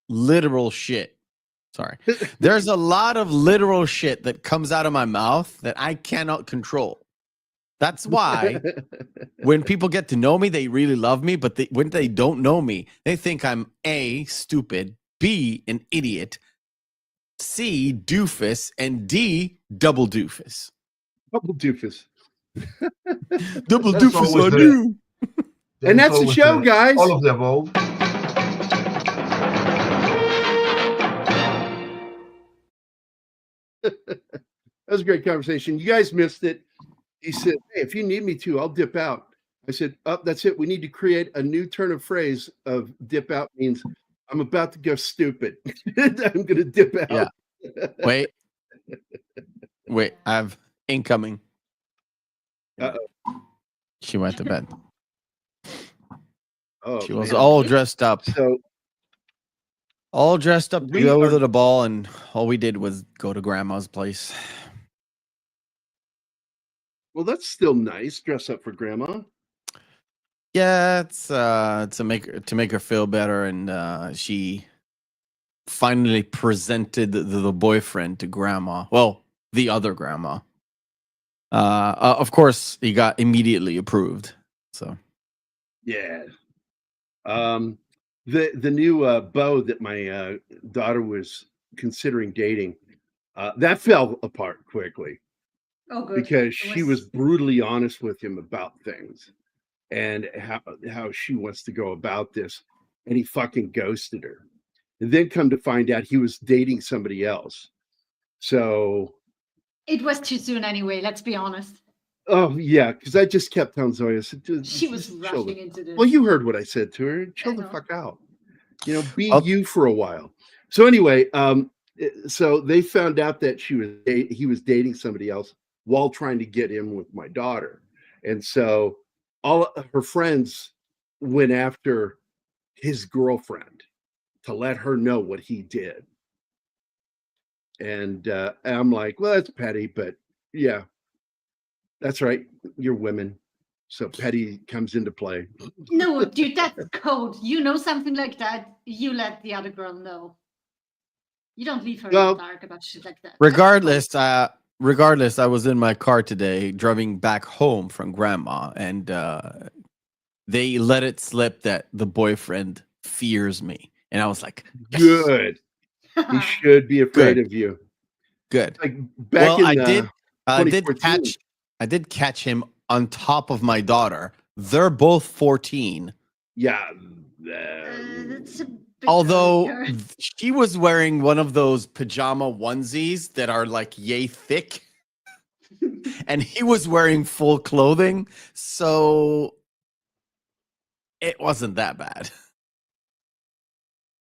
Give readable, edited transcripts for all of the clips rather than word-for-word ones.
literal shit. Sorry. There's a lot of literal shit that comes out of my mouth that I cannot control. That's why when people get to know me, they really love me. But when they don't know me, they think I'm A, stupid, B, an idiot, C, doofus, and D, double doofus. Double doofus. Double doofus on you. And that's the show, guys. All of the above. That was a great conversation. You guys missed it. He said, hey, if you need me to, I'll dip out. I said, oh, that's it. We need to create a new turn of phrase of dip out means I'm about to go stupid. I'm going to dip out. Yeah. Wait, I've incoming. Uh-oh. She went to bed. Oh, she was all dressed up. So all dressed up to go to the ball, and all we did was go to grandma's place. Well, that's still nice. Dress up for grandma. Yeah, it's to make her feel better, and she finally presented the boyfriend to grandma. Well, the other grandma. Of course, he got immediately approved. So, yeah. The new beau that my daughter was considering dating, that fell apart quickly. Oh, good. Because she was brutally honest with him about things and how she wants to go about this, and he fucking ghosted her. And then come to find out he was dating somebody else. So it was too soon anyway, let's be honest. Oh yeah, because I just kept telling Zoya, she was rushing into this. Well, you heard what I said to her. Chill the fuck out. You know, be you for a while. So anyway, so they found out that he was dating somebody else while trying to get in with my daughter. And so all her friends went after his girlfriend to let her know what he did. And I'm like, well, that's petty, but yeah, that's right. You're women. So petty comes into play. No, dude, that's code. You know something like that, you let the other girl know. You don't leave her in the dark about shit like that. Regardless, I was in my car today driving back home from grandma, and they let it slip that the boyfriend fears me. And I was like, yes. Good. He should be afraid of you. Good. Like back I did catch him on top of my daughter. They're both 14. Yeah. Although she was wearing one of those pajama onesies that are like yay thick, and he was wearing full clothing, so it wasn't that bad.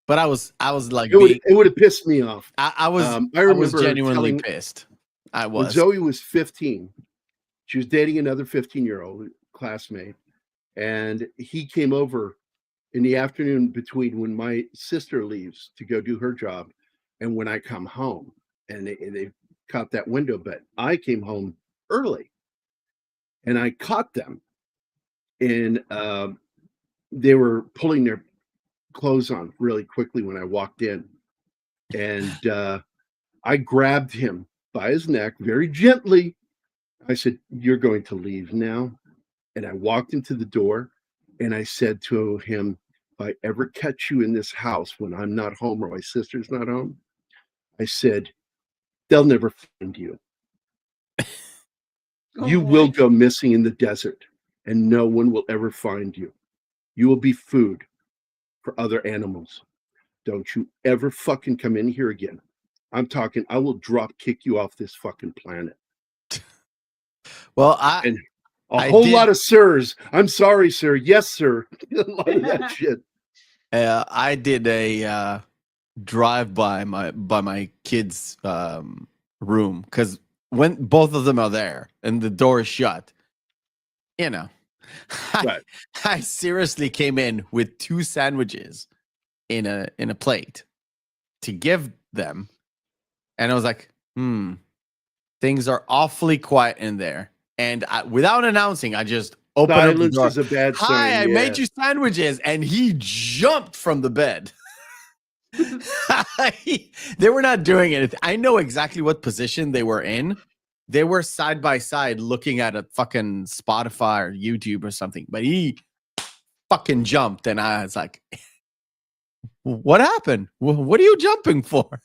But I was like, it would have pissed me off. I was genuinely pissed. I was. When Zoe was 15, she was dating another 15-year-old classmate, and he came over in the afternoon between when my sister leaves to go do her job and when I come home, and they caught that window. But I came home early, and I caught them, and they were pulling their clothes on really quickly when I walked in, and I grabbed him by his neck very gently. I said, "You're going to leave now." And I walked into the door, and I said to him, if I ever catch you in this house when I'm not home or my sister's not home, I said, they'll never find you. You will go missing in the desert, and no one will ever find you. You will be food for other animals. Don't you ever fucking come in here again. I'm talking, I will drop kick you off this fucking planet. Well, and a whole lot of sirs. I'm sorry, sir. Yes, sir. A lot of that shit. I did a drive by my kids' room, because when both of them are there and the door is shut, you know, I seriously came in with 2 sandwiches in a plate to give them, and I was like, things are awfully quiet in there. And without announcing, I just opened up the door. Is a bad sign. Hi, I made you sandwiches, and he jumped from the bed. They were not doing anything. I know exactly what position they were in. They were side by side looking at a fucking Spotify or YouTube or something. But he fucking jumped, and I was like, "What happened? What are you jumping for?"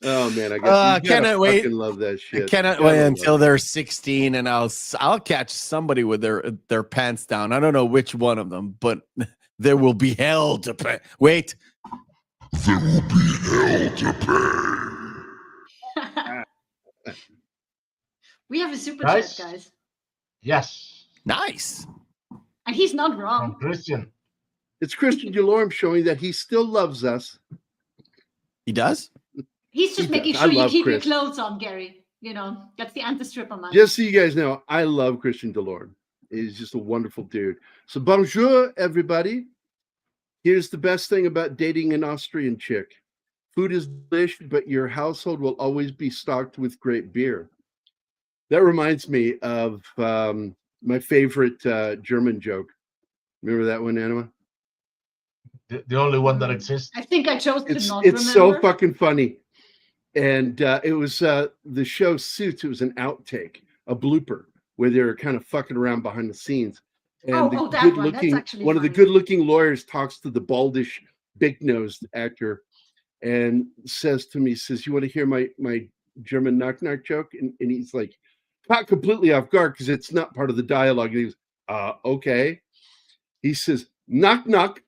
Oh man, I cannot wait. fucking love that shit. I cannot wait until they're 16, and I'll catch somebody with their pants down. I don't know which one of them, but there will be hell to pay. Wait, there will be hell to pay. We have a super Guys? chat, guys. Yes. Nice. And he's not From wrong. Christian. It's Christian DeLorme showing that he still loves us. He does. He's just He making does. sure I you love keep Chris. your clothes on, Gary. You know, that's the anti-stripper month. Just so you guys know, I love Christian DeLorme. He's just a wonderful dude. So bonjour, everybody. Here's the best thing about dating an Austrian chick. Food is delicious, but your household will always be stocked with great beer. That reminds me of my favorite German joke. Remember that one, Anima? The only one that exists. I think I chose to not It's remember. so fucking funny. And it was the show Suits. It was an outtake, a blooper, where they were kind of fucking around behind the scenes. And Oh, the that one. That's good-looking, actually one of the funny. good-looking lawyers talks to the baldish, big-nosed actor, and says to me, says, "You want to hear my German knock-knock joke?" And he's like, caught completely off guard because it's not part of the dialogue. And he goes, "Okay." He says, "Knock, knock,"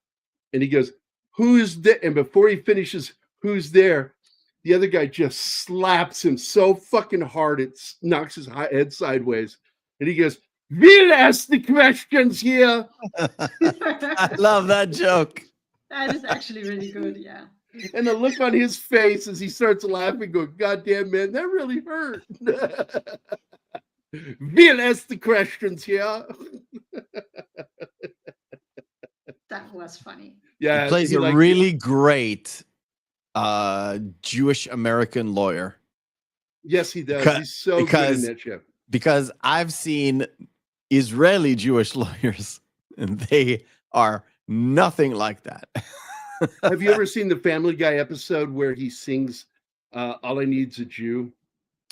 and he goes, "Who's there?" And before he finishes, "Who's there?" the other guy just slaps him so fucking hard it knocks his head sideways. And he goes, "We'll ask the questions here." I love that joke. That is actually really good, yeah. And the look on his face as he starts laughing, going, "God damn, man, that really hurt." We'll ask the questions here. That was funny. Yeah, He plays he a liked really great Jewish American lawyer. Yes, he does. Because- He's so good in because- that show. Because I've seen Israeli Jewish lawyers, and they are nothing like that. Have you ever seen the Family Guy episode where he sings "All I Need's a Jew"?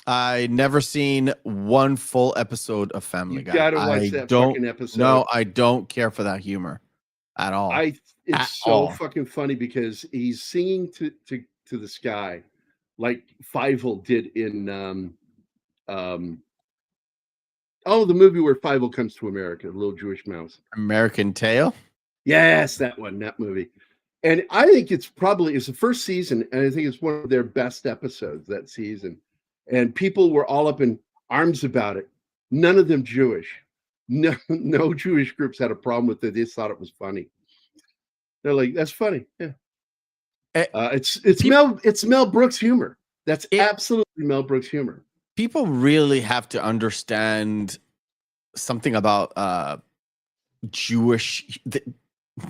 I never seen one full episode of Family You Guy. gotta watch I that don't, fucking episode. No, I don't care for that humor at all. It's At so all. fucking funny because he's singing to the sky, like Fievel did in the movie where Fievel comes to America, the little Jewish mouse. American Tail. Yes, that movie. And I think it's the first season, and I think it's one of their best episodes that season. And people were all up in arms about it. None of them Jewish. No Jewish groups had a problem with it. They just thought it was funny. They're like, "That's funny." Yeah. It's Mel Brooks humor. That's absolutely Mel Brooks humor. People really have to understand something about Jewish.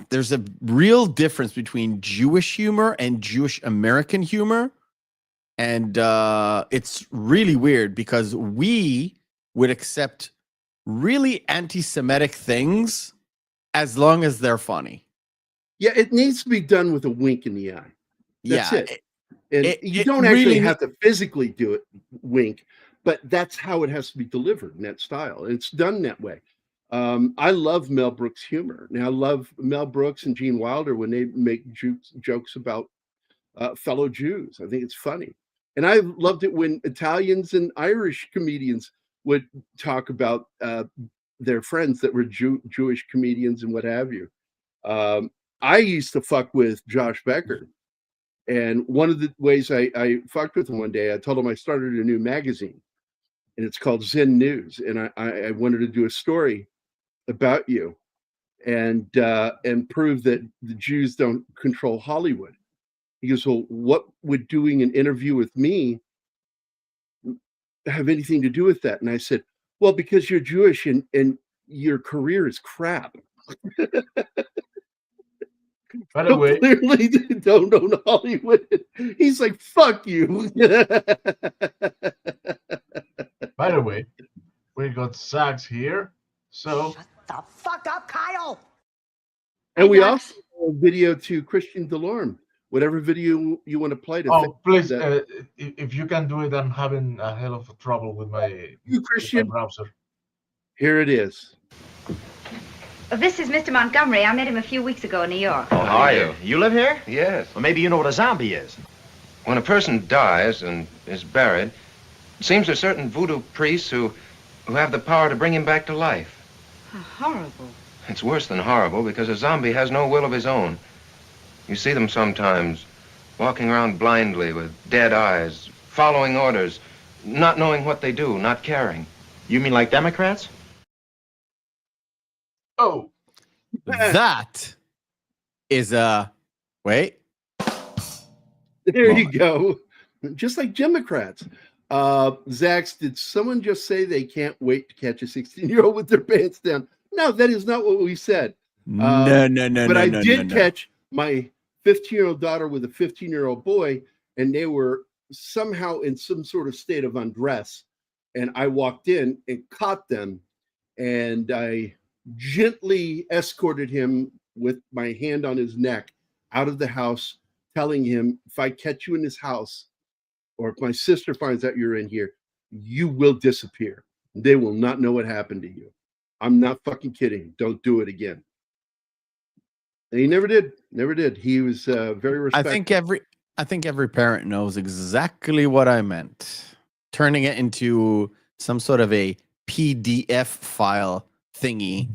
There's a real difference between Jewish humor and Jewish American humor. And it's really weird because we would accept really anti-Semitic things as long as they're funny. Yeah, it needs to be done with a wink in the eye. That's it. And you don't actually have to physically do it, wink, but that's how it has to be delivered in that style. It's done that way. I love Mel Brooks humor. Now, I love Mel Brooks and Gene Wilder when they make jokes about fellow Jews. I think it's funny. And I loved it when Italians and Irish comedians would talk about their friends that were Jewish comedians and what have you. I used to fuck with Josh Becker. And one of the ways I fucked with him one day, I told him I started a new magazine, and it's called Zen News. And I wanted to do a story about you and prove that the Jews don't control Hollywood. He goes, "Well, what would doing an interview with me have anything to do with that?" And I said, "Well, because you're Jewish and your career is crap." By the way, clearly don't own Hollywood. He's like, "Fuck you." by the way, we got Sax here. So Shut the fuck up, Kyle. And we Hi, also Dax. a video to Christian Delorme. Whatever video you want to play. Oh, please, that. if you can do it, I'm having a hell of a trouble with my Christian. browser. Here it is. This is Mr. Montgomery. I met him a few weeks ago in New York. Oh, how are you? You live here? Yes. Well, maybe you know what a zombie is. When a person dies and is buried, it seems there's certain voodoo priests who have the power to bring him back to life. How horrible. It's worse than horrible because a zombie has no will of his own. You see them sometimes walking around blindly with dead eyes, following orders, not knowing what they do, not caring. You mean like Democrats? Oh, That is a wait. There you go. Just like Democrats. Zax, did someone just say they can't wait to catch a 16-year-old with their pants down? No, that is not what we said. No. But I did catch my 15-year-old daughter with a 15-year-old boy, and they were somehow in some sort of state of undress. And I walked in and caught them, and I gently escorted him with my hand on his neck out of the house, telling him, if I catch you in this house, or if my sister finds out you're in here, you will disappear. They will not know what happened to you. I'm not fucking kidding. Don't do it again. And he never did. Never did. He was very respectful. I think every parent knows exactly what I meant. Turning it into some sort of a PDF file thingy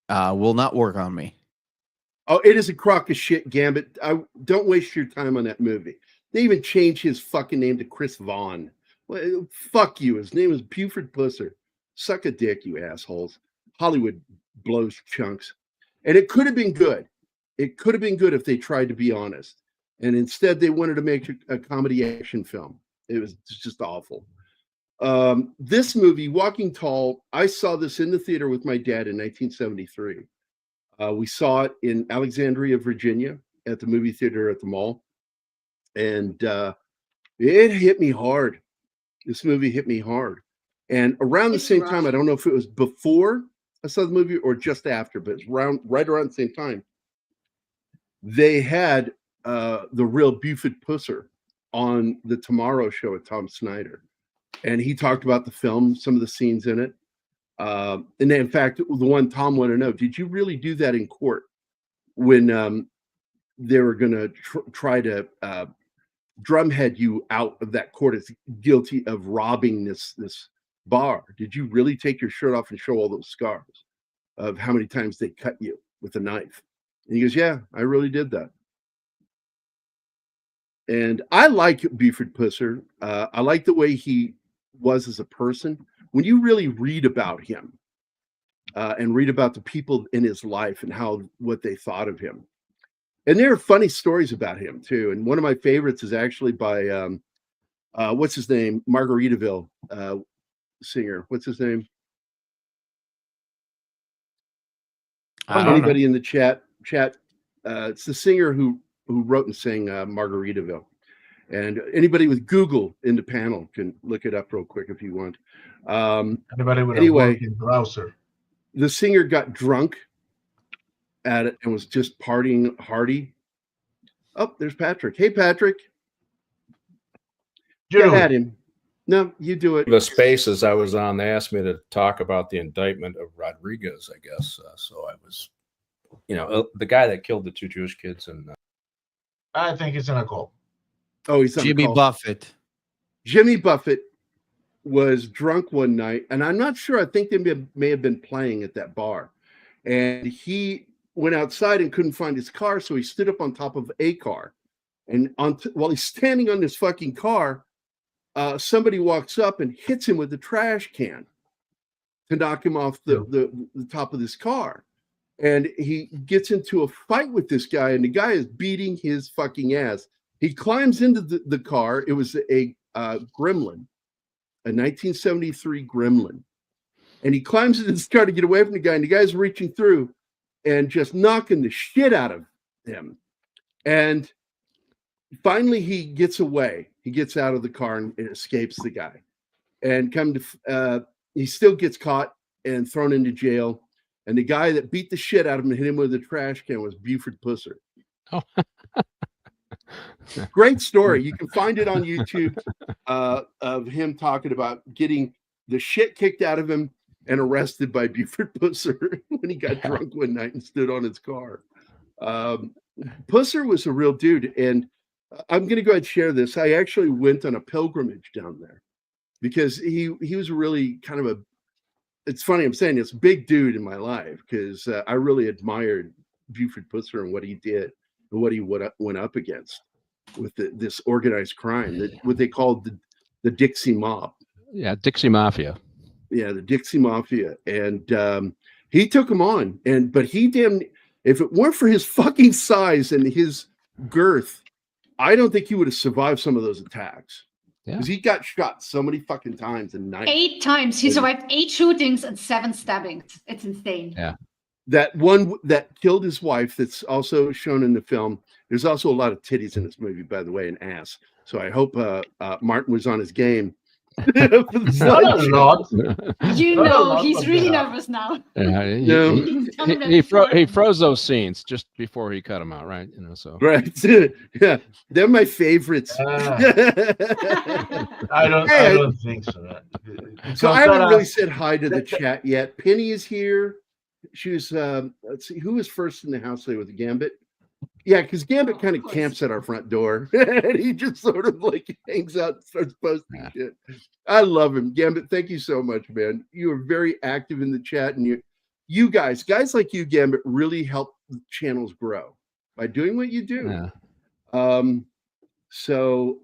will not work on me. Oh, it is a crock of shit, Gambit. Don't waste your time on that movie. They even changed his fucking name to Chris Vaughn. Well, fuck you. His name is Buford Pusser. Suck a dick, you assholes. Hollywood blows chunks. And it could have been good. It could have been good if they tried to be honest. And instead, they wanted to make a comedy action film. It was just awful. This movie, Walking Tall, I saw this in the theater with my dad in 1973. We saw it in Alexandria, Virginia, at the movie theater at the mall. And it hit me hard. This movie hit me hard. And around the same time, I don't know if it was before I saw the movie or just after, but it's right around the same time, they had the real Buford Pusser on the Tomorrow Show with Tom Snyder. And he talked about the film, some of the scenes in it. And then, in fact, the one Tom wanted to know, did you really do that in court when they were going to try to drumhead you out of that court as guilty of robbing this bar? Did you really take your shirt off and show all those scars of how many times they cut you with a knife? And he goes, yeah, I really did that. And I like Buford Pusser. I like the way he was as a person. When you really read about him and read about the people in his life and what they thought of him. And there are funny stories about him too. And one of my favorites is actually by what's his name? Margaritaville singer. What's his name? Anybody in the chat? It's the singer who wrote and sang Margaritaville. And anybody with Google in the panel can look it up real quick if you want. Anybody with a working browser. The singer got drunk at it and was just partying hardy. Oh, there's Patrick. Hey, Patrick. Get at him. No, you do it. The spaces I was on, they asked me to talk about the indictment of Rodriguez, I guess. So I was, the guy that killed the two Jewish kids. And I think it's in a call. Oh, he's Jimmy Buffett. Jimmy Buffett was drunk one night, and I'm not sure. I think they may have been playing at that bar. And he went outside and couldn't find his car, so he stood up on top of a car. And while he's standing on this fucking car, somebody walks up and hits him with a trash can to knock him off the top of this car. And he gets into a fight with this guy, and the guy is beating his fucking ass. He climbs into the car. It was a Gremlin, a 1973 Gremlin. And he climbs into this car to get away from the guy, and the guy's reaching through and just knocking the shit out of him. And finally, he gets away. He gets out of the car and escapes the guy. And he still gets caught and thrown into jail. And the guy that beat the shit out of him and hit him with a trash can was Buford Pusser. Great story. You can find it on YouTube of him talking about getting the shit kicked out of him and arrested by Buford Pusser when he got drunk one night and stood on his car. Pusser was a real dude. And I'm going to go ahead and share this. I actually went on a pilgrimage down there because he was really kind of it's funny I'm saying this, big dude in my life because I really admired Buford Pusser and what he did and what he went up against with this organized crime, what they called the Dixie Mob. Yeah, Dixie Mafia. Yeah, the Dixie Mafia. And he took him on. But if it weren't for his fucking size and his girth, I don't think he would have survived some of those attacks. Because he got shot so many fucking times in 8 times. He survived 8 shootings and 7 stabbings. It's insane. Yeah. That one that killed his wife, that's also shown in the film. There's also a lot of titties in this movie, by the way, and ass. So I hope Martin was on his game. Not a lot. You know, he's really nervous now. Yeah, he froze those scenes just before he cut them out, right? You know, so right. Yeah, they're my favorites. I don't think so. So I haven't really said hi to the chat yet. Penny is here. She was let's see, who was first in the house today with Gambit? Yeah, because Gambit kind of camps at our front door and he just sort of like hangs out and starts posting shit. I love him. Gambit, thank you so much, man. You are very active in the chat, and you guys like you, Gambit, really help the channels grow by doing what you do. Yeah. So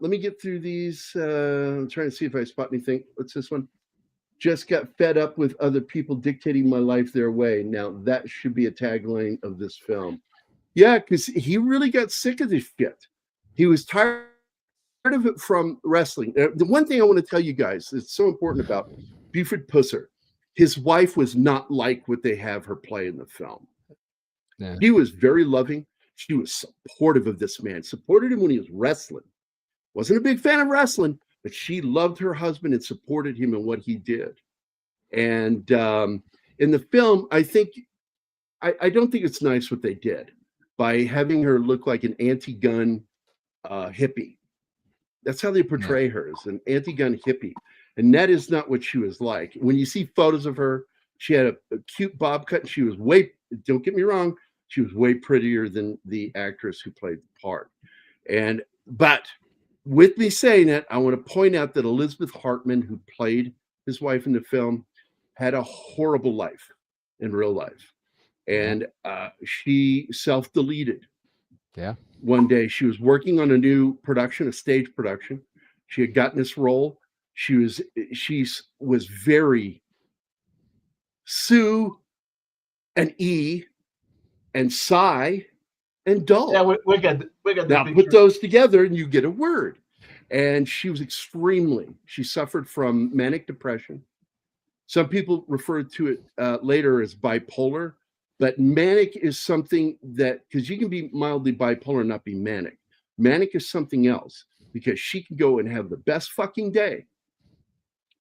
let me get through these. I'm trying to see if I spot anything. What's this one? Just got fed up with other people dictating my life their way. Now that should be a tagline of this film. Yeah, because he really got sick of this shit. He was tired of it from wrestling. The one thing I want to tell you guys that's so important about Buford Pusser, his wife was not like what they have her play in the film. Yeah. He was very loving. She was supportive of this man, supported him when he was wrestling. Wasn't a big fan of wrestling, but she loved her husband and supported him in what he did. And in the film, I don't think it's nice what they did by having her look like an anti-gun hippie. That's how they portray her, as an anti-gun hippie. And that is not what she was like. When you see photos of her, she had a cute bob cut, and she was don't get me wrong, she was way prettier than the actress who played the part. But with me saying that, I want to point out that Elizabeth Hartman, who played his wife in the film, had a horrible life in real life. And she self-deleted. Yeah. One day she was working on a new production, a stage production. She had gotten this role. She was very Sue and E and Psy and dull. Yeah, we get now put those together and you get a word. And she was she suffered from manic depression. Some people refer to it later as bipolar, but manic is something that, because you can be mildly bipolar and not be manic. Manic is something else, because she can go and have the best fucking day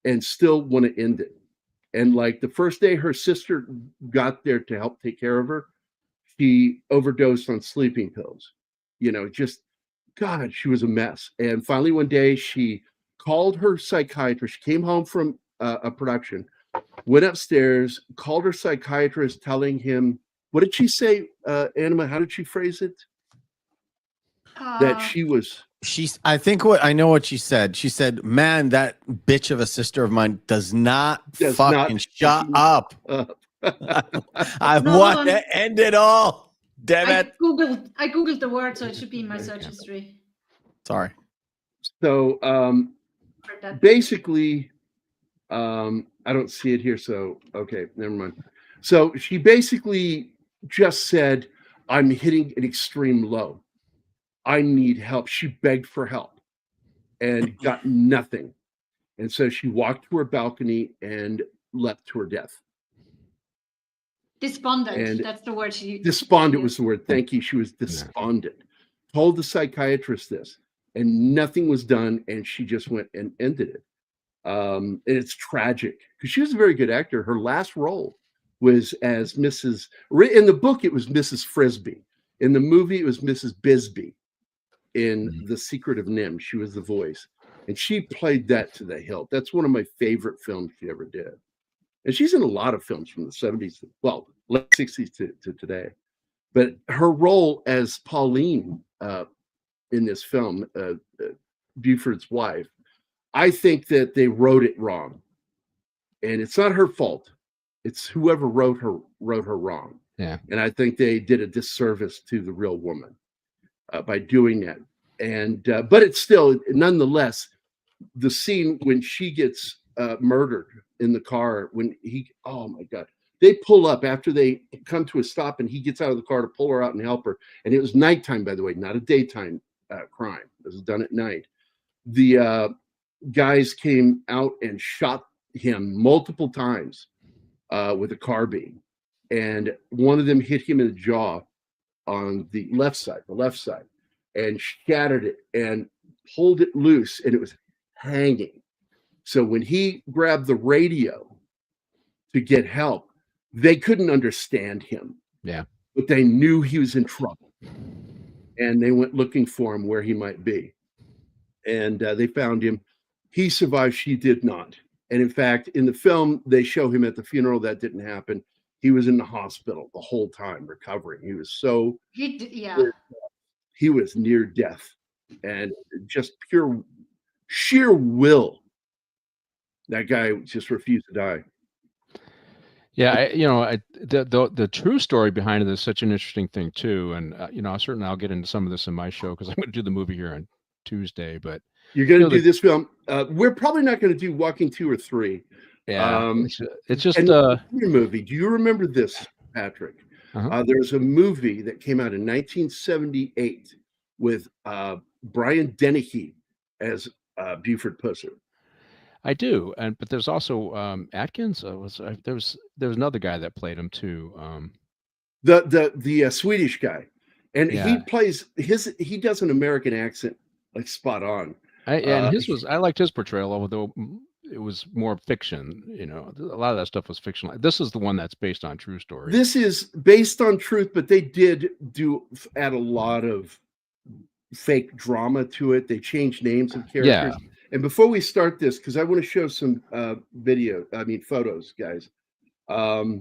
and still want to end it. And like the first day her sister got there to help take care of her, she overdosed on sleeping pills. You know, just, God, she was a mess. And finally one day she called her psychiatrist. She came home from a production, went upstairs, called her psychiatrist, telling him, what did she say, Anima? How did she phrase it? That she was... I know what she said. She said, man, that bitch of a sister of mine does not shut up. I want to end it all. Damn it. I Googled the word, so it should be in my search history. Sorry. So basically, I don't see it here. So, okay, never mind. So she basically just said, I'm hitting an extreme low. I need help. She begged for help and got nothing. And so she walked to her balcony and leapt to her death. Despondent. And that's the word she used. Despondent was the word. Thank you. She was despondent. Told the psychiatrist this, and nothing was done. And she just went and ended it. And it's tragic because she was a very good actor. Her last role was as in the book, it was Mrs. Frisbee. In the movie, it was Mrs. Bisbee in The Secret of Nim. She was the voice, and she played that to the hilt. That's one of my favorite films she ever did. And she's in a lot of films from the 70s, well, late 60s to today. But her role as Pauline in this film, Buford's wife, I think that they wrote it wrong. And it's not her fault. It's whoever wrote her wrong. Yeah. And I think they did a disservice to the real woman by doing that. And but it's still, nonetheless, the scene when she gets murdered in the car, when he, oh my God, they pull up after they come to a stop, and he gets out of the car to pull her out and help her. And it was nighttime, by the way, not a daytime crime. It was done at night. The guys came out and shot him multiple times with a carbine, and one of them hit him in the jaw on the left side, and shattered it and pulled it loose, and it was hanging. So when he grabbed the radio to get help, they couldn't understand him. Yeah. But they knew he was in trouble, and they went looking for him where he might be. And they found him. He survived. She did not. And in fact, in the film, they show him at the funeral. That didn't happen. He was in the hospital the whole time recovering. He was so, he was near death, and just sheer will. That guy just refused to die. Yeah, the true story behind it is such an interesting thing too, and I'll get into some of this in my show because I'm going to do the movie here on Tuesday. But you're going to do this film. We're probably not going to do Walking 2 or 3. Yeah, it's just your movie. Do you remember this, Patrick? There's a movie that came out in 1978 with Brian Dennehy as Buford Pusser. I do, but there's also Atkins. There was another guy that played him too. The Swedish guy, and yeah. he does an American accent like spot on. I liked his portrayal, although it was more fiction. A lot of that stuff was fiction. This is the one that's based on true story. This is based on truth, but they did add a lot of fake drama to it. They changed names of characters. Yeah. And before we start this, because I want to show some photos, guys. I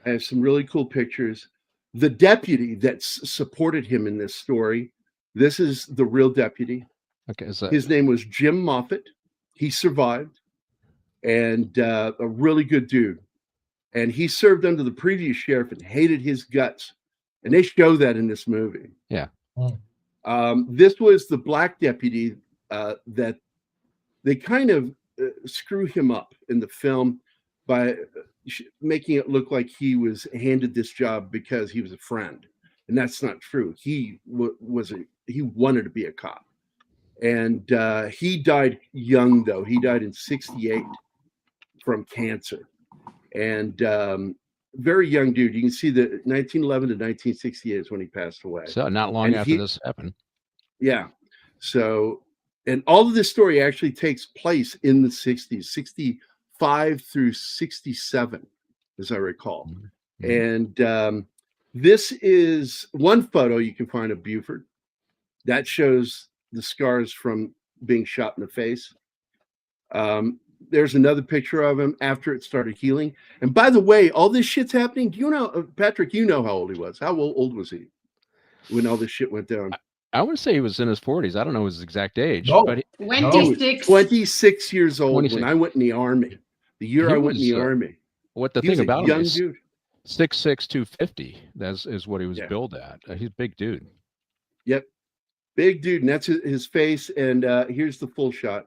have some really cool pictures. The deputy that supported him in this story, this is the real deputy. Okay. His name was Jim Moffat. He survived, and a really good dude. And he served under the previous sheriff and hated his guts. And they show that in this movie. Yeah. This was the black deputy that they kind of screw him up in the film by making it look like he was handed this job because he was a friend, and that's not true. He wanted to be a cop, and he died young though. He died in '68 from cancer, and very young dude. You can see that 1911 to 1968 is when he passed away. So not long after this happened. Yeah. So, and all of this story actually takes place in the 60s, 65 through 67, as I recall. Mm-hmm. And this is one photo you can find of Buford. That shows the scars from being shot in the face. There's another picture of him after it started healing. And by the way, all this shit's happening. Do you know, Patrick, you know how old he was. How old was he when all this shit went down? I would say he was in his 40s. I don't know his exact age. No. But 26. 26 years old 26. when I went in the Army. The year I went in the Army. What the thing about him young is dude. 6'6", 250. That is what he was billed at. He's a big dude. Yep. Big dude. And that's his face. And here's the full shot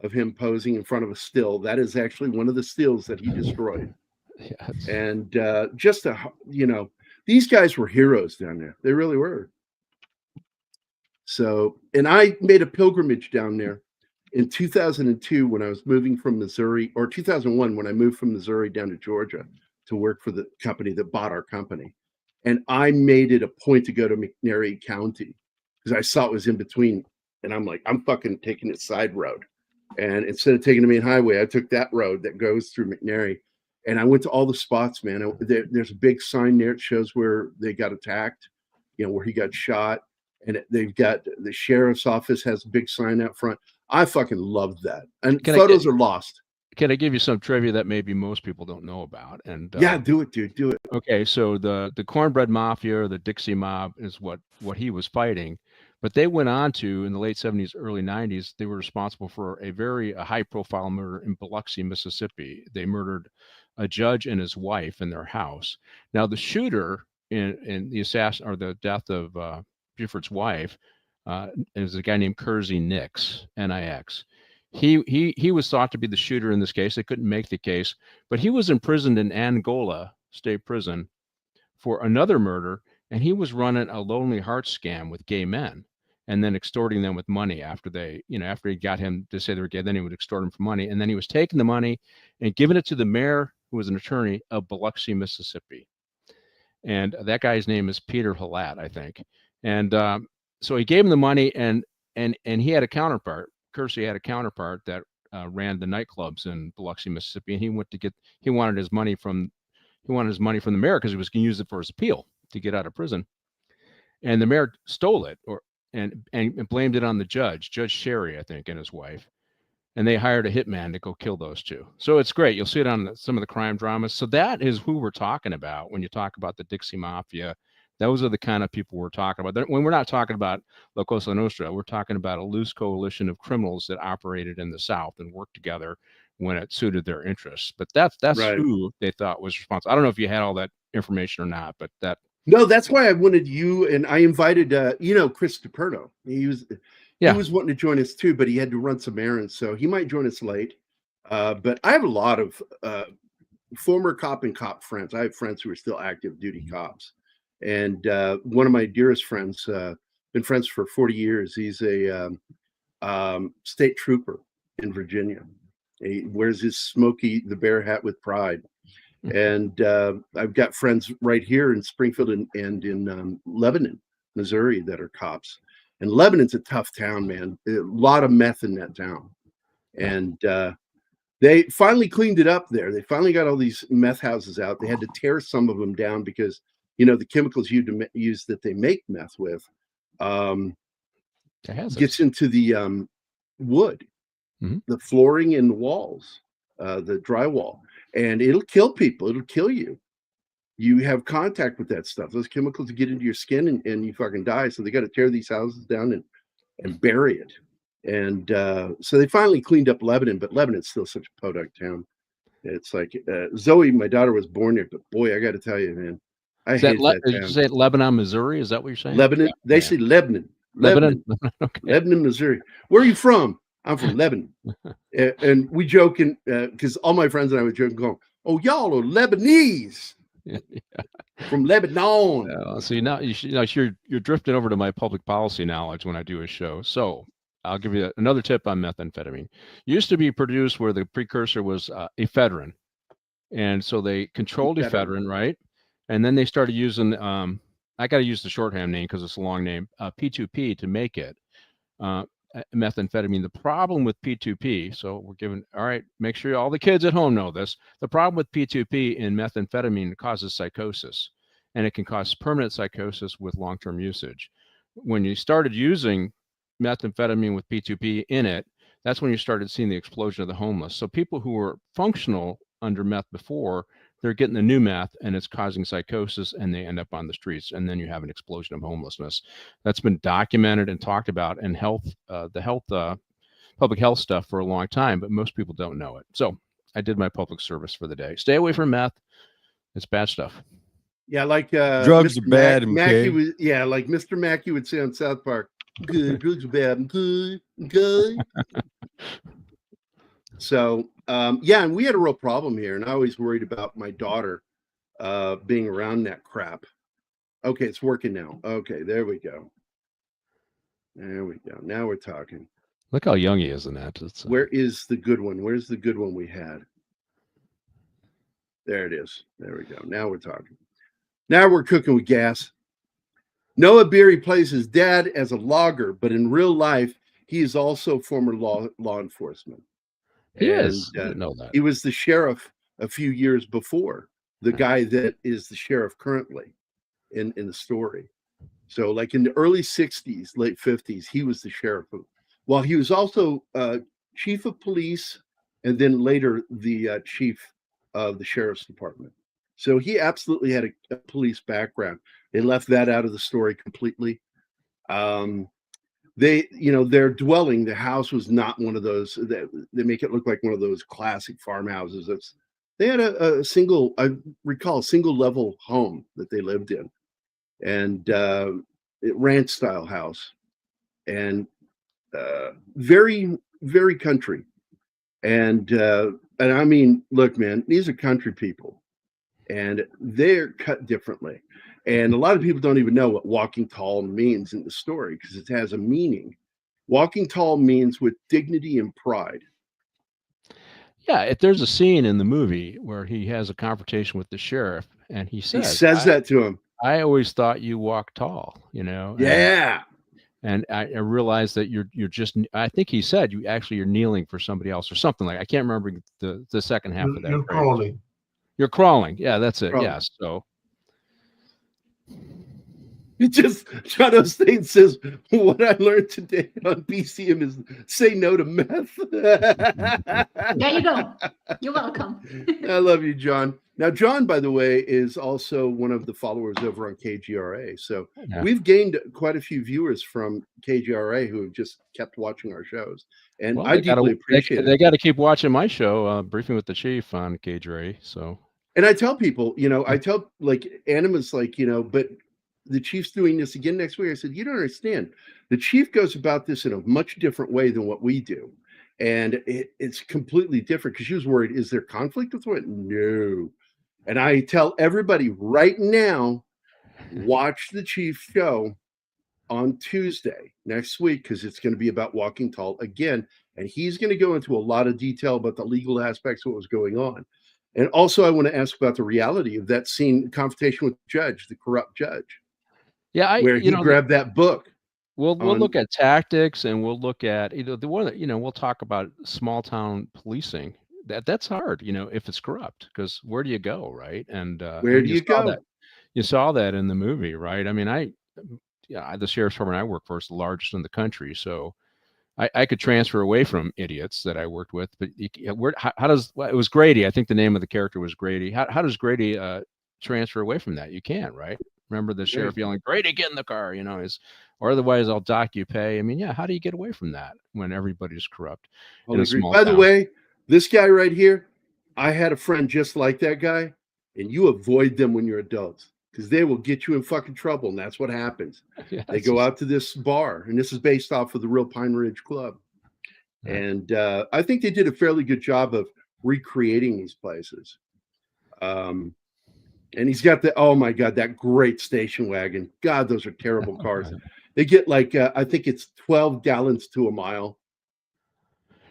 of him posing in front of a still. That is actually one of the stills that he destroyed. Yes. And these guys were heroes down there. They really were. So, and I made a pilgrimage down there in 2002 when I was moving from Missouri, or 2001 when I moved from Missouri down to Georgia to work for the company that bought our company. And I made it a point to go to McNairy County because I saw it was in between. And I'm like, I'm fucking taking the side road. And instead of taking the main highway, I took that road that goes through McNairy. And I went to all the spots, man. There's a big sign there. It shows where they got attacked. where he got shot, and they've got the sheriff's office has a big sign out front. I fucking loved that. And photos are lost. Can I give you some trivia that maybe most people don't know about? And yeah, do it, dude. Do it. Okay, so the Cornbread Mafia or the Dixie Mob is what he was fighting, but they went on to in the late 70s, early 90s. They were responsible for a high-profile murder in Biloxi, Mississippi. They murdered a judge and his wife in their house. Now, the shooter in the assassin or the death of Buford's wife is a guy named Kersey Nix, Nix. He was thought to be the shooter in this case. They couldn't make the case, but he was imprisoned in Angola State Prison for another murder, and he was running a Lonely Hearts scam with gay men and then extorting them with money after he got him to say they were gay, then he would extort them for money. And then he was taking the money and giving it to the mayor, who was an attorney of Biloxi, Mississippi. And that guy's name is Peter Halat, I think. And so he gave him the money, and he had a counterpart. Kersey had a counterpart that ran the nightclubs in Biloxi, Mississippi, and he wanted his money from the mayor because he was going to use it for his appeal to get out of prison. And the mayor stole it and blamed it on the Judge Sherry, I think, and his wife. And they hired a hitman to go kill those two. So it's great. You'll see it on some of the crime dramas. So that is who we're talking about when you talk about the Dixie Mafia. Those are the kind of people we're talking about. When we're not talking about La Cosa Nostra, we're talking about a loose coalition of criminals that operated in the South and worked together when it suited their interests. But that's right. Who they thought was responsible. I don't know if you had all that information or not, but that. No, that's why I wanted you, and I invited, Chris DiPerno. He was wanting to join us too, but he had to run some errands, so he might join us late. But I have a lot of former cop and cop friends. I have friends who are still active duty cops. And one of my dearest friends, been friends for 40 years. He's a state trooper in Virginia. He wears his Smokey the Bear hat with pride. And I've got friends right here in Springfield and in Lebanon, Missouri, that are cops. And Lebanon's a tough town, man. A lot of meth in that town. And they finally cleaned it up there. They finally got all these meth houses out. They had to tear some of them down because the chemicals used that they make meth with gets into the wood, the flooring and the walls, the drywall, and it'll kill people. It'll kill you. You have contact with that stuff. Those chemicals get into your skin and you fucking die. So they got to tear these houses down and bury it. And so they finally cleaned up Lebanon, but Lebanon's still such a podunk town. It's like Zoe, my daughter, was born there, but boy, I got to tell you, man. Did you say Lebanon, Missouri? Is that what you're saying? Lebanon. They say Lebanon. Lebanon. Okay. Lebanon, Missouri. Where are you from? I'm from Lebanon. And we joking because all my friends and I were joking, going, "Oh, y'all are Lebanese from Lebanon." So you're drifting over to my public policy knowledge when I do a show. So I'll give you another tip on methamphetamine. Used to be produced where the precursor was ephedrine, and so they controlled ephedrine, right? And then they started using, I got to use the shorthand name because it's a long name, P2P to make it methamphetamine. The problem with P2P, so we're giving, all right, make sure all the kids at home know this. The problem with P2P in methamphetamine causes psychosis, and it can cause permanent psychosis with long-term usage. When you started using methamphetamine with P2P in it, that's when you started seeing the explosion of the homeless. So people who were functional under meth before, they're getting the new meth and it's causing psychosis and they end up on the streets, and then you have an explosion of homelessness. That's been documented and talked about in public health stuff for a long time, but most people don't know it. So I did my public service for the day. Stay away from meth. It's bad stuff. Yeah, like drugs are bad. Like Mr. Mackey would say on South Park, good, drugs are bad, good. So, and we had a real problem here, and I always worried about my daughter being around that crap. Okay, it's working now. Okay, there we go. Now we're talking. Look how young he is in that. Where is the good one? Where's the good one we had? There it is. There we go. Now we're talking. Now we're cooking with gas. Noah Beery plays his dad as a logger, but in real life, he is also former law enforcement. He is. I didn't know that. He was the sheriff a few years before the guy that is the sheriff currently in the story. So like in the early 60s, late 50s, he was the sheriff. Well, he was also chief of police and then later the chief of the sheriff's department. So he absolutely had a police background. They left that out of the story completely. They, their dwelling, the house was not one of those that they make it look like one of those classic farmhouses. They had a single, I recall, a single level home that they lived in, and ranch style house, and very, very country. And I mean, look, man, these are country people, and they're cut differently. And a lot of people don't even know what walking tall means in the story because it has a meaning. Walking tall means with dignity and pride. Yeah, if there's a scene in the movie where he has a confrontation with the sheriff, and he says that to him. I always thought you walk tall, you know. Yeah. And I realized that you're just. I think he said you're kneeling for somebody else or something like. I can't remember the second half of that. You're crawling. You're crawling. Yeah, that's it. Crawling. Yeah. So. It just John Osteen says what I learned today on BCM is say no to meth. There you go. You're welcome. I love you, John. Now, John, by the way, is also one of the followers over on KGRA. So we've gained quite a few viewers from KGRA who have just kept watching our shows. And I deeply appreciate it. They got to keep watching my show, Briefing with the Chief on KGRA. So. And I tell people, I tell like Anima's like, but the Chief's doing this again next week. I said, you don't understand. The Chief goes about this in a much different way than what we do. And it's completely different because she was worried, is there conflict with what? No. And I tell everybody right now, watch the Chief show on Tuesday next week because it's going to be about walking tall again. And he's going to go into a lot of detail about the legal aspects of what was going on. And also, I want to ask about the reality of that scene, confrontation with the judge, the corrupt judge. Yeah, where he grabbed that book. We'll look at tactics, and we'll look at the one that we'll talk about small town policing. That's hard, if it's corrupt, because where do you go, right? And where do you go? You saw that in the movie, right? I mean, the sheriff's department I work for is the largest in the country, so I could transfer away from idiots that I worked with. But how does it was Grady? I think the name of the character was Grady. How does Grady transfer away from that? You can't, right? Remember the sheriff yelling, "Grady, get in the car!" Or otherwise I'll dock you pay. I mean, yeah, how do you get away from that when everybody's corrupt? By the way, this guy right here, I had a friend just like that guy, and you avoid them when you're adults because they will get you in fucking trouble, and that's what happens. Yeah, they go out to this bar, and this is based off of the real Pine Ridge Club. Yeah. And I think they did a fairly good job of recreating these places. And he's got oh my God, that great station wagon. God, those are terrible cars. They get like, I think it's 12 gallons to a mile.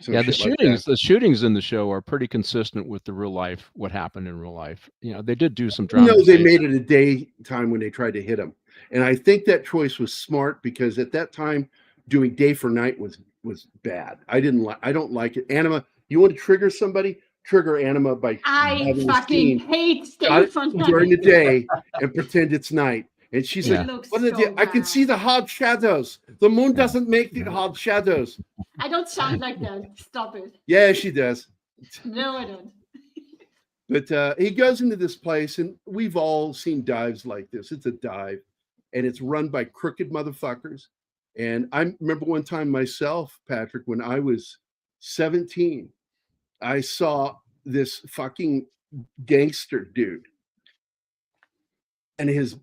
Yeah, the shootings in the show are pretty consistent with the real life, what happened in real life. They did do some drama. They made it a daytime when they tried to hit him. And I think that choice was smart because at that time, doing day for night was bad. I don't like it. Anima, you want to trigger somebody? Trigger Anima by I fucking hate day for night during the day and pretend it's night. And she's like, "What is it? I can see the hard shadows. The moon doesn't make the hard shadows." I don't sound like that. Stop it. Yeah, she does. No, I don't. But he goes into this place, and we've all seen dives like this. It's a dive, and it's run by crooked motherfuckers. And I remember one time myself, Patrick, when I was 17. I saw this fucking gangster dude and his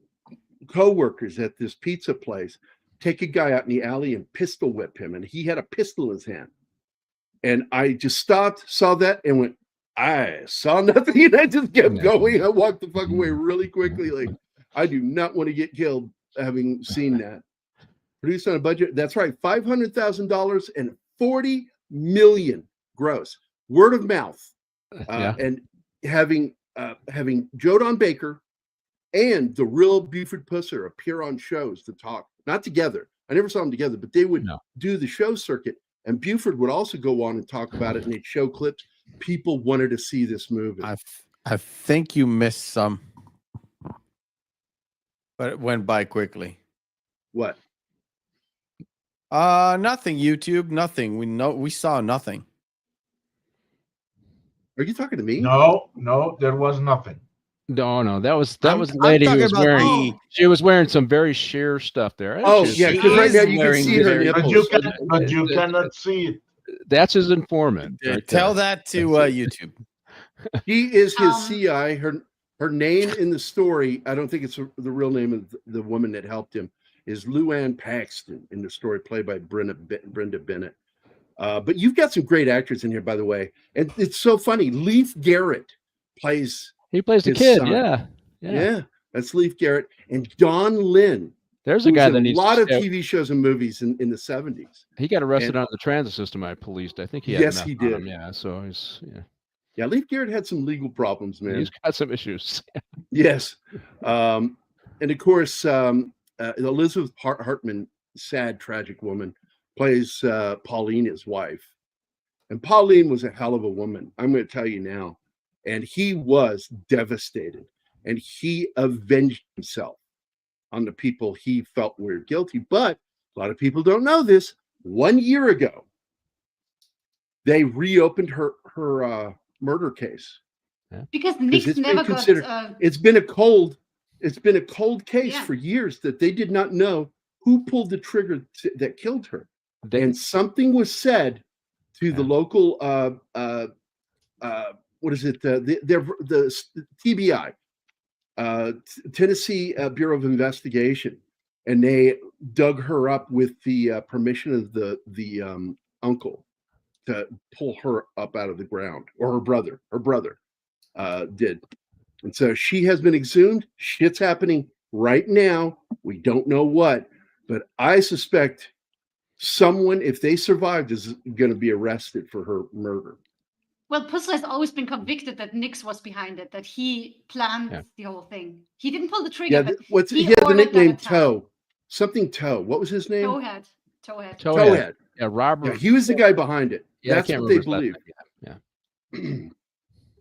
co-workers at this pizza place take a guy out in the alley and pistol whip him. And he had a pistol in his hand. And I just stopped, saw that, and went, I saw nothing. And I just kept going. I walked the fuck away really quickly. Like, I do not want to get killed having seen that. Produced on a budget. That's right. $500,000 and $40 million gross. Word of mouth, and having Joe Don Baker and the real Buford Pusser appear on shows to talk, not together. I never saw them together, but they would do the show circuit, and Buford would also go on and talk about it, and they'd show clips. People wanted to see this movie. I think you missed some, but it went by quickly. What? Nothing. YouTube. Nothing. We saw nothing. Are you talking to me? No, there was nothing. No, that was I'm the lady who talking was about wearing. the- She was wearing some very sheer stuff there. Oh, She was- yeah, She because right is now you can wearing see her very- nipples. But you cannot see it. That's his informant. Right Tell there. that to YouTube. She is his Um, CI. Her name in the story, I don't think it's the real name of the woman that helped him, is Luann Paxton in the story, played by Brenda Bennett. But you've got some great actors in here, by the way. And it's so funny. Leif Garrett plays. He plays the his kid. son. Yeah. Yeah, that's Leif Garrett. And Don Lynn. There's Who a was guy in that a needs. lot of yeah, TV shows and movies in the 70s. He got arrested and- on the transit system. I policed. I think he had. Yes, meth he on did. him, yeah. So he's. Yeah. Yeah, Leif Garrett had some legal problems, man. He's got some issues. Yes. And of course, Elizabeth Hartman, sad, tragic woman, plays Pauline, his wife. And Pauline was a hell of a woman, I'm going to tell you now. And he was devastated. And he avenged himself on the people he felt were guilty. But a lot of people don't know this. 1 year ago, they reopened her murder case. Because Because Nick it's been never considered- got. It's been a cold case Yeah. for years that they did not know who pulled the trigger that killed her. They, And something was said to the Yeah. local what is it? The TBI, Tennessee Bureau of Investigation, and they dug her up with the permission of the uncle to pull her up out of the ground, or her brother. Her brother did, and so she has been exhumed. Shit's happening right now. We don't know what, but I suspect someone, if they survived, is going to be arrested for her murder. Well, Pusser has always been convicted that Nix was behind it, that he planned Yeah. the whole thing. He didn't pull the trigger, Yeah, but he had the ordered that nickname attack. Toe, something Toe. What was his name? Towhead. Towhead. Towhead. Yeah, Robert. Yeah, he was the guy behind it. Yeah, I That's can't what they remember his last believe. name,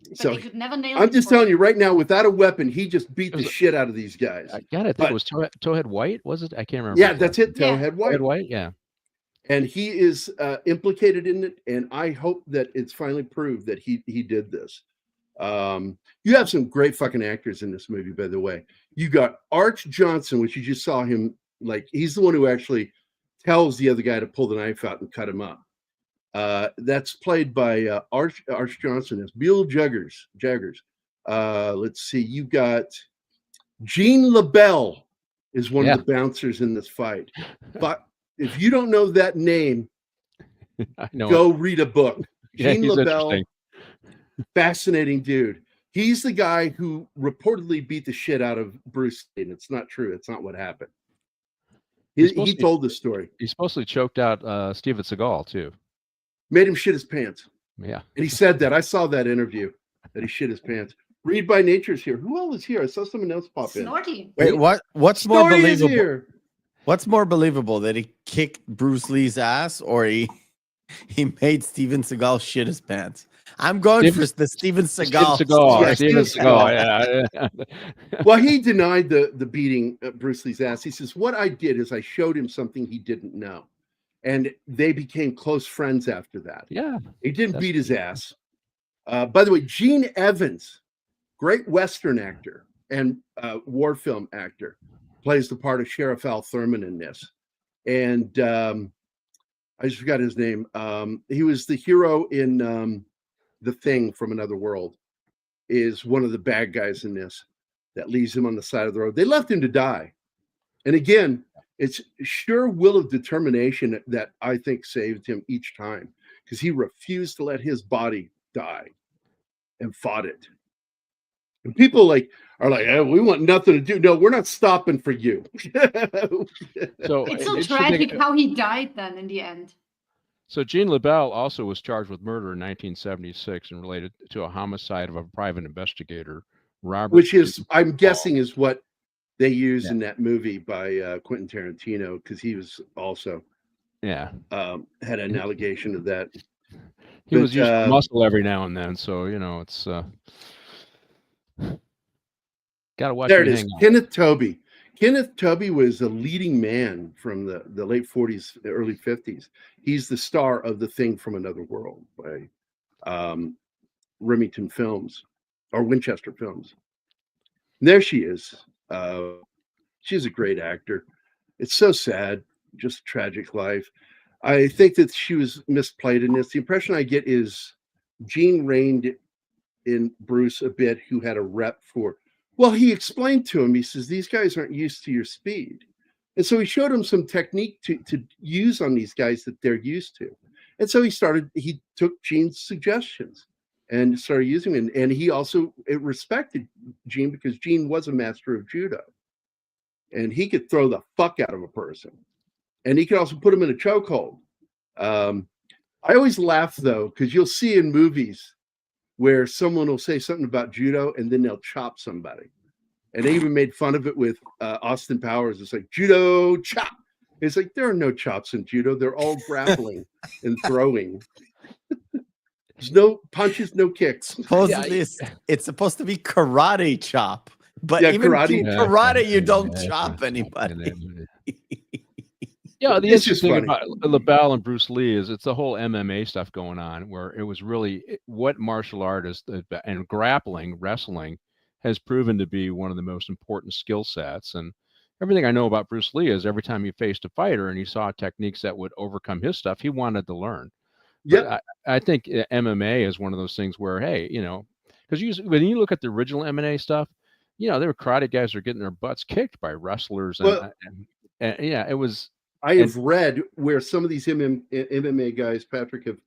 But So they could never nail I'm him just for telling it. you right now, without a weapon, he just beat It the was a- shit out of these guys. I think But- it was Towhead White. Was it? I can't remember. Yeah, his that's last it. Yeah. Towhead name. White. Towhead White. Yeah. And he is implicated in it, and I hope that it's finally proved that he did this. You have some great fucking actors in this movie, by the way. You got Arch Johnson, which you just saw him, like, he's the one who actually tells the other guy to pull the knife out and cut him up. That's played by Arch Johnson as Bill Jaggers. Let's see, you got Gene LaBelle is one of the bouncers in this fight. But if you don't know that name, I know. go read a book. Yeah, Gene he's LaBelle, interesting. fascinating dude. He's the guy who reportedly beat the shit out of Bruce Lee, and it's not true. It's not what happened. He's He supposed to- told the story. He supposedly choked out Steven Seagal too. Made him shit his pants. Yeah. And he said that. I saw that interview that he shit his pants. Read by Nature's here. Who else is here? I saw someone else pop in. Snorty. Wait, what's more Story is believable? here. What's more believable, that he kicked Bruce Lee's ass, or he made Steven Seagal shit his pants? I'm going for the Steven Seagal. Steven Seagal. Yeah, Steven Steven Seagal. Yeah. Well, he denied the beating Bruce Lee's ass. He says, what I did is I showed him something he didn't know. And they became close friends after that. Yeah. He didn't That's beat his ass. By the way, Gene Evans, great Western actor and war film actor, plays the part of Sheriff Al Thurman in this. And I just forgot his name. He was the hero in The Thing from Another World, is one of the bad guys in this that leaves him on the side of the road. They left him to die. And again, it's sheer will of determination that I think saved him each time, because he refused to let his body die and fought it. And people are like, oh, we want nothing to do. No, we're not stopping for you. So It's so interesting tragic thing- how he died then in the end. So Gene LaBelle also was charged with murder in 1976 and related to a homicide of a private investigator, Robert. Which is, I'm guessing, is what they use Yeah. in that movie by Quentin Tarantino, because he was also Yeah. had an allegation of that. He was But, using muscle every now and then, so it's got to watch. There it him is, hang out. Kenneth Tobey. Kenneth Tubby was a leading man from the late 40s, early 50s. He's the star of The Thing from Another World by Remington Films or Winchester Films. And there she is. She's a great actor. It's so sad, just a tragic life. I think that she was misplayed in this. The impression I get is Gene reined in Bruce a bit, who had a rep for, well, he explained to him, he says, these guys aren't used to your speed. And so he showed him some technique to use on these guys that they're used to. And so he took Gene's suggestions and started using them. And he also respected Gene because Gene was a master of judo. And he could throw the fuck out of a person. And he could also put him in a chokehold. I always laugh, though, because you'll see in movies where someone will say something about judo and then they'll chop somebody. And they even made fun of it with Austin Powers. It's like, judo chop. It's like, there are no chops in judo. They're all grappling and throwing. There's no punches, no kicks. Supposedly, it's supposed to be karate chop. But even karate, you don't chop anybody. Yeah, the interesting thing about LaBelle and Bruce Lee is it's the whole MMA stuff going on, where it was really what martial art is, and grappling, wrestling, has proven to be one of the most important skill sets. And everything I know about Bruce Lee is every time he faced a fighter and he saw techniques that would overcome his stuff, he wanted to learn. Yeah, I think MMA is one of those things where, hey, because when you look at the original MMA stuff, they were karate guys are getting their butts kicked by wrestlers, and yeah, it was. I have read where some of these MMA guys, Patrick, have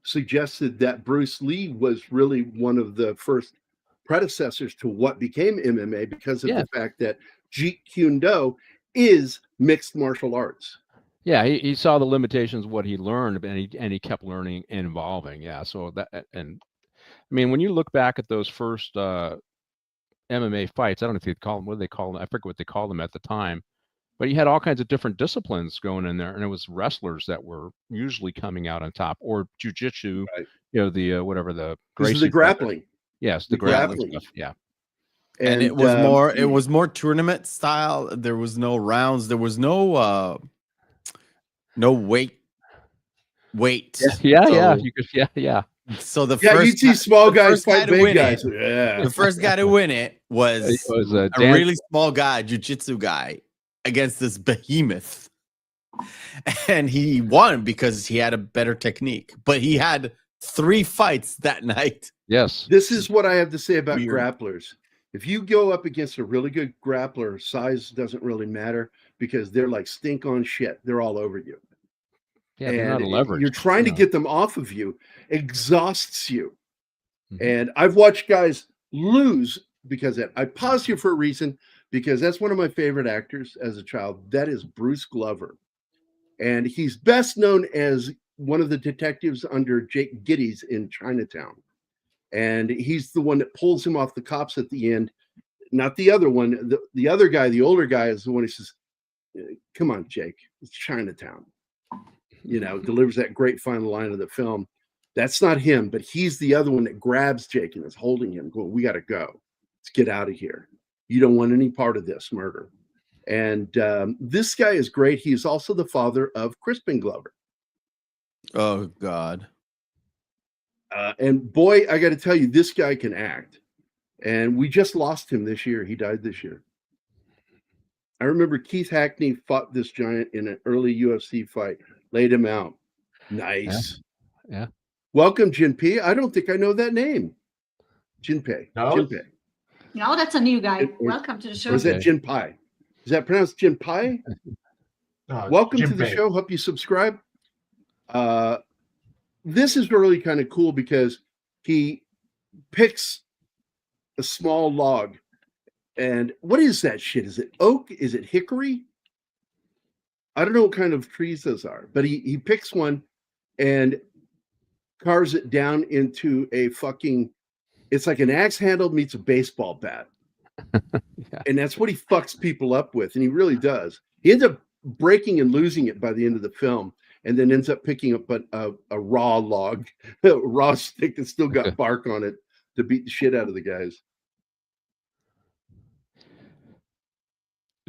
suggested that Bruce Lee was really one of the first predecessors to what became MMA because of the fact that Jeet Kune Do is mixed martial arts. Yeah, he saw the limitations of what he learned, and he kept learning and evolving. Yeah, so that, and I mean, when you look back at those first MMA fights, I don't know if you'd call them, what do they call them? I forget what they called them at the time. But you had all kinds of different disciplines going in there, and it was wrestlers that were usually coming out on top, or jujitsu, the grappling. Yes, the grappling stuff. Yeah, and it was more tournament style. There was no rounds. There was no weight. Yeah, you could. Yeah. So you'd see small guys fight big guys. Yeah, the first guy to win it was a really small guy, jujitsu guy, against this behemoth, and he won because he had a better technique, but he had 3 fights that night. Yes, this is what I have to say about grapplers. If you go up against a really good grappler, size doesn't really matter because they're like stink on shit. They're all over you. Yeah, they're not leveraged. You're trying to get them off of you, exhausts you. Mm-hmm. And I've watched guys lose because of that. I pause here for a reason, because that's one of my favorite actors as a child. That is Bruce Glover. And he's best known as one of the detectives under Jake Gittes in Chinatown. And he's the one that pulls him off the cops at the end. Not the other one. The other guy, the older guy, is the one who says, come on, Jake, it's Chinatown. Delivers that great final line of the film. That's not him, but he's the other one that grabs Jake and is holding him, going, we got to go. Let's get out of here. You don't want any part of this murder. And this guy is great. He is also the father of Crispin Glover. Oh, God. And boy, I got to tell you, this guy can act. And we just lost him this year. He died this year. I remember Keith Hackney fought this giant in an early UFC fight, laid him out. Nice. Yeah. Welcome, Jinpei. I don't think I know that name. Jinpei. No. Jinpei. No, that's a new guy. Welcome to the show. Or is that Jinpei? Is that pronounced Jinpei? Welcome to the show. Hope you subscribe. This is really kind of cool because he picks a small log. And what is that shit? Is it oak? Is it hickory? I don't know what kind of trees those are, but he picks one and carves it down into a fucking, it's like an axe handle meets a baseball bat. Yeah. And that's what he fucks people up with. And he really does. He ends up breaking and losing it by the end of the film, and then ends up picking up a raw log, a raw stick that's still got bark on it to beat the shit out of the guys.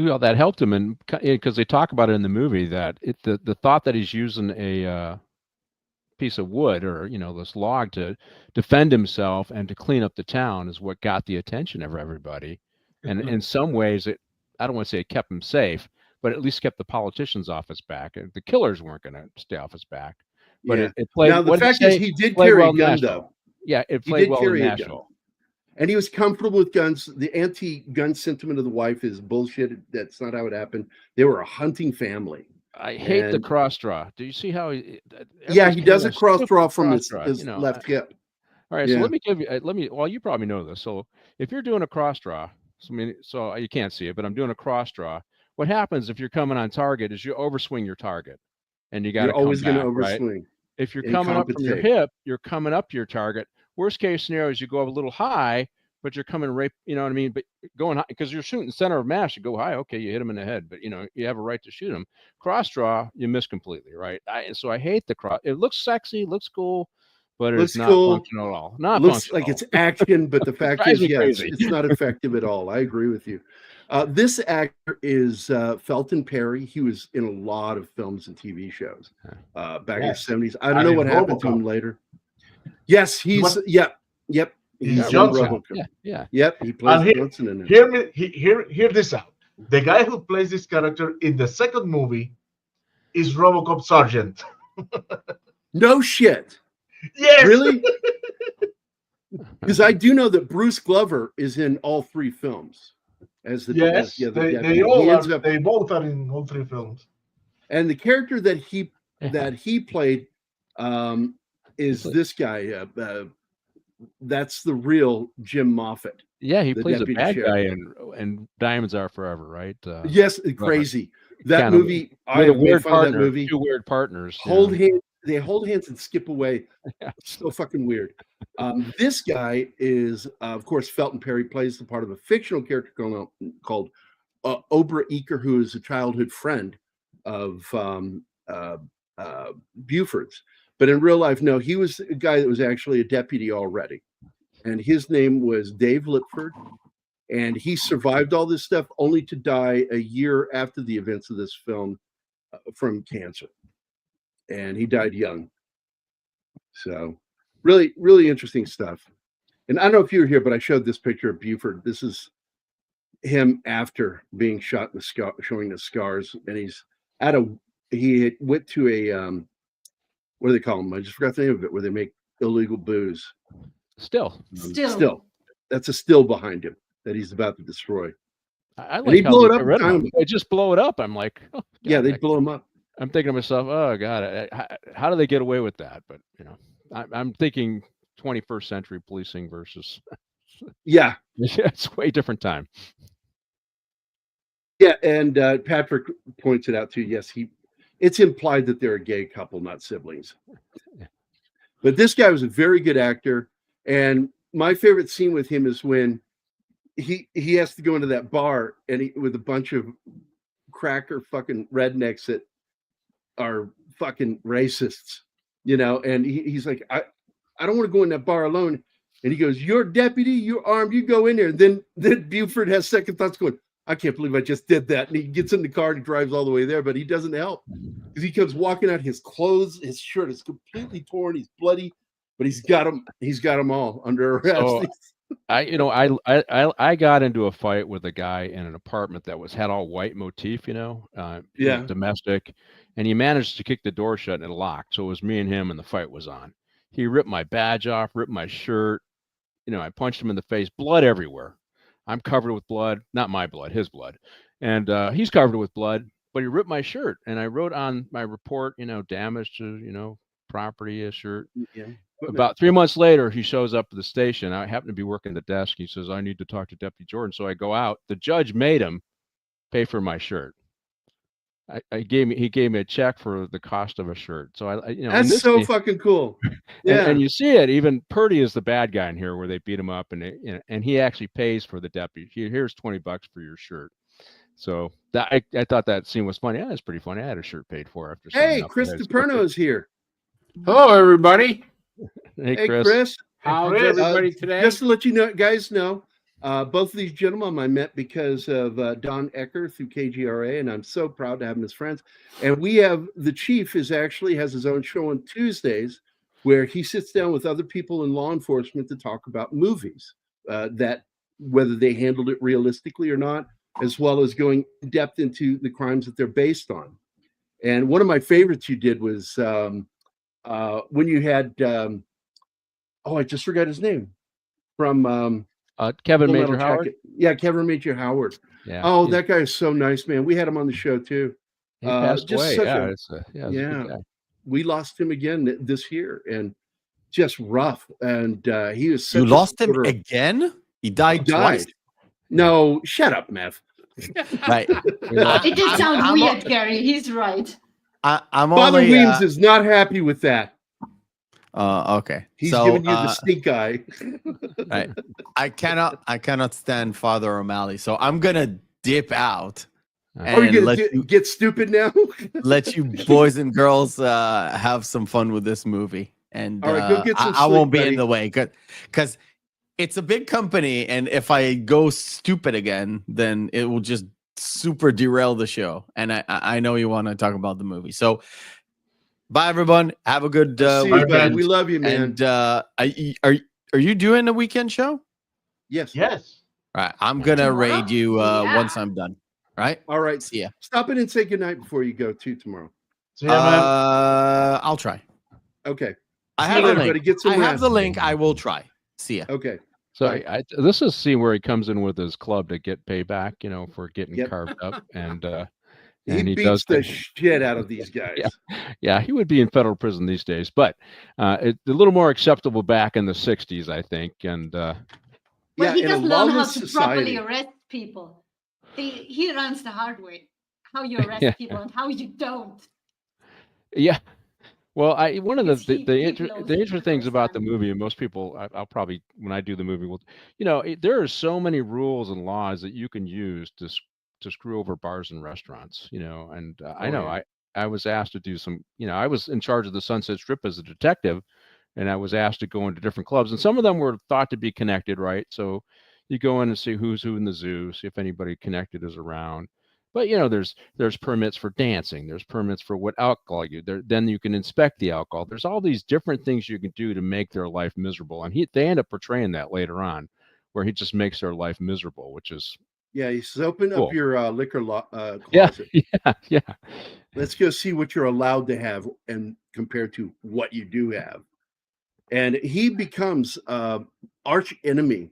Well, that helped him, and because they talk about it in the movie that the thought that he's using a piece of wood or this log to defend himself and to clean up the town is what got the attention of everybody, and in some ways I don't want to say it kept him safe, but at least kept the politicians off his back. The killers weren't going to stay off his back, but it played. Now the fact is, he did carry a gun though. Yeah, it played well in Nashville. And he was comfortable with guns. The anti-gun sentiment of the wife is bullshit. That's not how it happened. They were a hunting family. I hate the cross draw. Do you see how he? Yeah, he does a cross draw from his left hip. All right, so let me give you. Well, you probably know this. So if you're doing a cross draw, so you can't see it, but I'm doing a cross draw. What happens if you're coming on target is you overswing your target, and you got to always going to overswing. Right? If you're coming up from your hip, you're coming up to your target. Worst case scenario is you go up a little high, but you're coming right, you know what I mean? But going high, because you're shooting center of mass, you go high, okay, you hit him in the head, but you have a right to shoot him. Cross draw, you miss completely, right? So I hate the cross. It looks sexy, looks cool, but it's not functional at all. Not looks like it's action, but the fact is, it's not effective at all. I agree with you. This actor is Felton Perry. He was in a lot of films and TV shows back in the 70s. I don't know what happened to him later. Yes, he's yep. He's Johnson. Yeah. Yep, he plays Johnson in it. Hear this out. The guy who plays this character in the second movie is RoboCop Sergeant. No shit. Yes. Really? Because I do know that Bruce Glover is in all three films. They both are in all three films. And the character that he played is this guy. That's the real Jim Moffat. Yeah, he plays a bad guy in Diamonds Are Forever, right? Yes, crazy. That movie, I weird partner, that movie. Two weird partners. They hold hands and skip away. It's so fucking weird. This guy is, of course, Felton Perry plays the part of a fictional character called Obra Eker, who is a childhood friend of Buford's. But in real life, no, he was a guy that was actually a deputy already. And his name was Dave Lipford. And he survived all this stuff only to die a year after the events of this film from cancer. And he died young. So really, really interesting stuff. And I don't know if you were here, but I showed this picture of Buford. This is him after being shot in the showing the scars. And he went to a, what do they call them? I just forgot the name of it, where they make illegal booze. Still. That's a still behind him that he's about to destroy. I like how blow it up. They just blow it up. I'm like, oh, God, yeah, they blow him up. I'm thinking to myself, oh God, how do they get away with that? But I'm thinking 21st century policing versus. Yeah, it's a way different time. Yeah, and Patrick points it out too. Yes, it's implied that they're a gay couple, not siblings. But this guy was a very good actor, and my favorite scene with him is when he has to go into that bar and with a bunch of cracker fucking rednecks that are fucking racists, and he's like, I don't want to go in that bar alone. And he goes, "You're a deputy, you're armed, you go in there." And then Buford has second thoughts going, I can't believe I just did that. And he gets in the car and drives all the way there, but he doesn't help because he comes walking out. His clothes, his shirt is completely torn. He's bloody, but he's got them all under arrest. So, I got into a fight with a guy in an apartment that had all white motif, domestic, and he managed to kick the door shut and it locked. So it was me and him, and the fight was on. He ripped my badge off, ripped my shirt. I punched him in the face, blood everywhere. I'm covered with blood, not my blood, his blood. And he's covered with blood, but he ripped my shirt. And I wrote on my report, damage to, property, a shirt. Yeah. About 3 months later, he shows up at the station. I happen to be working the desk. He says, I need to talk to Deputy Jordan. So I go out. The judge made him pay for my shirt. He gave me a check for the cost of a shirt. So that's so fucking cool. Yeah, and you see it. Even Purdy is the bad guy in here, where they beat him up, and he actually pays for the deputy. Here's $20 for your shirt. So I thought that scene was funny. Yeah, it's pretty funny. I had a shirt paid for after. Hey, Chris DiPerno is here. Hello, everybody. Hey, Chris. How's everybody today? Just to let you guys know, Both of these gentlemen I met because of Don Ecker through KGRA, and I'm so proud to have them as friends. And we have the chief has his own show on Tuesdays where he sits down with other people in law enforcement to talk about movies that whether they handled it realistically or not, as well as going in depth into the crimes that they're based on. And one of my favorites you did was when you had I just forgot his name from Kevin Full Major Metal Howard. Jacket. Yeah, Kevin Major Howard. Yeah. Oh, that guy is so nice, man. We had him on the show too. He passed just away. such Yeah, a- it's a good guy. We lost him again this year, and just rough. And he was such You a lost him supporter. again? He died He twice. died. No, shut up, Mev. Right. It did sound I'm- weird, Gary. He's right. I'm Father only. Weems is not happy with that. Okay. He's so, giving you the stink eye. right. I cannot stand Father O'Malley, so I'm gonna dip out Are you and gonna let you get stupid now? let you boys and girls have some fun with this movie. And All right, go get some I won't sleep, be in buddy. the way because it's a big company, and if I go stupid again, then it will just super derail the show. And I know you want to talk about the movie, so bye everyone. Have a good See you, buddy. weekend. We love you, man. And are you doing a weekend show? Yes. Yes. All right, I'm gonna Tomorrow? raid you Yeah. once I'm done. Right? All right. See ya. Stop in and say goodnight before you go too tomorrow. See ya, man. I'll try. Okay. I See have you the later, link. buddy. Get some I have rest. the link. I will try. See ya. Okay. So Right. this is a scene where he comes in with his club to get payback, for getting Yep. carved up, and He he does beats the get- shit out of these guys. Yeah, he would be in federal prison these days, but it's a little more acceptable back in the '60s, I think. And Well, Yeah, he in a does learn how lawless to society. properly arrest people. He learns the hard way how you arrest Yeah. people and how you don't. yeah, well, one of Because the he the, blows the interesting things about the firsthand. movie, and most people, I'll probably when I do the movie, will, there are so many rules and laws that you can use to screw over bars and restaurants, and I know yeah. I was asked to do some, I was in charge of the Sunset Strip as a detective, and I was asked to go into different clubs, and some of them were thought to be connected, right? So you go in and see who's who in the zoo, see if anybody connected is around. But there's permits for dancing, there's permits for what alcohol then you can inspect the alcohol. There's all these different things you can do to make their life miserable, and they end up portraying that later on, where he just makes their life miserable, which is Yeah, he says, open Cool. up your liquor yeah, closet. yeah. Let's go see what you're allowed to have and compared to what you do have. And he becomes arch enemy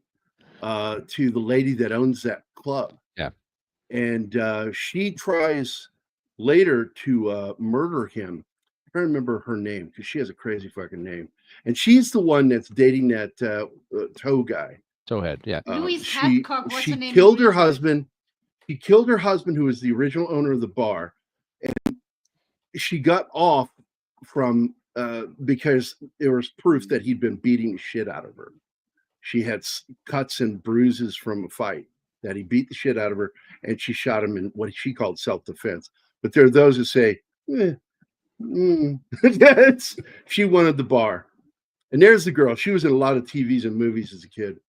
to the lady that owns that club. Yeah. And she tries later to murder him. I don't remember her name because she has a crazy fucking name. And she's the one that's dating that toe guy. Towhead, yeah. Louise She Hadcock, what's she her name? killed her Louise? husband. She killed her husband, who was the original owner of the bar, and she got off from because there was proof that he'd been beating the shit out of her. She had cuts and bruises from a fight that he beat the shit out of her, and she shot him in what she called self-defense. But there are those who say, she wanted the bar. And there's the girl. She was in a lot of TVs and movies as a kid.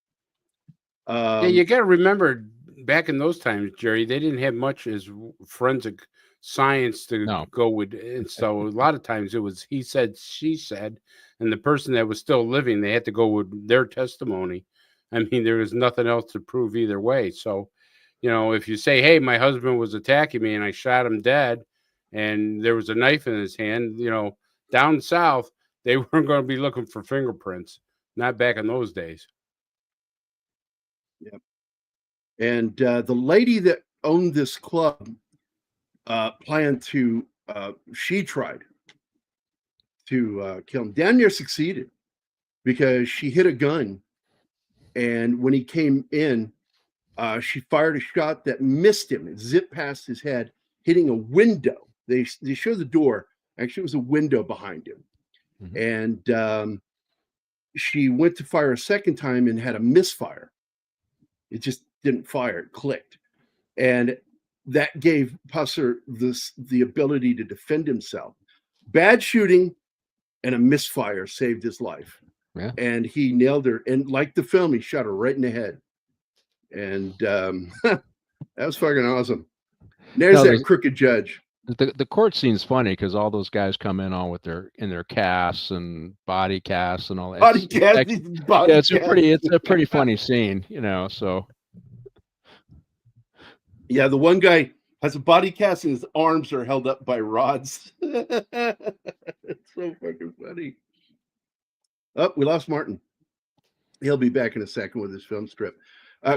Yeah, you got to remember back in those times, Jerry, they didn't have much as forensic science to go with, and so a lot of times it was he said, she said, and the person that was still living, they had to go with their testimony. I mean, there was nothing else to prove either way. So, if you say, "Hey, my husband was attacking me and I shot him dead," and there was a knife in his hand, down south, they weren't going to be looking for fingerprints. Not back in those days. Yep. And the lady that owned this club planned to, she tried to kill him. Damn near succeeded because she hit a gun. And when he came in, she fired a shot that missed him. It zipped past his head, hitting a window. They show the door. Actually, it was a window behind him. Mm-hmm. And she went to fire a second time and had a misfire. It just didn't fire. It clicked. And that gave Pusser the ability to defend himself. Bad shooting and a misfire saved his life. Yeah. And he nailed her. And like the film, he shot her right in the head. And that was fucking awesome. There's that crooked judge. The court scene's funny because all those guys come in all with their casts and body casts and all that. Body cast. It's a pretty funny scene, So yeah, the one guy has a body cast and his arms are held up by rods. It's so fucking funny. Oh, we lost Martin. He'll be back in a second with his film strip.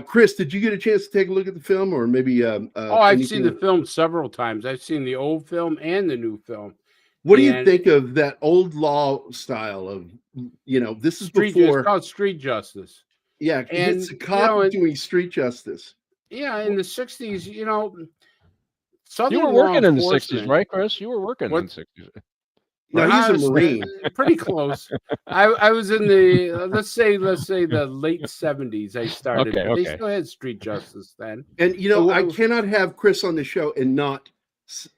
Chris, did you get a chance to take a look at the film, or maybe? I've seen the film several times. I've seen the old film and the new film. What do you think of that old law style of, this is before. It's called street justice. Yeah, and it's a cop doing street justice. Yeah, in the 60s, you were working in the 60s, right, Chris? You were working in the 60s. No, he's a Marine. Pretty close. I was in the let's say the late 70s. I started. Okay. They still had street justice then. And I cannot have Chris on the show and not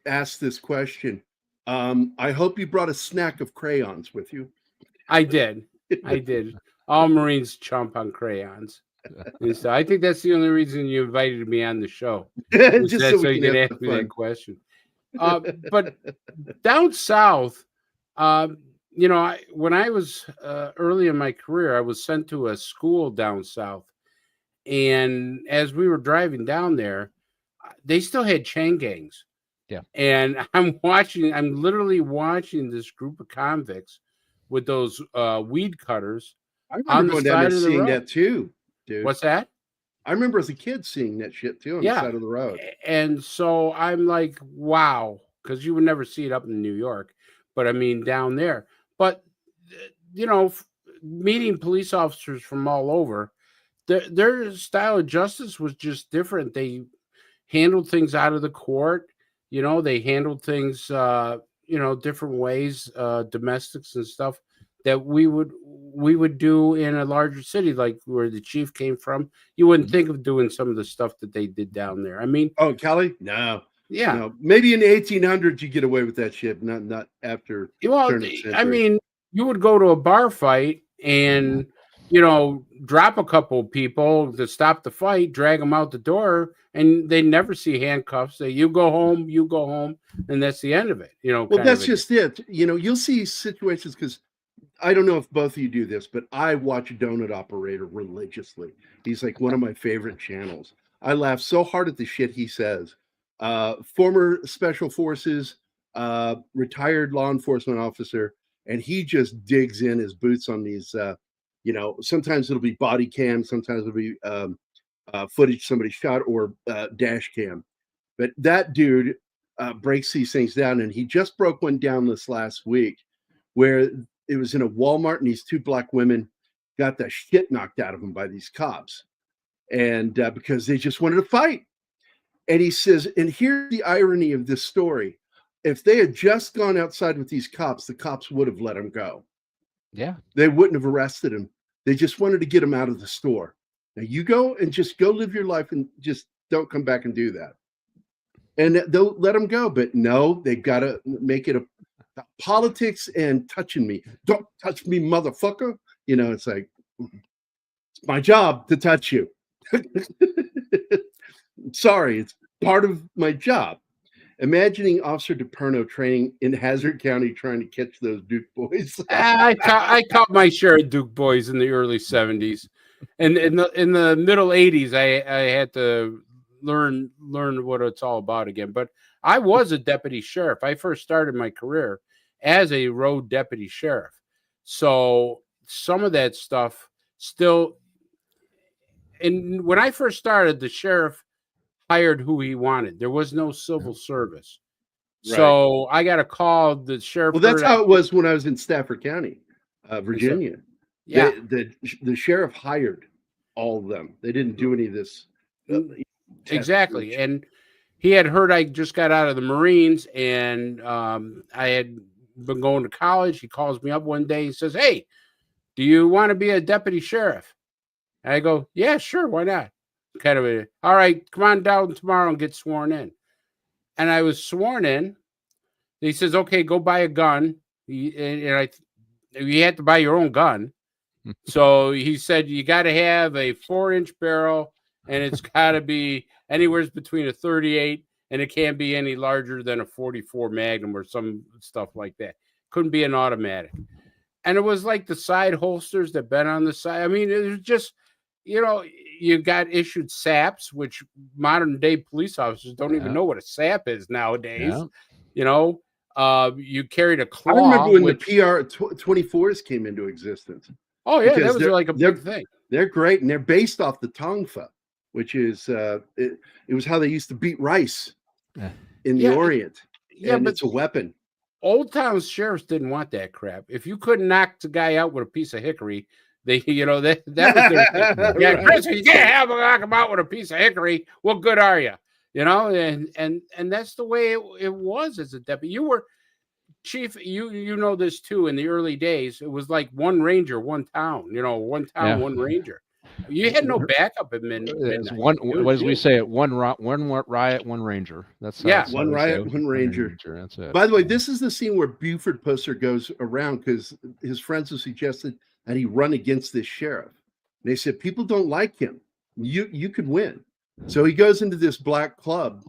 ask this question. I hope you brought a snack of crayons with you. I did. All Marines chomp on crayons. And so I think that's the only reason you invited me on the show. Just so you can ask me that question. But down south, when I was early in my career, I was sent to a school down south. And as we were driving down there, they still had chain gangs. Yeah. And I'm literally watching this group of convicts with those weed cutters. I remember going down there seeing that too, dude. What's that? I remember as a kid seeing that shit too on the side of the road. And so I'm like, wow, because you would never see it up in New York. But I mean, down there. But, meeting police officers from all over, their style of justice was just different. They handled things out of the court. They handled things, different ways, domestics and stuff that we would do in a larger city, like where the chief came from. You wouldn't think of doing some of the stuff that they did down there. I mean, Cali? No. Yeah. No. Maybe in the 1800s you get away with that shit, not after. Well, I mean, you would go to a bar fight and, drop a couple of people to stop the fight, drag them out the door, and they never see handcuffs. Say, you go home, and that's the end of it. Well, that's just it. You'll see situations, because I don't know if both of you do this, but I watch Donut Operator religiously. He's like one of my favorite channels. I laugh so hard at the shit he says. Former special forces, retired law enforcement officer, and he just digs in his boots on these. Sometimes it'll be body cam, sometimes it'll be footage somebody shot, or dash cam. But that dude breaks these things down, and he just broke one down this last week, where it was in a Walmart, and these two black women got the shit knocked out of them by these cops, and because they just wanted to fight. And he says, and here's the irony of this story: if they had just gone outside with these cops, the cops would have let him go. Yeah, they wouldn't have arrested him. They just wanted to get him out of the store. Now you go and just go live your life, and just don't come back and do that. And they'll let him go. But no, they got to make it a politics and touching me. Don't touch me, motherfucker. It's like, it's my job to touch you. Sorry, it's part of my job. Imagining Officer DePerno training in Hazard County trying to catch those Duke boys. I caught my share of Duke boys in the early 70s. And in the middle 80s, I had to learn what it's all about again. But I was a deputy sheriff. I first started my career as a road deputy sheriff. So some of that stuff still. And when I first started, the sheriff hired who he wanted. There was no civil service. Right. So I got a call. The sheriff. Well, that's how it was when I was in Stafford County, Virginia. Yeah. The sheriff hired all of them. They didn't do any of this. Exactly. And he had heard I just got out of the Marines, and I had been going to college. He calls me up one day. He says, "Hey, do you want to be a deputy sheriff?" And I go, "Yeah, sure. Why not?" Kind of all right, come on down tomorrow and get sworn in. And I was sworn in. He says, "Okay, go buy a gun." You had to buy your own gun. So he said, "You got to have a 4-inch barrel and it's got to be anywhere between a 38, and it can't be any larger than a 44 Magnum or some stuff like that. Couldn't be an automatic. And it was like the side holsters that been on the side. I mean, it was just, you got issued SAPs, which modern day police officers don't even know what a SAP is nowadays. Yeah. You carried a claw. I remember when the PR 24s came into existence. Oh yeah, that was like a big thing. They're great, and they're based off the Tongfa, which is it was how they used to beat rice in the Orient. Yeah, but it's a weapon. Old town sheriffs didn't want that crap. If you couldn't knock the guy out with a piece of hickory, that was their thing. Yeah, Chris, you can't have a knock him out with a piece of hickory. What good are you? And that's the way it was as a deputy. You were chief. You know this too. In the early days, it was like one ranger, one town. One town, one ranger. You had no backup at midnight. What as we say it? One riot, one ranger. That's one riot, one ranger. That's it. By the way, this is the scene where Buford Pusser goes around because his friends have suggested that he run against this sheriff. And they said people don't like him. You could win. So he goes into this black club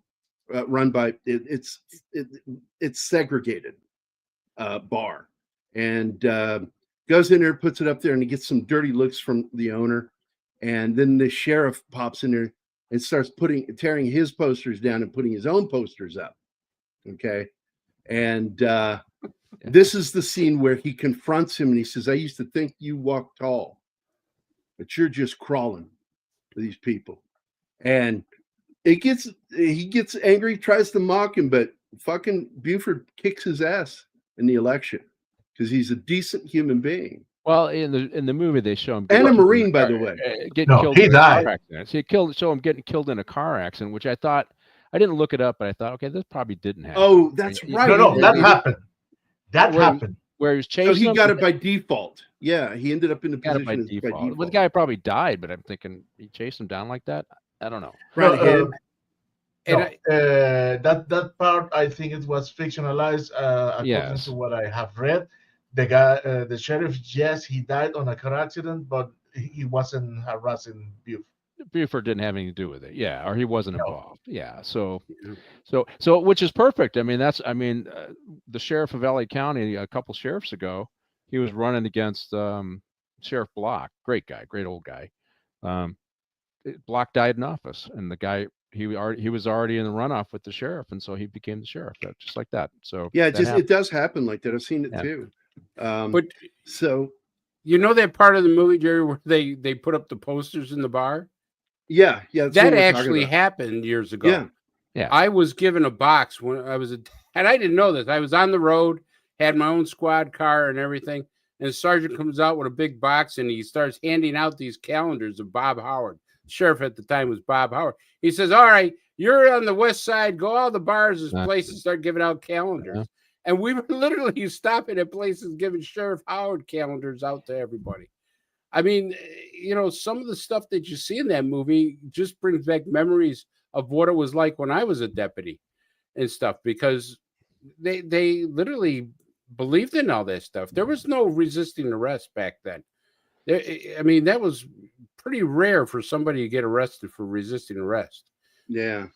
run by it's segregated bar, and goes in there, puts it up there, and he gets some dirty looks from the owner. And then the sheriff pops in there and starts tearing his posters down and putting his own posters up. Okay. And this is the scene where he confronts him and he says, I used to think you walk tall, but you're just crawling for these people. And he gets angry, tries to mock him, but fucking Buford kicks his ass in the election because he's a decent human being. Well, in the movie, they show him and a Marine, by the way, getting killed. He died. Show him getting killed in a car accident, which I thought I didn't look it up, but I thought, okay, this probably didn't happen. Oh, that's right. No, that happened. That happened. Where he was chasing. So he got it by default. Yeah, he ended up in the position by default. Well, the guy probably died, but I'm thinking he chased him down like that. I don't know. That part, I think it was fictionalized according to what I have read. The guy, the sheriff, yes, he died on a car accident, but he wasn't harassing Buford. Buford didn't have anything to do with it, or he wasn't involved, So which is perfect. I mean, the sheriff of LA County a couple sheriffs ago, he was running against Sheriff Block, great guy, great old guy. Block died in office, and the guy he was already in the runoff with the sheriff, and so he became the sheriff, just like that. So it does happen like that. I've seen it too. But so that part of the movie, Jerry, where they put up the posters in the bar. Yeah. That actually happened years ago. Yeah. I was given a box when I was and I didn't know this. I was on the road, had my own squad car and everything. And the sergeant comes out with a big box and he starts handing out these calendars of Bob Howard. The sheriff at the time was Bob Howard. He says, all right, you're on the west side, go all the bars, places, start giving out calendars. Yeah. And we were literally stopping at places giving Sheriff Howard calendars out to everybody. I mean, some of the stuff that you see in that movie just brings back memories of what it was like when I was a deputy and stuff, because they literally believed in all that stuff. There was no resisting arrest back then. That was pretty rare for somebody to get arrested for resisting arrest. Yeah.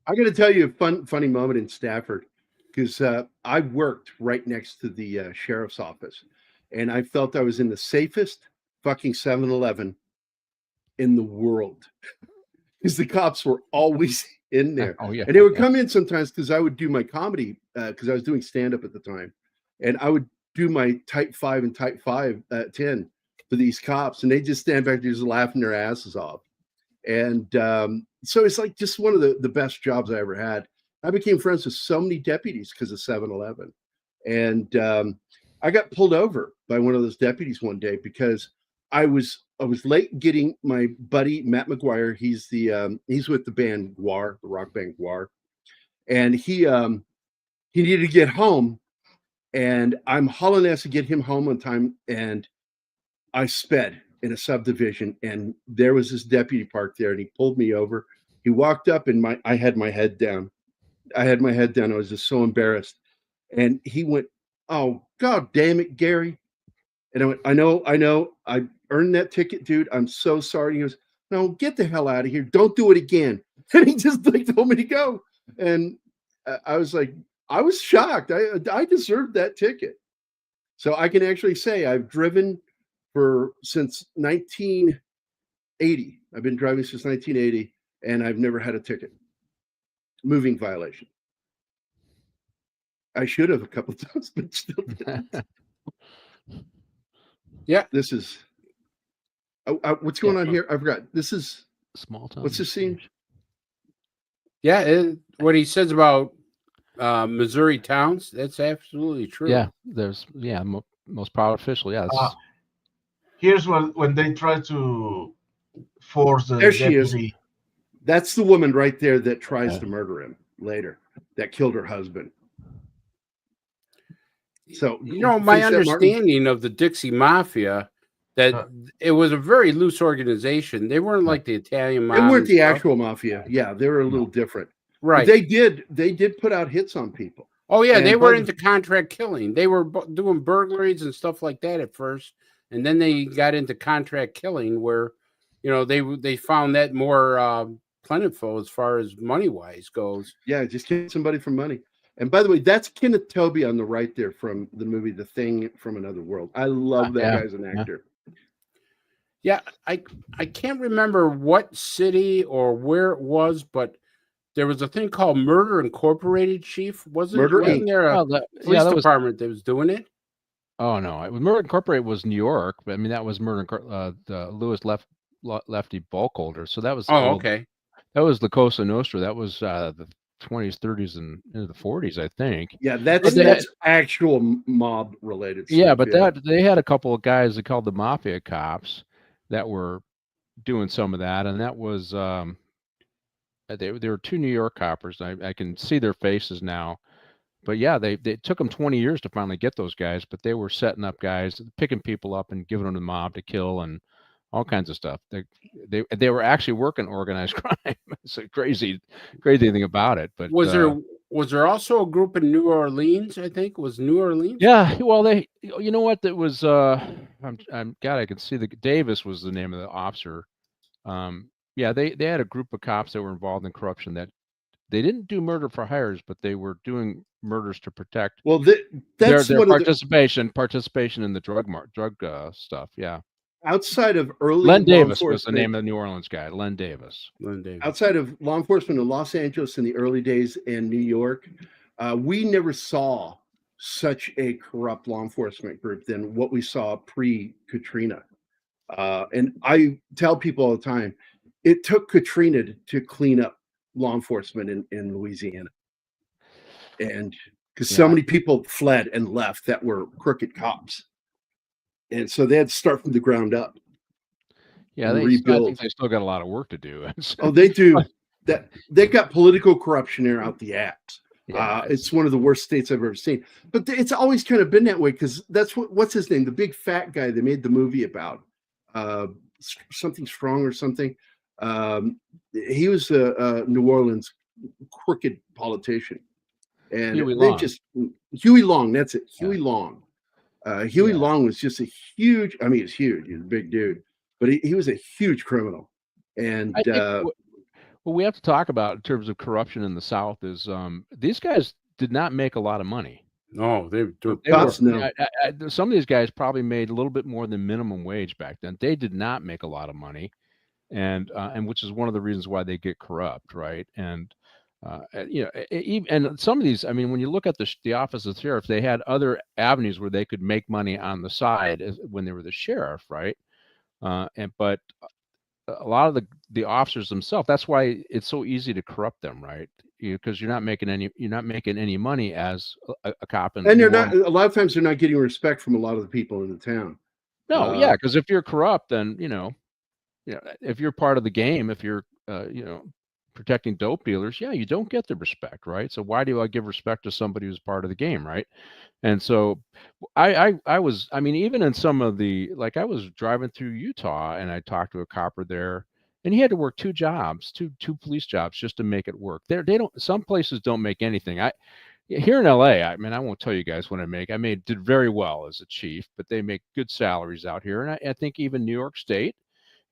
I got to tell you a funny moment in Stafford, because I worked right next to the sheriff's office, and I felt I was in the safest fucking 7-Eleven in the world, because the cops were always in there. Oh, yeah. And they would come in sometimes because I would do my comedy, because I was doing stand-up at the time, and I would do my type 5 and type 5 10 for these cops, and they just stand back there just laughing their asses off. And so it's like just one of the best jobs I ever had. I became friends with so many deputies because of 7-Eleven. And I got pulled over by one of those deputies one day because I was late getting my buddy Matt McGuire. He's with the band Guar, the rock band Guar, and he needed to get home, and I'm hauling ass to get him home on time, and I sped in a subdivision, and there was this deputy parked there, and he pulled me over. He walked up, and I had my head down. I was just so embarrassed. And he went, "Oh, God damn it, Gary." And I went, I know. I earned that ticket, dude. I'm so sorry. He goes, no, get the hell out of here. Don't do it again. And he just like told me to go. And I was like, I was shocked. I deserved that ticket. So I can actually say I've driven since 1980. I've been driving since 1980, and I've never had a ticket. Moving violation. I should have a couple times, but still didn't. Yeah. This is what's going on here? I forgot. This is small town. What's the scene? Yeah, what he says about Missouri towns, that's absolutely true. Yeah, most powerful official. Yeah. Here's when they try to force the There she deputy. is. That's the woman right there that tries to murder him later, that killed her husband. So, my understanding of the Dixie Mafia, that it was a very loose organization. They weren't like the Italian mafia. They weren't the actual mafia. Yeah, they were a little different. Right. But they did put out hits on people. Oh yeah, they were into contract killing. They were doing burglaries and stuff like that at first, and then they got into contract killing, where they found that more plentiful as far as money wise goes. Yeah, just get somebody for money. And by the way, that's Kenneth Tobey on the right there from the movie The Thing from Another World. I love that guy as an actor. Yeah, I can't remember what city or where it was, but there was a thing called Murder Incorporated, Chief. Wasn't there a police department that was doing it? Oh no, Murder Incorporated was New York, but I mean that was the Lewis Lefty Bulkholder. So that was okay. That was the Cosa Nostra. That was the 20s, 30s, and into the 40s, I think. Yeah, that's actual mob related stuff. Yeah, but they had a couple of guys they called the Mafia cops that were doing some of that, and that was they were two New York coppers. I can see their faces now. But yeah, they took them 20 years to finally get those guys, but they were setting up guys, picking people up and giving them to the mob to kill and all kinds of stuff. They were actually working organized crime. It's a crazy thing about it. But was there also a group in New Orleans? I think was New Orleans. Yeah, well, you know what? That was I can see Davis was the name of the officer. Yeah, they had a group of cops that were involved in corruption that they didn't do murder for hires, but they were doing murders to protect. Well, that's their participation in the drug stuff. Yeah. Outside of early Len Davis was the name of the New Orleans guy. Len Davis. Outside of law enforcement in Los Angeles in the early days and New York, we never saw such a corrupt law enforcement group than what we saw pre-Katrina. And I tell people all the time, it took Katrina to clean up law enforcement in Louisiana. And because so many people fled and left that were crooked cops. And so they had to start from the ground up. Yeah, I think they still got a lot of work to do. Oh, they do. They got political corruption there out the ass. Yeah, it's one of the worst states I've ever seen. But it's always kind of been that way because that's what's his name? The big fat guy they made the movie about. Something Strong or something. He was a New Orleans crooked politician. And Huey Long, that's it. Huey Long. Huey Long was just a huge, I mean, he's huge. He's a big dude, but he was a huge criminal. And what we have to talk about in terms of corruption in the South is these guys did not make a lot of money. No, some of these guys probably made a little bit more than minimum wage back then. They did not make a lot of money, and which is one of the reasons why they get corrupt, right? And and some of these, I mean, when you look at the office of the sheriff, they had other avenues where they could make money on the side when they were the sheriff, right? But a lot of the officers themselves, that's why it's so easy to corrupt them, right? Because you're not making any money as a cop, and they're not. A lot of times, they're not getting respect from a lot of the people in the town. No, because if you're corrupt, then if you're part of the game, if you're protecting dope dealers, you don't get the respect, right? So why do I give respect to somebody who's part of the game, right? And so I mean, even in some of the, like I was driving through Utah and I talked to a copper there and he had to work two police jobs just to make it work. Some places don't make anything. Here in LA, I mean, I won't tell you guys what I make. Did very well as a chief, but they make good salaries out here. And I think even New York State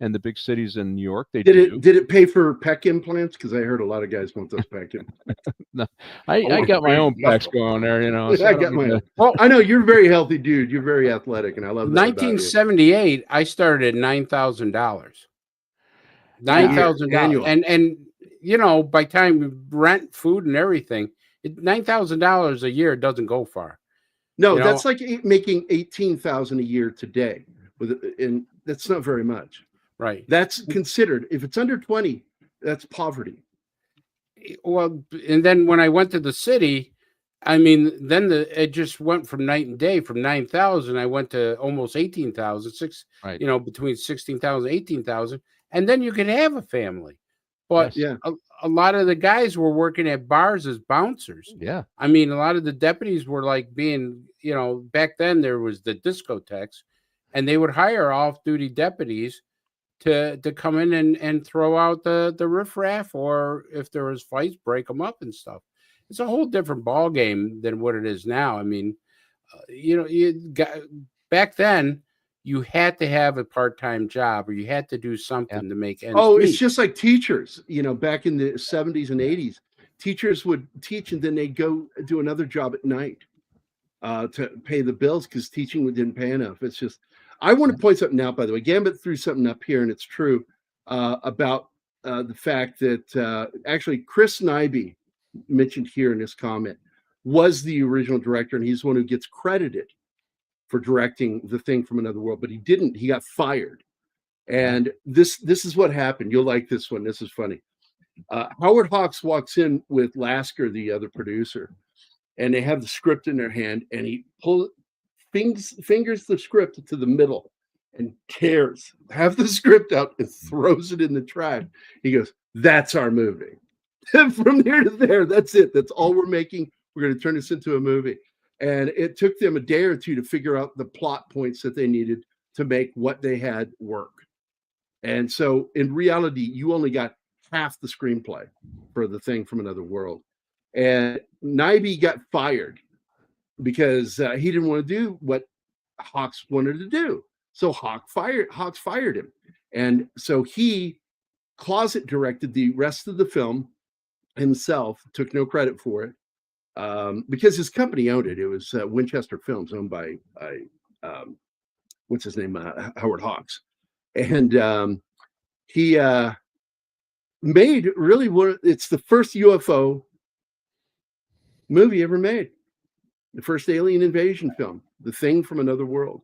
and the big cities in New York, they Did it pay for pec implants? Because I heard a lot of guys want those pec implants. No, I got my own pecs going there, you know. So I got my own. Well, I know you're a very healthy dude. You're very athletic, and I love that. 1978, I started at $9,000. $9,000, and you know, by time rent, food, and everything, $9,000 a year doesn't go far. No, that's like making 18,000 a year today, and that's not very much. Right. That's considered, if it's under 20, that's poverty. Well, and then when I went to the city, I mean, then it just went from night and day. From 9,000, I went to almost 18,000, right. You know, between 16,000, 18,000, and then you could have a family. But yeah, a lot of the guys were working at bars as bouncers. Yeah. I mean, a lot of the deputies were like being, you know, back then there was the discotheques, and they would hire off-duty deputies to come in and throw out the riffraff, or if there was fights, break them up and stuff. It's a whole different ball game than what it is now. I mean, you know, back then you had to have a part-time job, or you had to do something to make ends meet. It's just like teachers. You know, back in the 70s and 80s, teachers would teach and then they'd go do another job at night to pay the bills because teaching didn't pay enough. It's just, I want to point something out, by the way. Gambit threw something up here, and it's true about the fact that actually Chris Nyby, mentioned here in this comment, was the original director, and he's the one who gets credited for directing The Thing from Another World, but he didn't. He got fired. And this is what happened. You'll like this one. This is funny. Howard Hawks walks in with Lasker, the other producer, and they have the script in their hand, and he fingers the script to the middle and tears half the script out and throws it in the trash. He goes, "That's our movie." From there to there, that's it. That's all we're making. We're going to turn this into a movie. And it took them a day or two to figure out the plot points that they needed to make what they had work. And so in reality, you only got half the screenplay for The Thing from Another World. And Nyby got fired because he didn't want to do what Hawks wanted to do. So Hawks fired him. And so he closet directed the rest of the film himself, took no credit for it, because his company owned it. It was Winchester Films, owned by what's his name, Howard Hawks, and he made really it's the first UFO movie ever made, the first alien invasion film, The Thing from Another World,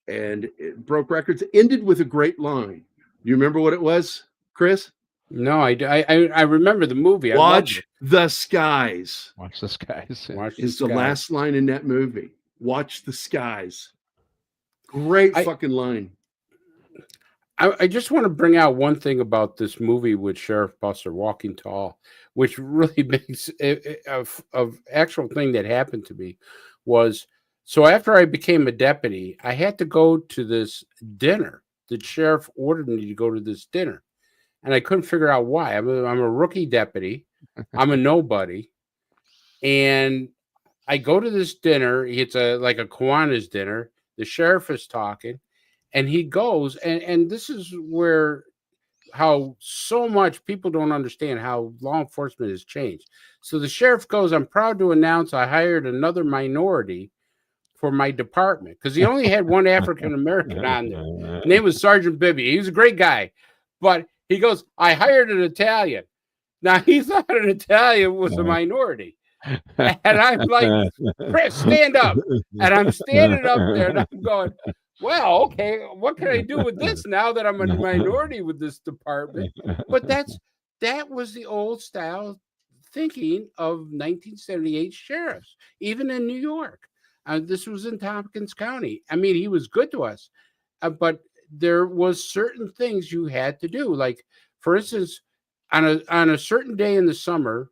and it broke records. It ended with a great line. Do you remember what it was, Chris? No, I remember the movie. Watch the skies. Watch the skies. Is the last line in that movie. Watch the skies. Great fucking line. I just want to bring out one thing about this movie with Sheriff Pusser, Walking Tall, which really makes of actual thing that happened to me was, so after I became a deputy, I had to go to this dinner. The sheriff ordered me to go to this dinner. And I couldn't figure out why. I'm a rookie deputy. I'm a nobody. And I go to this dinner. It's like a Kiwanis dinner. The sheriff is talking. And he goes, and this is where how so much people don't understand how law enforcement has changed. So the sheriff goes, "I'm proud to announce I hired another minority for my department." Because he only had one African-American on there. His name was Sergeant Bibby. He was a great guy. But he goes, "I hired an Italian." Now, he thought an Italian was a minority. And I'm like, "Chris, stand up." And I'm standing up there and I'm going, well, okay, what can I do with this now that I'm a minority with this department? But that was the old style thinking of 1978 sheriffs, even in New York. This was in Tompkins County. I mean, he was good to us, but there was certain things you had to do. Like, for instance, on a certain day in the summer,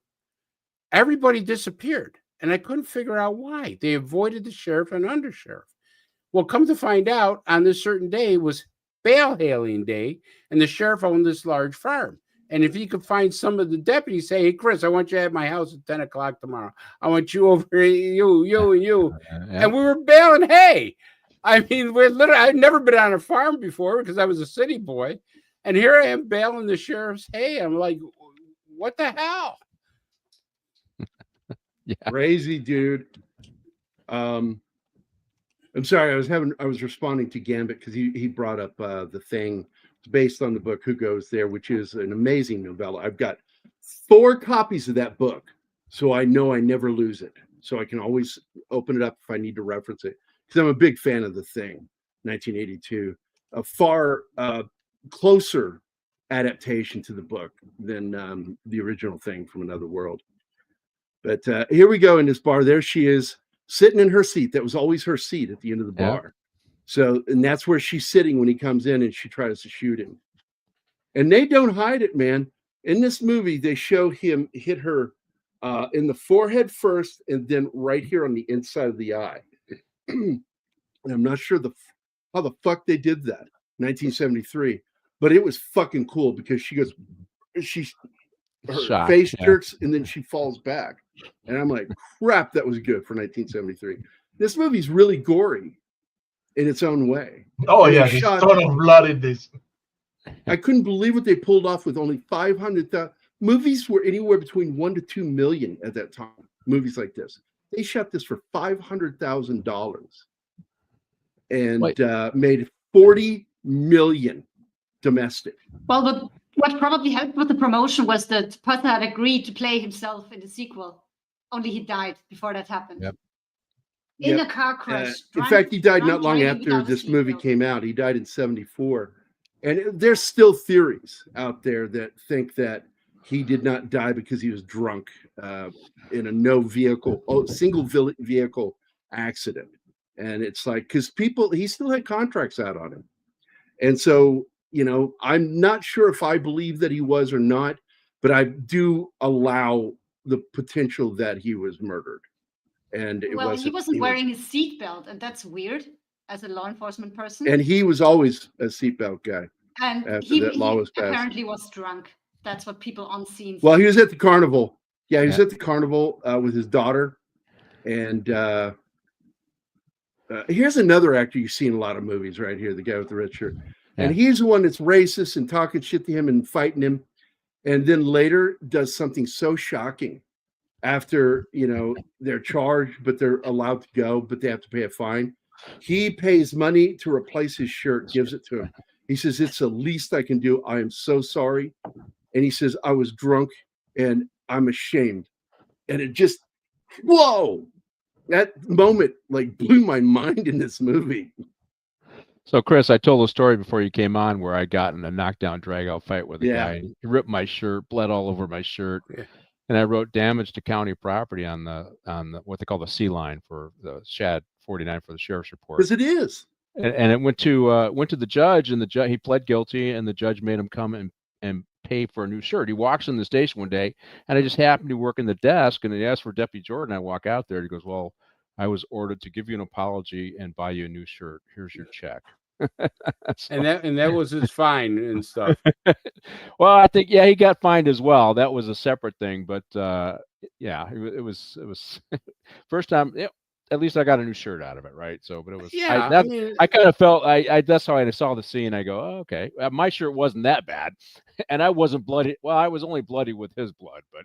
everybody disappeared, and I couldn't figure out why. They avoided the sheriff and undersheriff. Well, come to find out, on this certain day was bail hailing day, and the sheriff owned this large farm. And if he could find some of the deputies, say, "Hey, Chris, I want you at my house at 10 o'clock tomorrow. I want you over here, you. And we were bailing hay. I mean, we're literally, I've never been on a farm before because I was a city boy. And here I am bailing the sheriff's hay. I'm like, what the hell? Yeah. Crazy, dude. I'm sorry. I was responding to Gambit because he brought up The Thing. It's based on the book Who Goes There, which is an amazing novella. I've got 4 copies of that book, so I know I never lose it. So I can always open it up if I need to reference it, because I'm a big fan of The Thing, 1982. A far closer adaptation to the book than the original Thing from Another World. But here we go in this bar. There she is, sitting in her seat. That was always her seat at the end of the bar. So, and that's where she's sitting when he comes in and she tries to shoot him. And they don't hide it, man. In this movie, they show him hit her in the forehead first, and then right here on the inside of the eye. And I'm not sure how the fuck they did that, 1973. But it was fucking cool because her Shock, face jerks and then she falls back. And I'm like, crap, that was good for 1973. This movie's really gory in its own way. Oh, yeah, there's a ton of blood in this. I couldn't believe what they pulled off with only 500,000. Movies were anywhere between 1 to 2 million at that time. Movies like this. They shot this for $500,000 and made 40 million domestic. Well, but what probably helped with the promotion was that Pusser had agreed to play himself in the sequel. Only he died before that happened. Yep. In a car crash. In fact, he died not long after this movie came out. He died in 1974. And there's still theories out there that think that he did not die because he was drunk in a single vehicle accident. And it's like, because he still had contracts out on him. And so, I'm not sure if I believe that he was or not, but I do allow the potential that he was murdered. And he wasn't wearing his seatbelt, and that's weird as a law enforcement person. And he was always a seatbelt guy. And he apparently was drunk. That's what people on scene. Well, he was at the carnival. Yeah, he was at the carnival with his daughter. And here's another actor you see in a lot of movies right here, the guy with the red shirt. And he's the one that's racist and talking shit to him and fighting him. And then later does something so shocking after, they're charged, but they're allowed to go, but they have to pay a fine. He pays money to replace his shirt, gives it to him. He says, it's the least I can do. I am so sorry. And he says, I was drunk and I'm ashamed. And it just, whoa, that moment blew my mind in this movie. So, Chris, I told a story before you came on where I got in a knockdown, drag-out fight with a guy. He ripped my shirt, bled all over my shirt, and I wrote damage to county property on the what they call the C line for the SHAD 49 for the sheriff's report. Because it is. And it went to the judge, and he pled guilty, and the judge made him come and pay for a new shirt. He walks in the station one day, and I just happened to work in the desk, and he asked for Deputy Jordan. I walk out there, and he goes, well, I was ordered to give you an apology and buy you a new shirt. Here's your check. And that was his fine and stuff. Well, I think he got fined as well. That was a separate thing, but it was first time. At least I got a new shirt out of it, right? So, but it was I kind of felt that's how I saw the scene. I go, oh, okay, my shirt wasn't that bad, and I wasn't bloody. Well, I was only bloody with his blood, but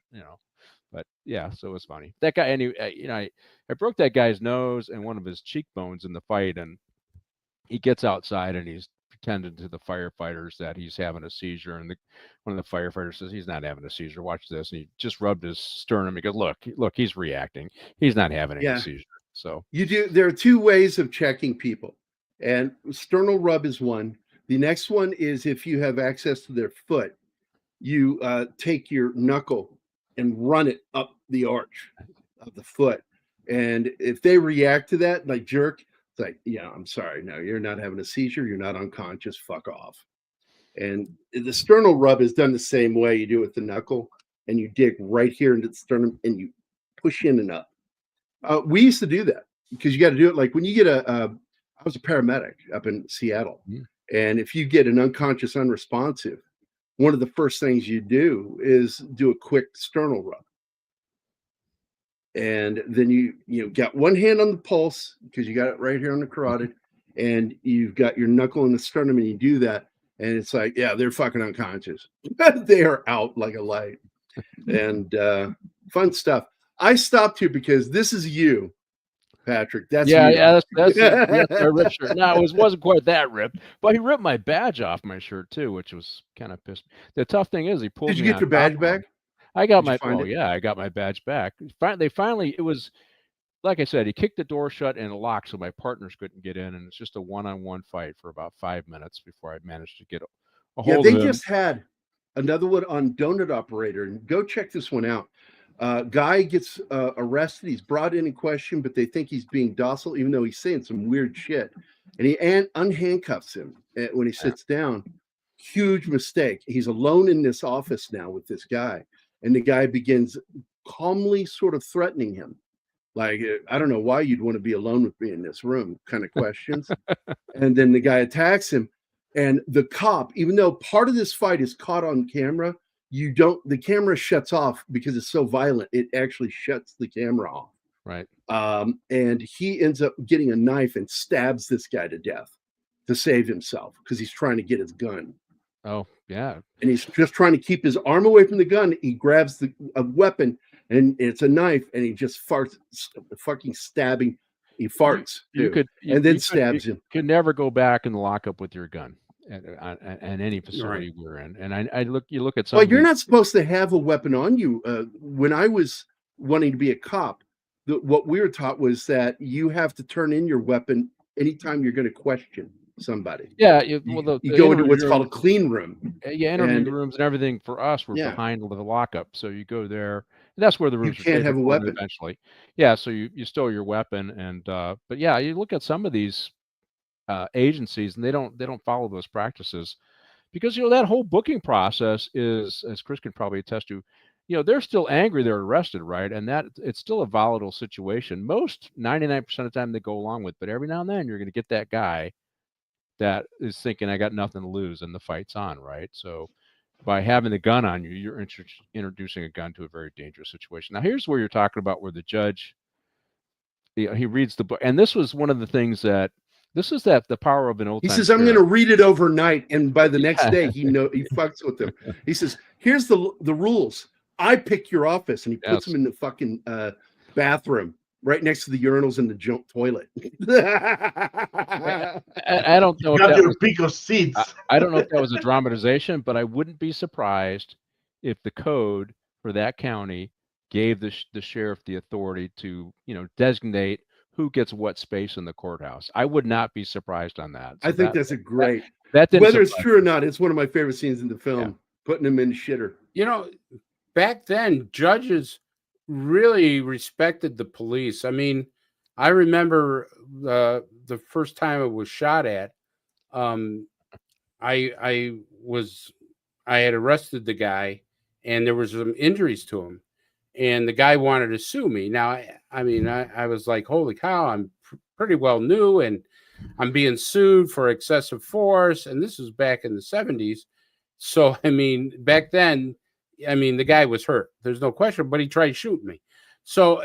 But yeah, so it was funny. That guy, anyway, I broke that guy's nose and one of his cheekbones in the fight, and he gets outside and he's pretending to the firefighters that he's having a seizure, and one of the firefighters says he's not having a seizure. Watch this, and he just rubbed his sternum. He goes, look, he's reacting. He's not having any seizure. So there are two ways of checking people, and sternal rub is one. The next one is if you have access to their foot, you take your knuckle and run it up the arch of the foot. And if they react to that, like jerk, it's like, yeah, I'm sorry. No, you're not having a seizure. You're not unconscious. Fuck off. And the sternal rub is done the same way. You do it with the knuckle and you dig right here into the sternum and you push in and up. We used to do that because you got to do it. Like when you get I was a paramedic up in Seattle. Mm. And if you get an unconscious unresponsive, one of the first things you do is do a quick sternal rub. And then you got one hand on the pulse because you got it right here on the carotid, and you've got your knuckle in the sternum, and you do that, and it's like, yeah, they're fucking unconscious. They are out like a light, and fun stuff. I stopped here because this is you, Patrick. That's you. That's my ripped shirt. No, it wasn't quite that ripped, but he ripped my badge off my shirt too, which was kind of pissed. The tough thing is, he pulled. Did you get your badge back? I got my. Oh yeah, I got my badge back. They finally. It was like I said. He kicked the door shut and locked, so my partners couldn't get in, and it's just a one-on-one fight for about 5 minutes before I managed to get a hold of him. They just had another one on Donut Operator, and go check this one out. Guy gets arrested. He's brought in question, but they think he's being docile, even though he's saying some weird shit. And he unhandcuffs him when he sits down. Huge mistake. He's alone in this office now with this guy. And the guy begins calmly sort of threatening him. Like, I don't know why you'd want to be alone with me in this room kind of questions. And then the guy attacks him. And the cop, even though part of this fight is caught on camera, the camera shuts off because it's so violent. It actually shuts the camera off. Right. And he ends up getting a knife and stabs this guy to death to save himself because he's trying to get his gun. Oh, yeah. And he's just trying to keep his arm away from the gun. He grabs a weapon, and it's a knife, and he just farts, fucking stabbing. He farts. And then stabs him. You could never go back in the lockup with your gun at any facility we're in. And you look at some. Well, you're not supposed to have a weapon on you. When I was wanting to be a cop, what we were taught was that you have to turn in your weapon anytime you're going to question somebody. Yeah, you go into what's called a clean room. Yeah, interview rooms and everything for us were behind the lockup, so you go there. And that's where the rooms. You can't have a weapon eventually. Yeah, so you store your weapon, and but yeah, you look at some of these agencies, and they don't follow those practices because that whole booking process is, as Chris can probably attest to, they're still angry they're arrested, right? And that it's still a volatile situation. Most 99% of the time they go along with, but every now and then you're going to get that guy that is thinking, I got nothing to lose, and the fight's on, right? So by having the gun on you, you're introducing a gun to a very dangerous situation. Now, here's where you're talking about where the judge, he reads the book. And this was one of the things the power of an old. He says, I'm going to read it overnight. And by the next day, he fucks with them. He says, here's the rules. I pick your office. And he puts them in the fucking bathroom right next to the urinals in the junk toilet. I don't know. Got your pick of seats. I don't know if that was a dramatization, but I wouldn't be surprised if the code for that county gave the sheriff the authority to, designate who gets what space in the courthouse. I would not be surprised on that. So I think that's a great. Whether it's true or not, it's one of my favorite scenes in the film. Putting him in the shitter. Back then, judges really respected the police. I mean, I remember the first time it was shot at. I had arrested the guy, and there was some injuries to him, and the guy wanted to sue me. Now, I was like, holy cow, I'm pretty well new, and I'm being sued for excessive force, and this was back in the 70s. So, back then, the guy was hurt. There's no question, but he tried shooting me. So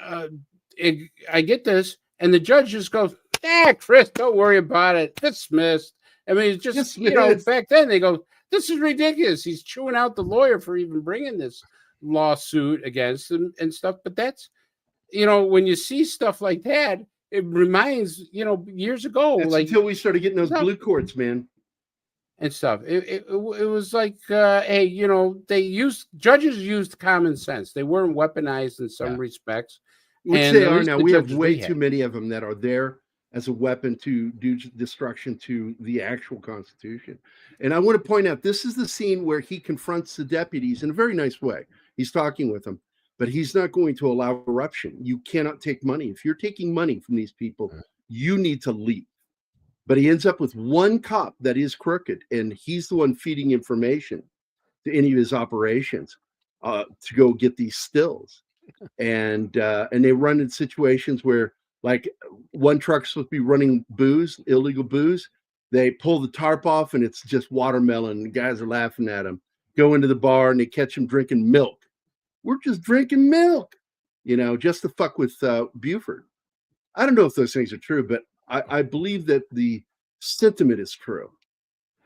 I get this, and the judge just goes, Chris, don't worry about it. Dismissed. It's just, back then they go, this is ridiculous. He's chewing out the lawyer for even bringing this lawsuit against him and stuff. But that's, when you see stuff like that, it reminds, years ago. That's until we started getting those blue courts, man. And stuff. It was like, hey, judges used common sense. They weren't weaponized in some respects. Which they are now. We have way too many of them that are there as a weapon to do destruction to the actual Constitution. And I want to point out, this is the scene where he confronts the deputies in a very nice way. He's talking with them, but he's not going to allow corruption. You cannot take money. If you're taking money from these people, you need to leave. But he ends up with one cop that is crooked, and he's the one feeding information to any of his operations to go get these stills. And they run in situations where, like, one truck's supposed to be running booze, illegal booze. They pull the tarp off, and it's just watermelon. The guys are laughing at him. Go into the bar, and they catch him drinking milk. We're just drinking milk, just to fuck with Buford. I don't know if those things are true, but I believe that the sentiment is true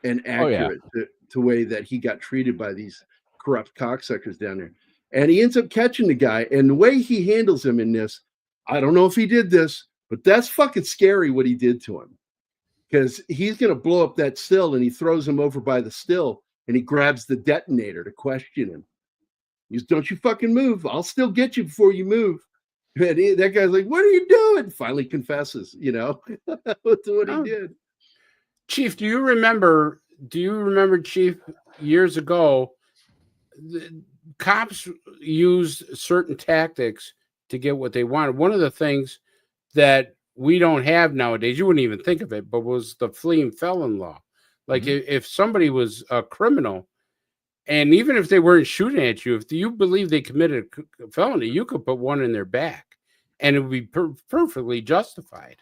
and accurate to way that he got treated by these corrupt cocksuckers down there. And he ends up catching the guy. And the way he handles him in this, I don't know if he did this, but that's fucking scary what he did to him. Because he's going to blow up that still, and he throws him over by the still, and he grabs the detonator to question him. He goes, "Don't you fucking move. I'll still get you before you move." And that guy's like, "What are you doing?" Finally confesses, to what he did. Chief, do you remember, Chief, years ago, the cops used certain tactics to get what they wanted. One of the things that we don't have nowadays, you wouldn't even think of it, but was the fleeing felon law. Like if somebody was a criminal, and even if they weren't shooting at you, if you believe they committed a felony, you could put one in their back, and it would be perfectly justified,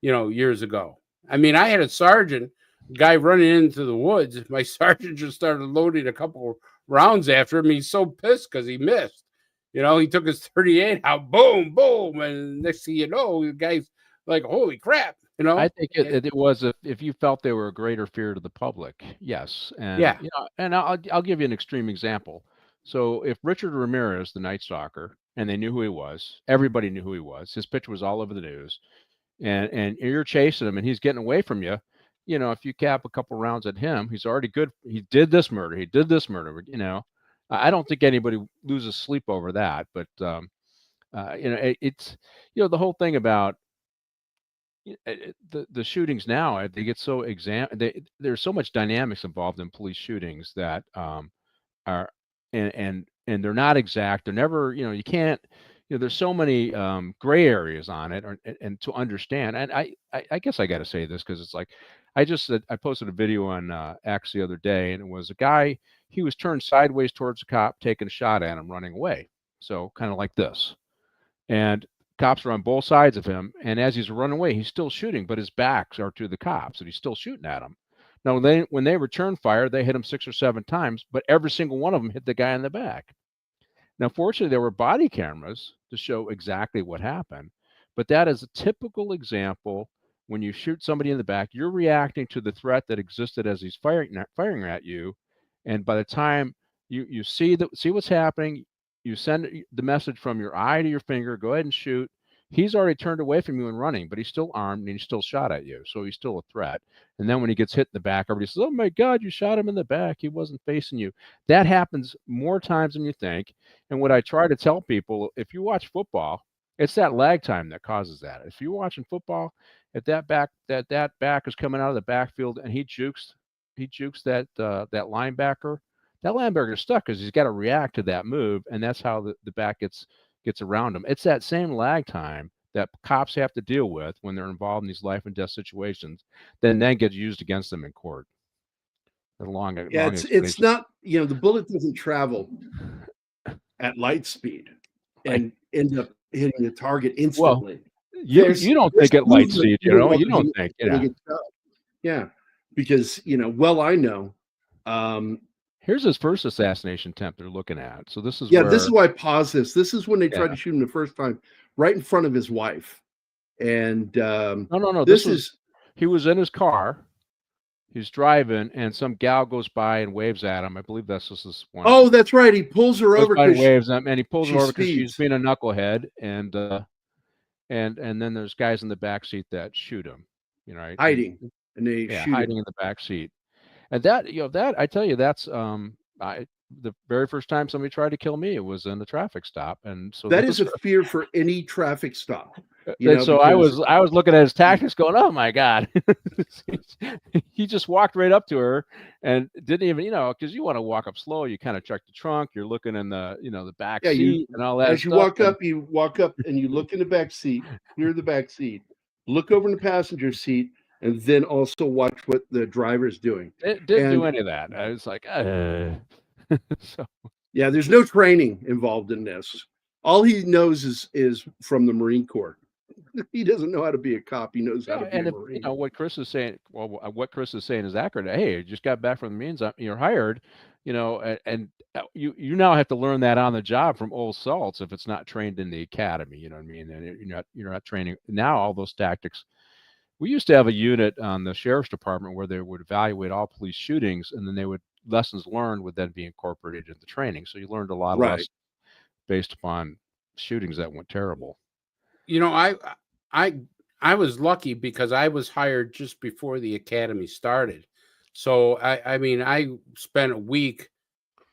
years ago. I mean, I had a sergeant, guy running into the woods. My sergeant just started loading a couple rounds after him. He's so pissed because he missed. He took his 38 out, boom, boom, and next thing you know, the guy's like, "Holy crap!" I think it was if you felt they were a greater fear to the public, yes, and and I'll give you an extreme example. So if Richard Ramirez, the Night Stalker, and they knew who he was, everybody knew who he was. His picture was all over the news, and you're chasing him, and he's getting away from you. If you cap a couple rounds at him, he's already good. He did this murder. He did this murder. I don't think anybody loses sleep over that. But it's the whole thing about the shootings now. I think it's so there's so much dynamics involved in police shootings that are and they're not exact. They're never. You can't. There's so many gray areas on it, and to understand. And I guess I got to say this because it's like I posted a video on X the other day, and it was a guy. He was turned sideways towards the cop, taking a shot at him, running away. So kind of like this, and cops are on both sides of him. And as he's running away, he's still shooting, but his backs are to the cops, and he's still shooting at him. Now, when they return fire, they hit him 6 or 7 times, but every single one of them hit the guy in the back. Now, fortunately, there were body cameras to show exactly what happened, but that is a typical example. When you shoot somebody in the back, you're reacting to the threat that existed as he's firing at you, and by the time you see what's happening, you send the message from your eye to your finger. Go ahead and shoot. He's already turned away from you and running, but he's still armed and he's still shot at you, so he's still a threat. And then when he gets hit in the back, everybody says, "Oh my God, you shot him in the back. He wasn't facing you." That happens more times than you think. And what I try to tell people, if you watch football, it's that lag time that causes that. If you're watching football, if that back is coming out of the backfield and he jukes that linebacker, that linebacker is stuck because he's got to react to that move, and that's how the back gets around him. It's that same lag time that cops have to deal with when they're involved in these life and death situations, then gets used against them in court. It's not, the bullet doesn't travel at light speed and end up hitting the target instantly. Well, you don't think at light speed, you don't think, yeah, because I know. Here's his first assassination attempt they're looking at. So this is this is why I pause this. This is when they tried to shoot him the first time, right in front of his wife. And no. He was in his car. He's driving, and some gal goes by and waves at him. I believe that's just this one. Oh, that's right. He pulls her over. Waves them, and he pulls her over because she's being a knucklehead. And then there's guys in the back seat that shoot him. Right? Hiding, and they shoot hiding in the back seat. And that I tell you, that's the very first time somebody tried to kill me, it was in the traffic stop, and so that is a fear for any traffic stop. So I was looking at his tactics, going, "Oh my God!" He just walked right up to her and didn't even, because you want to walk up slow. You kind of check the trunk. You're looking in the the back seat and all that. As you walk up and you look in the back seat, clear the back seat, look over in the passenger seat. And then also watch what the driver's doing. It didn't do any of that. I was like, so. Yeah, there's no training involved in this. All he knows is from the Marine Corps. He doesn't know how to be a cop. He knows how to be a Marine. What Chris is saying. Well, what Chris is saying is accurate. Hey, you just got back from the Marines. You're hired. And you now have to learn that on the job from old salts if it's not trained in the academy. You know what I mean? And you're not training now. All those tactics. We used to have a unit on the sheriff's department where they would evaluate all police shootings, and then lessons learned would then be incorporated into training. So you learned a lot of lessons based upon shootings that went terrible. You know, I was lucky because I was hired just before the academy started. So I mean, I spent a week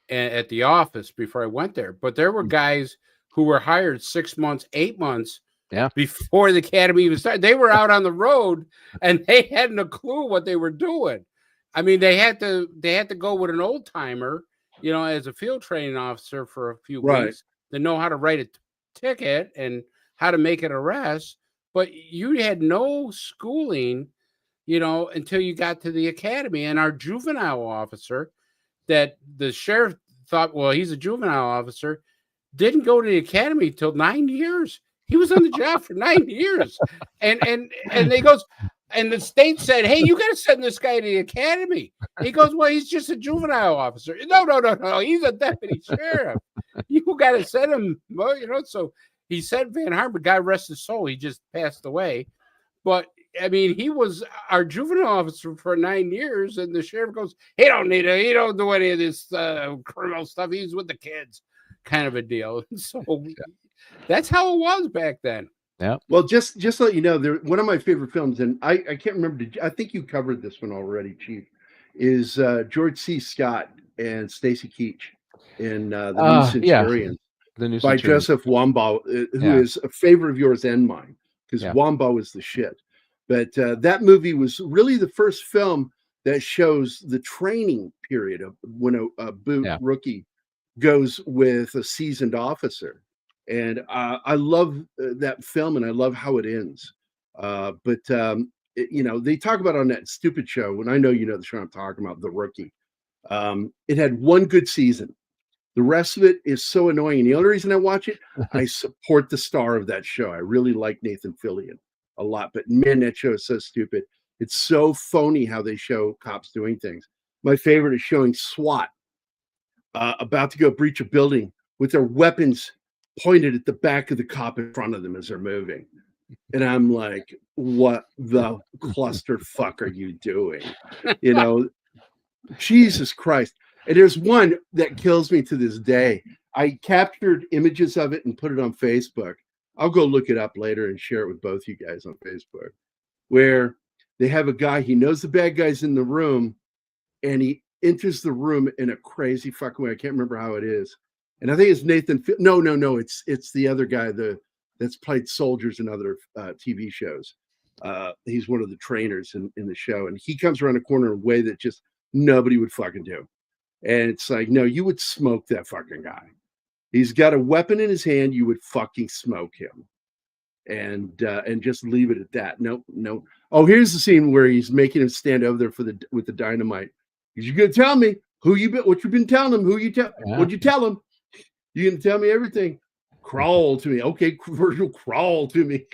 at the office before I went there, but there were guys who were hired 6 months, 8 months before the academy even started. They were out on the road and they hadn't a clue what they were doing. I mean, they had to go with an old timer, you know, as a field training officer for a few weeks to know how to write a ticket and how to make an arrest. But you had no schooling, you know, until you got to the academy. And our juvenile officer, that the sheriff thought, well, he's a juvenile officer, didn't go to the academy till 9 years. He was on the job for 9 years. And they goes, and the state said, hey, you got to send this guy to the academy. He goes, well, he's just a juvenile officer. No. He's a deputy sheriff. You got to send him. Well, you know, so he said Van Hartman, God rest his soul, he just passed away. But I mean, he was our juvenile officer for 9 years, and the sheriff goes, he don't need it. He don't do any of this criminal stuff. He's with the kids, kind of a deal. So that's how it was back then. Yeah. Well, just to let you know, one of my favorite films, and I can't remember. I think you covered this one already, Chief. Is George C. Scott and Stacy Keach in the New Centurions by Joseph Wambaugh, who is a favorite of yours and mine, because Wambaugh is the shit. But that movie was really the first film that shows the training period of when a boot rookie goes with a seasoned officer. And I love that film, and I love how it ends. You know, they talk about on that stupid show, and I know you know the show I'm talking about, The Rookie. It had one good season. The rest of it is so annoying. And the only reason I watch it, I support the star of that show. I really like Nathan Fillion a lot. But man, that show is so stupid. It's so phony how they show cops doing things. My favorite is showing SWAT about to go breach a building with their weapons pointed at the back of the cop in front of them as they're moving. And I'm like, what the clusterfuck are you doing? You know, Jesus Christ. And there's one that kills me to this day. I captured images of it and put it on Facebook. I'll go look it up later and share it with both you guys on Facebook, where they have a guy, he knows the bad guy's in the room, and he enters the room in a crazy fucking way. I can't remember how it is. And I think it's Nathan. No. It's the other guy that's played soldiers in other TV shows. He's one of the trainers in the show. And he comes around the corner in a way that just nobody would fucking do. And it's like, no, you would smoke that fucking guy. He's got a weapon in his hand. You would fucking smoke him. And just leave it at that. No. Oh, here's the scene where he's making him stand over there with the dynamite. You're going to tell me what you've been telling him, what'd you tell him? You can tell me everything. Crawl to me. Okay, Virgil, crawl to me.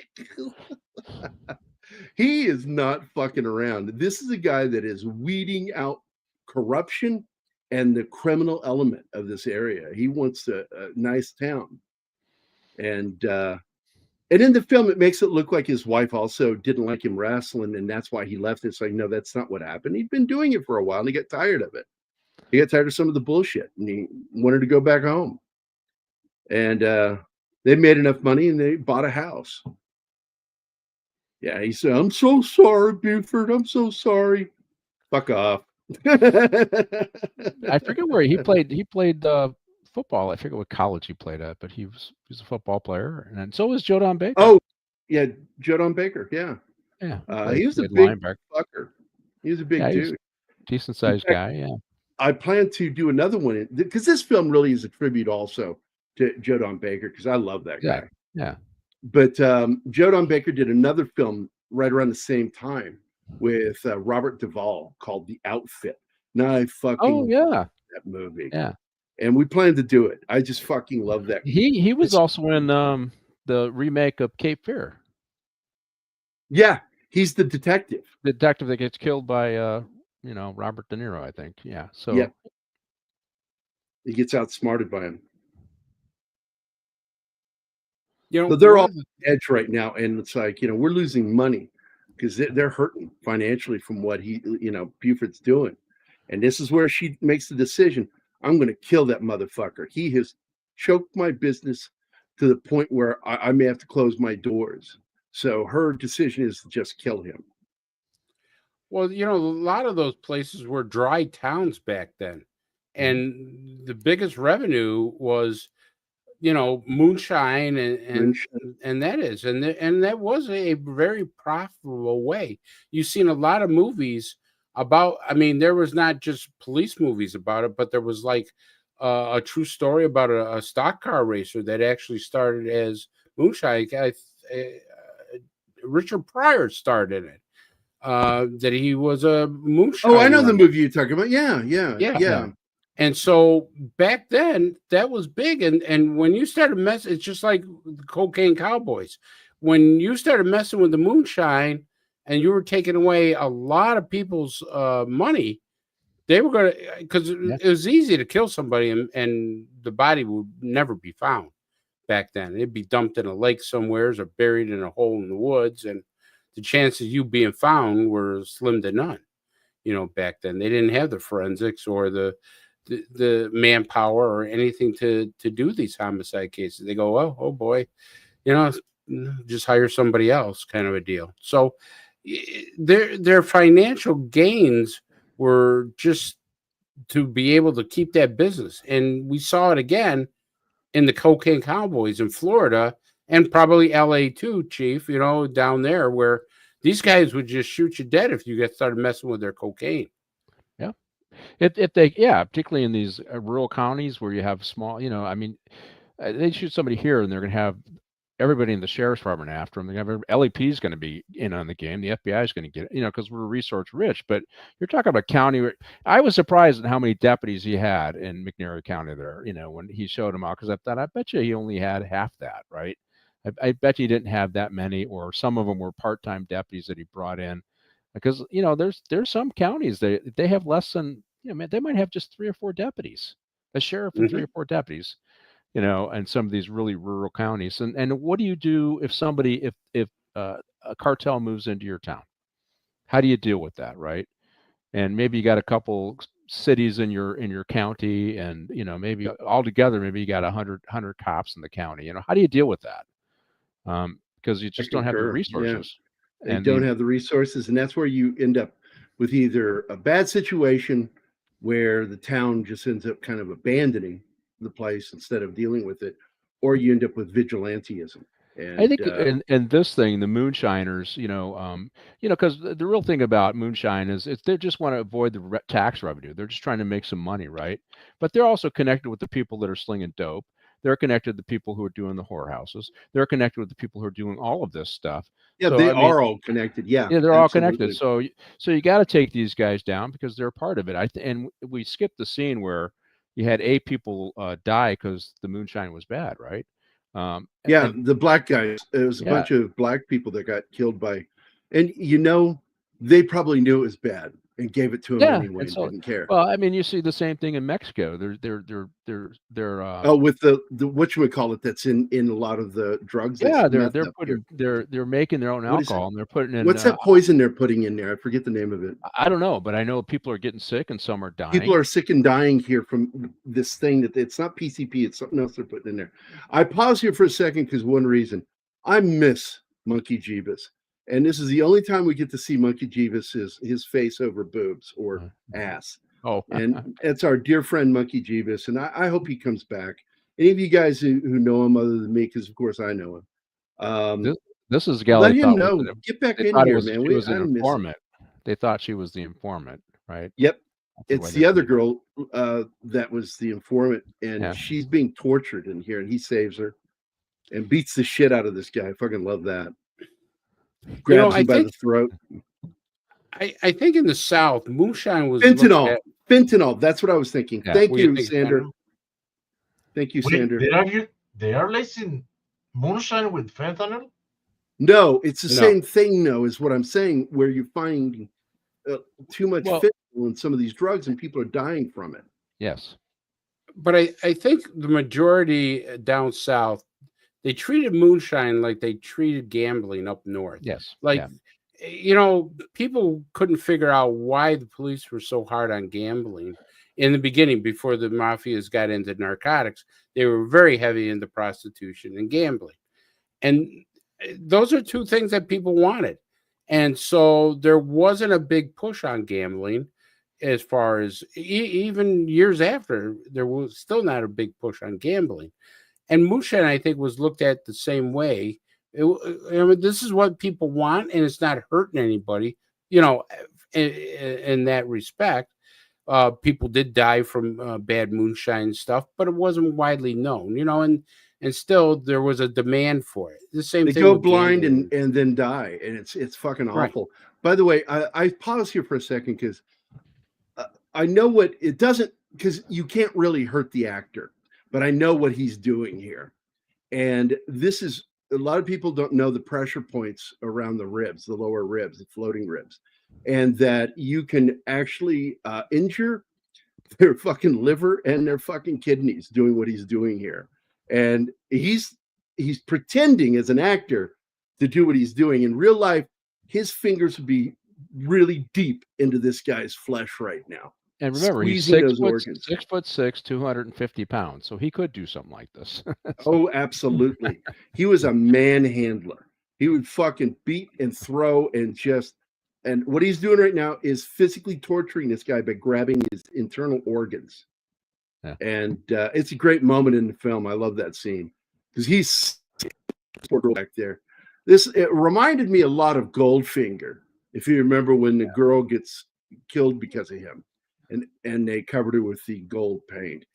He is not fucking around. This is a guy that is weeding out corruption and the criminal element of this area. He wants a nice town. And in the film, it makes it look like his wife also didn't like him wrestling, and that's why he left. It's like, no, that's not what happened. He'd been doing it for a while, and he got tired of it. He got tired of some of the bullshit, and he wanted to go back home. And they made enough money, and they bought a house. Yeah, he said, I'm so sorry, Buford. I'm so sorry. Fuck off. I forget where he played. He played football. I forget what college he played at, but he's a football player, and so was Joe Don Baker. Oh, yeah, Joe Don Baker. Yeah. He was a big fucker. He was a big dude. Decent sized guy. Yeah. I plan to do another one because this film really is a tribute also to Joe Don Baker, because I love that guy. Yeah. But Joe Don Baker did another film right around the same time with Robert Duvall called The Outfit. Now I fucking love that movie. Yeah. And we plan to do it. I just fucking love that. He was also in the remake of Cape Fear. Yeah, he's the detective. The detective that gets killed by Robert De Niro, I think. Yeah. So he gets outsmarted by him. You know, so they're all on the edge right now, and it's like, we're losing money. because they're hurting financially from what Buford's doing. And this is where she makes the decision. I'm going to kill that motherfucker. He has choked my business to the point where I may have to close my doors. So her decision is to just kill him. Well, a lot of those places were dry towns back then. And the biggest revenue was, moonshine and that was a very profitable way. You've seen a lot of movies about, there was not just police movies about it, but there was like a true story about a stock car racer that actually started as moonshine. Richard Pryor starred in it. That he was a moonshine. Oh, I know the movie you're talking about. Yeah. And so back then, that was big. And when you started messing, it's just like the Cocaine Cowboys. When you started messing with the moonshine and you were taking away a lot of people's money, they were going to, because it was easy to kill somebody and the body would never be found back then. It'd be dumped in a lake somewhere or buried in a hole in the woods. And the chances of you being found were slim to none. Back then they didn't have the forensics or the manpower or anything to do these homicide cases. They go, oh boy, just hire somebody else, kind of a deal. So their financial gains were just to be able to keep that business. And we saw it again in the Cocaine Cowboys in Florida and probably LA too, Chief, down there where these guys would just shoot you dead if you started messing with their cocaine. Yeah. Particularly in these rural counties where you have small, they shoot somebody here and they're going to have everybody in the sheriff's department after them. They have LAP is going to be in on the game. The FBI is going to get it, because we're resource rich. But you're talking about a county where I was surprised at how many deputies he had in McNairy County there, when he showed them out, because I thought, I bet you he only had half that, right? I bet he didn't have that many, or some of them were part-time deputies that he brought in, because there's some counties they have less than they might have just 3 or 4 deputies, a sheriff and 3 or 4 deputies, and some of these really rural counties. And what do you do if somebody if a cartel moves into your town? How do you deal with that, right? And maybe you got a couple cities in your county, and maybe altogether maybe you got 100 cops in the county. How do you deal with that? Because you just don't have the resources. Yeah. They don't have the resources, and that's where you end up with either a bad situation where the town just ends up kind of abandoning the place instead of dealing with it, or you end up with vigilantism. And I think, and this thing, the moonshiners, because the real thing about moonshine is they just want to avoid the tax revenue. They're just trying to make some money, right? But they're also connected with the people that are slinging dope. They're connected to the people who are doing the whorehouses. They're connected with the people who are doing all of this stuff. Yeah, they are all connected. Yeah, they're all connected. So you got to take these guys down because they're part of it. And we skipped the scene where you had 8 people die because the moonshine was bad, right? The black guys. It was a bunch of black people that got killed by, and they probably knew it was bad and gave it to him anyway and didn't care. Well, you see the same thing in Mexico. They're with the whatchamacallit that's in a lot of the drugs. Yeah, they're making their own alcohol and they're putting in. What's that poison they're putting in there? I forget the name of it. I don't know, but I know people are getting sick and some are dying. People are sick and dying here from this thing that it's not PCP, it's something else they're putting in there. I pause here for a second because one reason I miss Monkey Jeebus. And this is the only time we get to see Monkey Jeebus his face over boobs or ass. Oh, and it's our dear friend Monkey Jeebus, and I hope he comes back. Any of you guys who know him other than me, because of course I know him. This is Gal. Let him know. Get back in here, man. She was an informant. They thought she was the informant, right? Yep. It's the other girl that was the informant, and she's being tortured in here, and he saves her and beats the shit out of this guy. I fucking love that. Grabs him by the throat. I think in the South, moonshine was fentanyl. That's what I was thinking. Yeah. Thank you, Sander. Thank you, Sander. They are lacing moonshine with fentanyl? No, it's the same thing. No, is what I'm saying. Where you find too much fentanyl in some of these drugs, and people are dying from it. Yes, but I think the majority down south, they treated moonshine like they treated gambling up north. Yes. people couldn't figure out why the police were so hard on gambling in the beginning. Before the mafias got into narcotics, they were very heavy into prostitution and gambling. And those are two things that people wanted. And so there wasn't a big push on gambling as far as even years after, there was still not a big push on gambling. And moonshine, I think, was looked at the same way. This is what people want, and it's not hurting anybody, in that respect. People did die from bad moonshine stuff, but it wasn't widely known, and still there was a demand for it. The same they thing. They go blind and then die, and it's fucking awful. Right. By the way, I pause here for a second because I know what it doesn't, because you can't really hurt the actor, but I know what he's doing here. And this is, a lot of people don't know the pressure points around the ribs, the lower ribs, the floating ribs, and that you can actually injure their fucking liver and their fucking kidneys doing what he's doing here. And he's pretending as an actor to do what he's doing. In real life, his fingers would be really deep into this guy's flesh right now. And remember, he's 6'6", 250 pounds, so he could do something like this. Oh, absolutely. He was a manhandler. He would fucking beat and throw and what he's doing right now is physically torturing this guy by grabbing his internal organs. Yeah. And it's a great moment in the film. I love that scene because he's back there. It reminded me a lot of Goldfinger, if you remember when the girl gets killed because of him. And they covered her with the gold paint.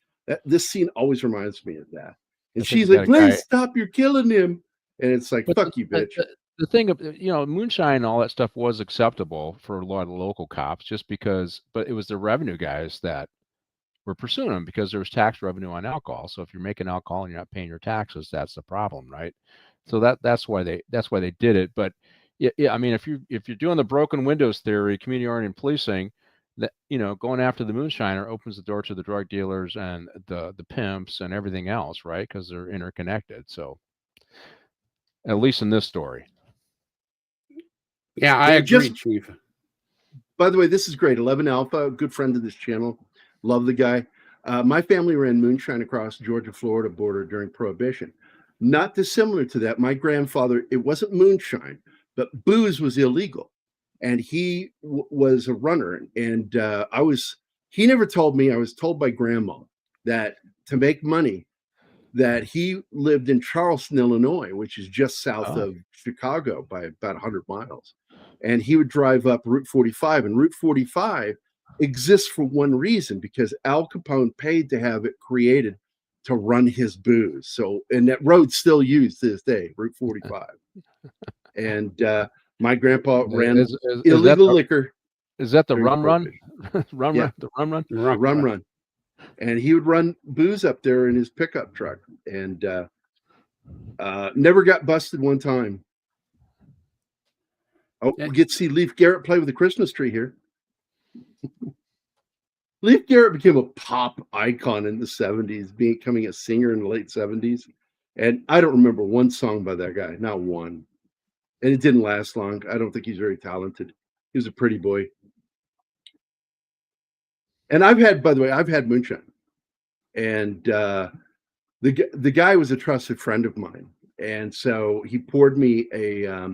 This scene always reminds me of that. And she's like, "Please stop! You're killing him!" And it's like, "Fuck you, bitch." The thing of moonshine and all that stuff was acceptable for a lot of the local cops, just because. But it was the revenue guys that were pursuing them because there was tax revenue on alcohol. So if you're making alcohol and you're not paying your taxes, that's the problem, right? So that's why they did it. But yeah, I mean, if you're doing the broken windows theory, community-oriented policing, that going after the moonshiner opens the door to the drug dealers and the pimps and everything else, right? Because they're interconnected. So at least in this story. Yeah, I agree, Chief. By the way, this is great. 11 Alpha, a good friend of this channel. Love the guy. My family ran moonshine across the Georgia-Florida border during Prohibition. Not dissimilar to that, my grandfather, it wasn't moonshine, but booze was illegal. And he was a runner. And he never told me, I was told by grandma that to make money, that he lived in Karlson, Illinois, which is just south of Chicago by about 100 miles. And he would drive up Route 45. And Route 45 exists for one reason, because Al Capone paid to have it created to run his booze. So, and that road's still used to this day, Route 45. And my grandpa ran illegal liquor. Is that the rum run? The rum run. And he would run booze up there in his pickup truck, and never got busted one time. Oh, we get to see Leif Garrett play with the Christmas tree here. Leif Garrett became a pop icon in the 70s, becoming a singer in the late 70s. And I don't remember one song by that guy, not one. And it didn't last long. I don't think he's very talented. He was a pretty boy. And by the way, I've had moonshine. And the guy was a trusted friend of mine. And so he poured me a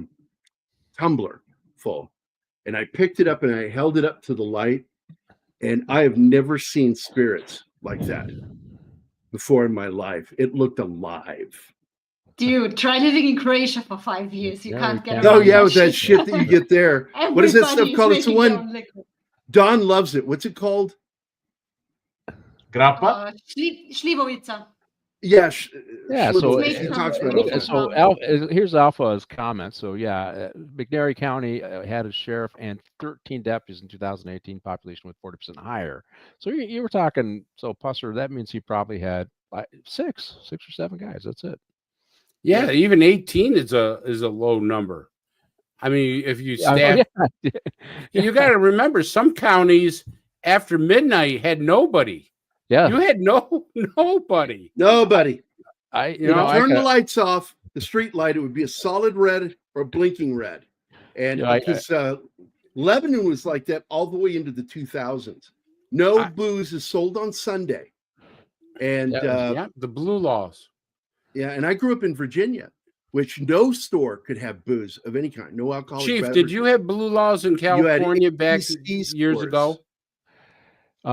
tumbler full. And I picked it up and I held it up to the light. And I have never seen spirits like that before in my life. It looked alive. Dude, try living in Croatia for 5 years. You can't get around. Oh, yeah, with that shit that you get there. What is that stuff called? It's the one. Don loves it. What's it called? Grappa? Slivovica. Yeah. So he talks about it. So here's Alpha's comment. So yeah, McNairy County had a sheriff and 13 deputies in 2018, population with 40% higher. So you were talking. So Pusser, that means he probably had like six or seven guys. That's it. Yeah, even 18 is a low number. I mean, if you stab, you got to remember some counties after midnight had nobody. Yeah, you had nobody. Nobody. I turn the lights off, the street light. It would be a solid red or a blinking red, And because Lebanon was like that all the way into the 2000s. No booze is sold on Sunday. And the blue laws. Yeah, and I grew up in Virginia, which no store could have booze of any kind, no alcoholic Chief, beverages. did you have blue laws in California back years ago?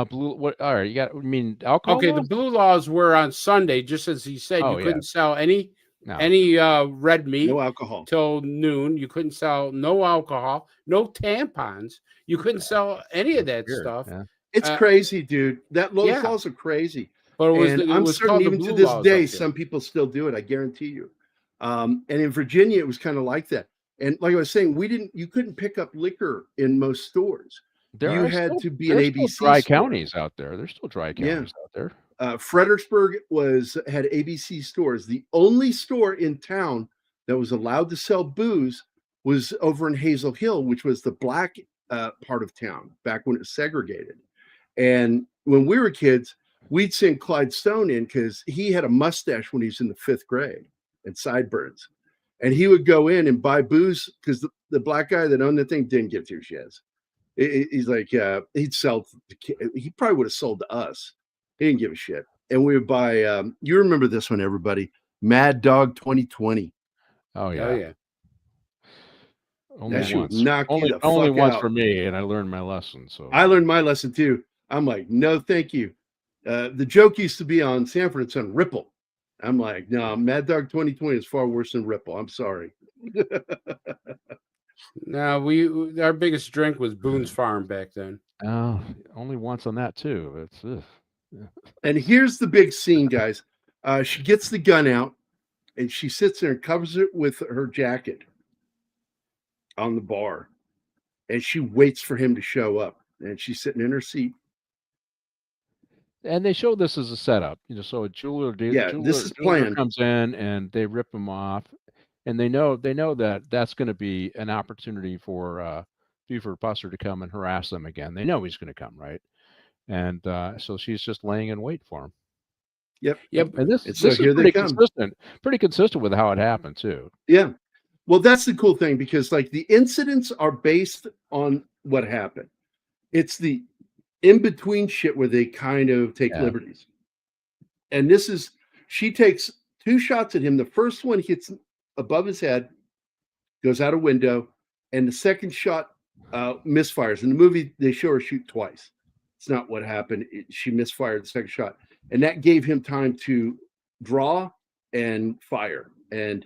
Blue. What? All right, you mean alcohol? Okay, laws? the blue laws were on Sunday, just as he said. You couldn't sell any red meat, no alcohol till noon. You couldn't sell no alcohol, no tampons. You couldn't sell any of that stuff. Yeah. It's crazy, dude. Those laws are crazy. But I'm certain even to this day, some people still do it. I guarantee you. And in Virginia, it was kind of like that. And like I was saying, you couldn't pick up liquor in most stores. You had to be an ABC dry store. counties out there. There's still dry counties out there. Fredericksburg had ABC stores. The only store in town that was allowed to sell booze was over in Hazel Hill, which was the black part of town back when it was segregated. And when we were kids, we'd send Clyde Stone in because he had a mustache when he was in the 5th grade and sideburns. And he would go in and buy booze because the black guy that owned the thing didn't give two shits. He's like, he'd sell. He probably would have sold to us. He didn't give a shit. And we would buy. You remember this one, everybody? Mad Dog 2020. Oh yeah. Oh yeah. Only once. Only once out. For me, and I learned my lesson. So I learned my lesson too. I'm like, no, thank you. The joke used to be on Sanford and Son, Ripple. I'm like, no, Mad Dog 2020 is far worse than Ripple. I'm sorry. No, our biggest drink was Boone's Farm back then. Oh, only once on that too. It's And here's the big scene, guys. She gets the gun out and she sits there and covers it with her jacket on the bar. And she waits for him to show up. And she's sitting in her seat. And they show this as a setup, so a jeweler this is planned. Comes in and they rip him off, and they know that that's going to be an opportunity for Buford Pusser to come and harass them again. They know he's going to come, right? And so she's just laying in wait for him. Yep. And this is pretty consistent with how it happened too. Yeah. Well, that's the cool thing because like the incidents are based on what happened. It's the in-between shit where they kind of take liberties. And she takes 2 shots at him. The first one hits above his head, goes out a window, and the second shot misfires. In the movie, they show her shoot twice. It's not what happened. She misfired the second shot. And that gave him time to draw and fire. And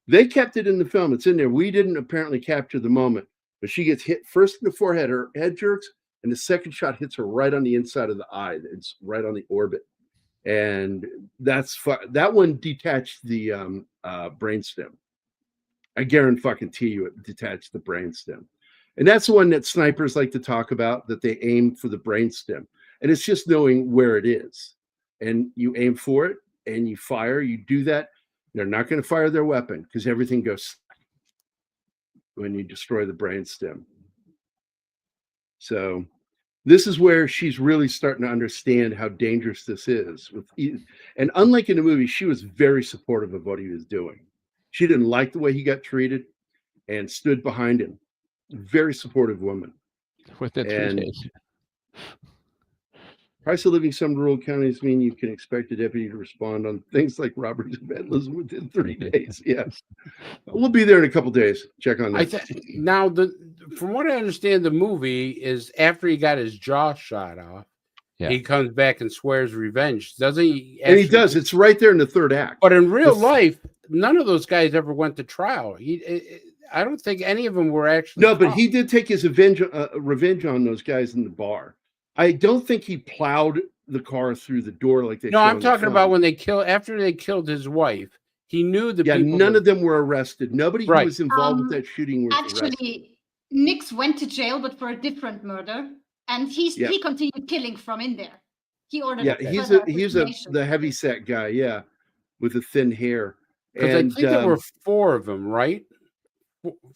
they kept it in the film. It's in there. We didn't apparently capture the moment, but she gets hit first in the forehead. Her head jerks. And the second shot hits her right on the inside of the eye. It's right on the orbit. And that one detached the brainstem. I guarantee you it detached the brainstem. And that's the one that snipers like to talk about, that they aim for the brainstem. And it's just knowing where it is. And you aim for it and you fire, you do that. They're not going to fire their weapon because everything goes when you destroy the brainstem. So this is where she's really starting to understand how dangerous this is. And unlike in the movie, she was very supportive of what he was doing. She didn't like the way he got treated and stood behind him. Very supportive woman. Within 3 days. Price of living in some rural counties mean you can expect a deputy to respond on things like robberies and vandalism within 3 days. Yes. We'll be there in a couple of days. Check on that. Now, from what I understand, the movie is after he got his jaw shot off, he comes back and swears revenge. Doesn't he? And he does. It's right there in the 3rd act. But in real life, none of those guys ever went to trial. I don't think any of them were actually. No, but he did take his revenge on those guys in the bar. I don't think he plowed the car through the door like they. No, I'm talking about when after they killed his wife. He knew the people. None of them were arrested. Nobody who was involved with that shooting was arrested. Actually, Nix went to jail, but for a different murder, and he continued killing from in there. He ordered. Yeah, he's the heavy set guy. Yeah, with the thin hair. Because I think there were 4 of them, right?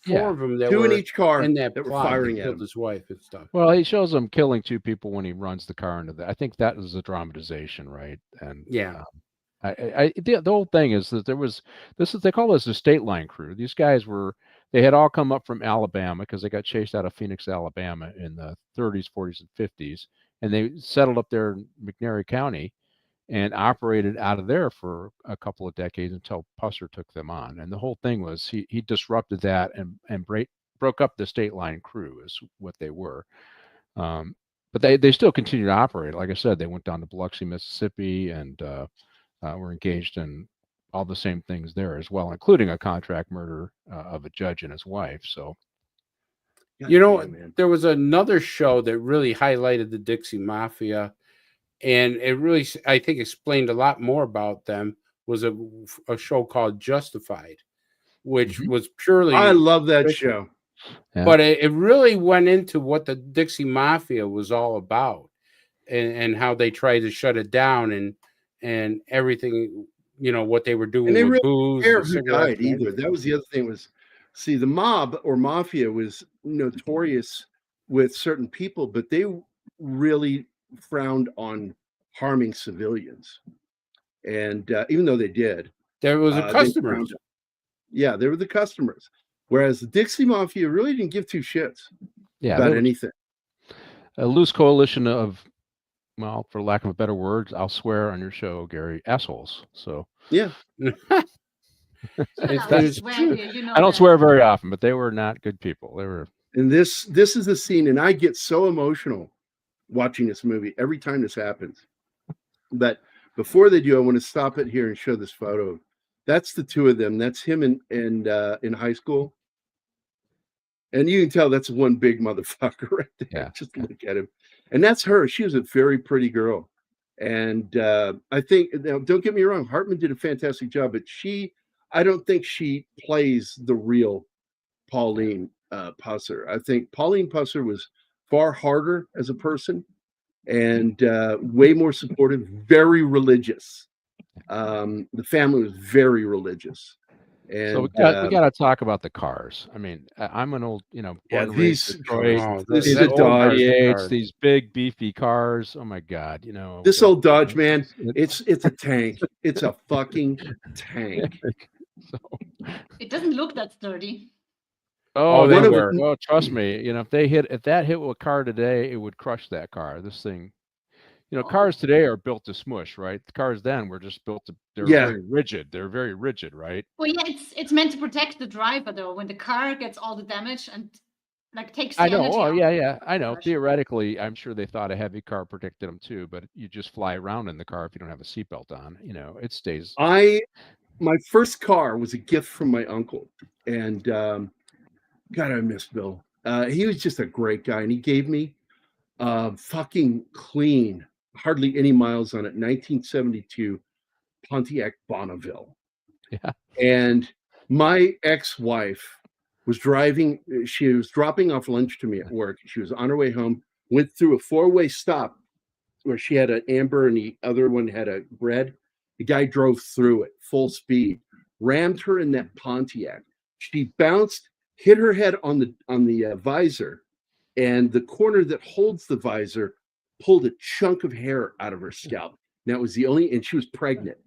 Four of them that 2 were in each car in that were plot firing at killed him. his wife and stuff. Well, he shows them killing 2 people when he runs the car into that. I think that was a dramatization, right? And the whole thing is that they call this a state line crew. These guys were They had all come up from Alabama because they got chased out of Phoenix, Alabama in the 30s, 40s, and 50s. And they settled up there in McNairy County and operated out of there for a couple of decades until Pusser took them on. And the whole thing was he disrupted that and broke up the state line crew is what they were. But they still continue to operate. Like I said, they went down to Biloxi, Mississippi, and were engaged in all the same things there as well, including a contract murder of a judge and his wife. So, there was another show that really highlighted the Dixie Mafia, and it really, I think, explained a lot more about them. Was a show called Justified, which was purely. I love that show. Yeah. But it really went into what the Dixie Mafia was all about, and how they tried to shut it down, and everything, what they were doing with really booze. Who died either. That was the other thing. See, the mob or mafia was notorious with certain people, but they really frowned on harming civilians. And even though they did, there was a customer. Yeah, they were the customers. Whereas the Dixie Mafia really didn't give two shits about anything. A loose coalition of, well, for lack of a better word, I'll swear on your show, Gary, assholes. So yeah, I don't swear very often, but they were not good people. They were. And this is the scene, and I get so emotional watching this movie every time this happens. But before they do, I want to stop it here and show this photo. That's the two of them. That's him in high school. And you can tell that's one big motherfucker right there. Yeah. Just look at him. And that's her. She was a very pretty girl. And I think, don't get me wrong, Hartman did a fantastic job, but I don't think she plays the real Pauline Pusser. I think Pauline Pusser was far harder as a person and way more supportive, very religious. The family was very religious. And so we got to talk about the cars. I mean, I'm an old, these these big beefy cars. Oh my God, this old Dodge, man, it's a tank. It's a fucking tank. It doesn't look that sturdy. Oh, trust me. If that hit a car today, it would crush that car. This thing. Cars today are built to smush, right? The cars then were just built to. Very rigid. They're very rigid, right? Well, yeah, it's meant to protect the driver though. When the car gets all the damage and takes the I know. energy Oh, out. yeah. I know. Theoretically, I'm sure they thought a heavy car protected them too, but you just fly around in the car if you don't have a seatbelt on. It stays. My first car was a gift from my uncle, and God, I miss Bill. He was just a great guy, and he gave me fucking clean, hardly any miles on it, 1972 Pontiac Bonneville. Yeah. And my ex-wife was driving. She was dropping off lunch to me at work. She was on her way home, went through a four-way stop where she had an amber and the other one had a red. The guy drove through it full speed, rammed her in that Pontiac. She bounced, hit her head on the visor, and the corner that holds the visor pulled a chunk of hair out of her scalp. And that was and she was pregnant.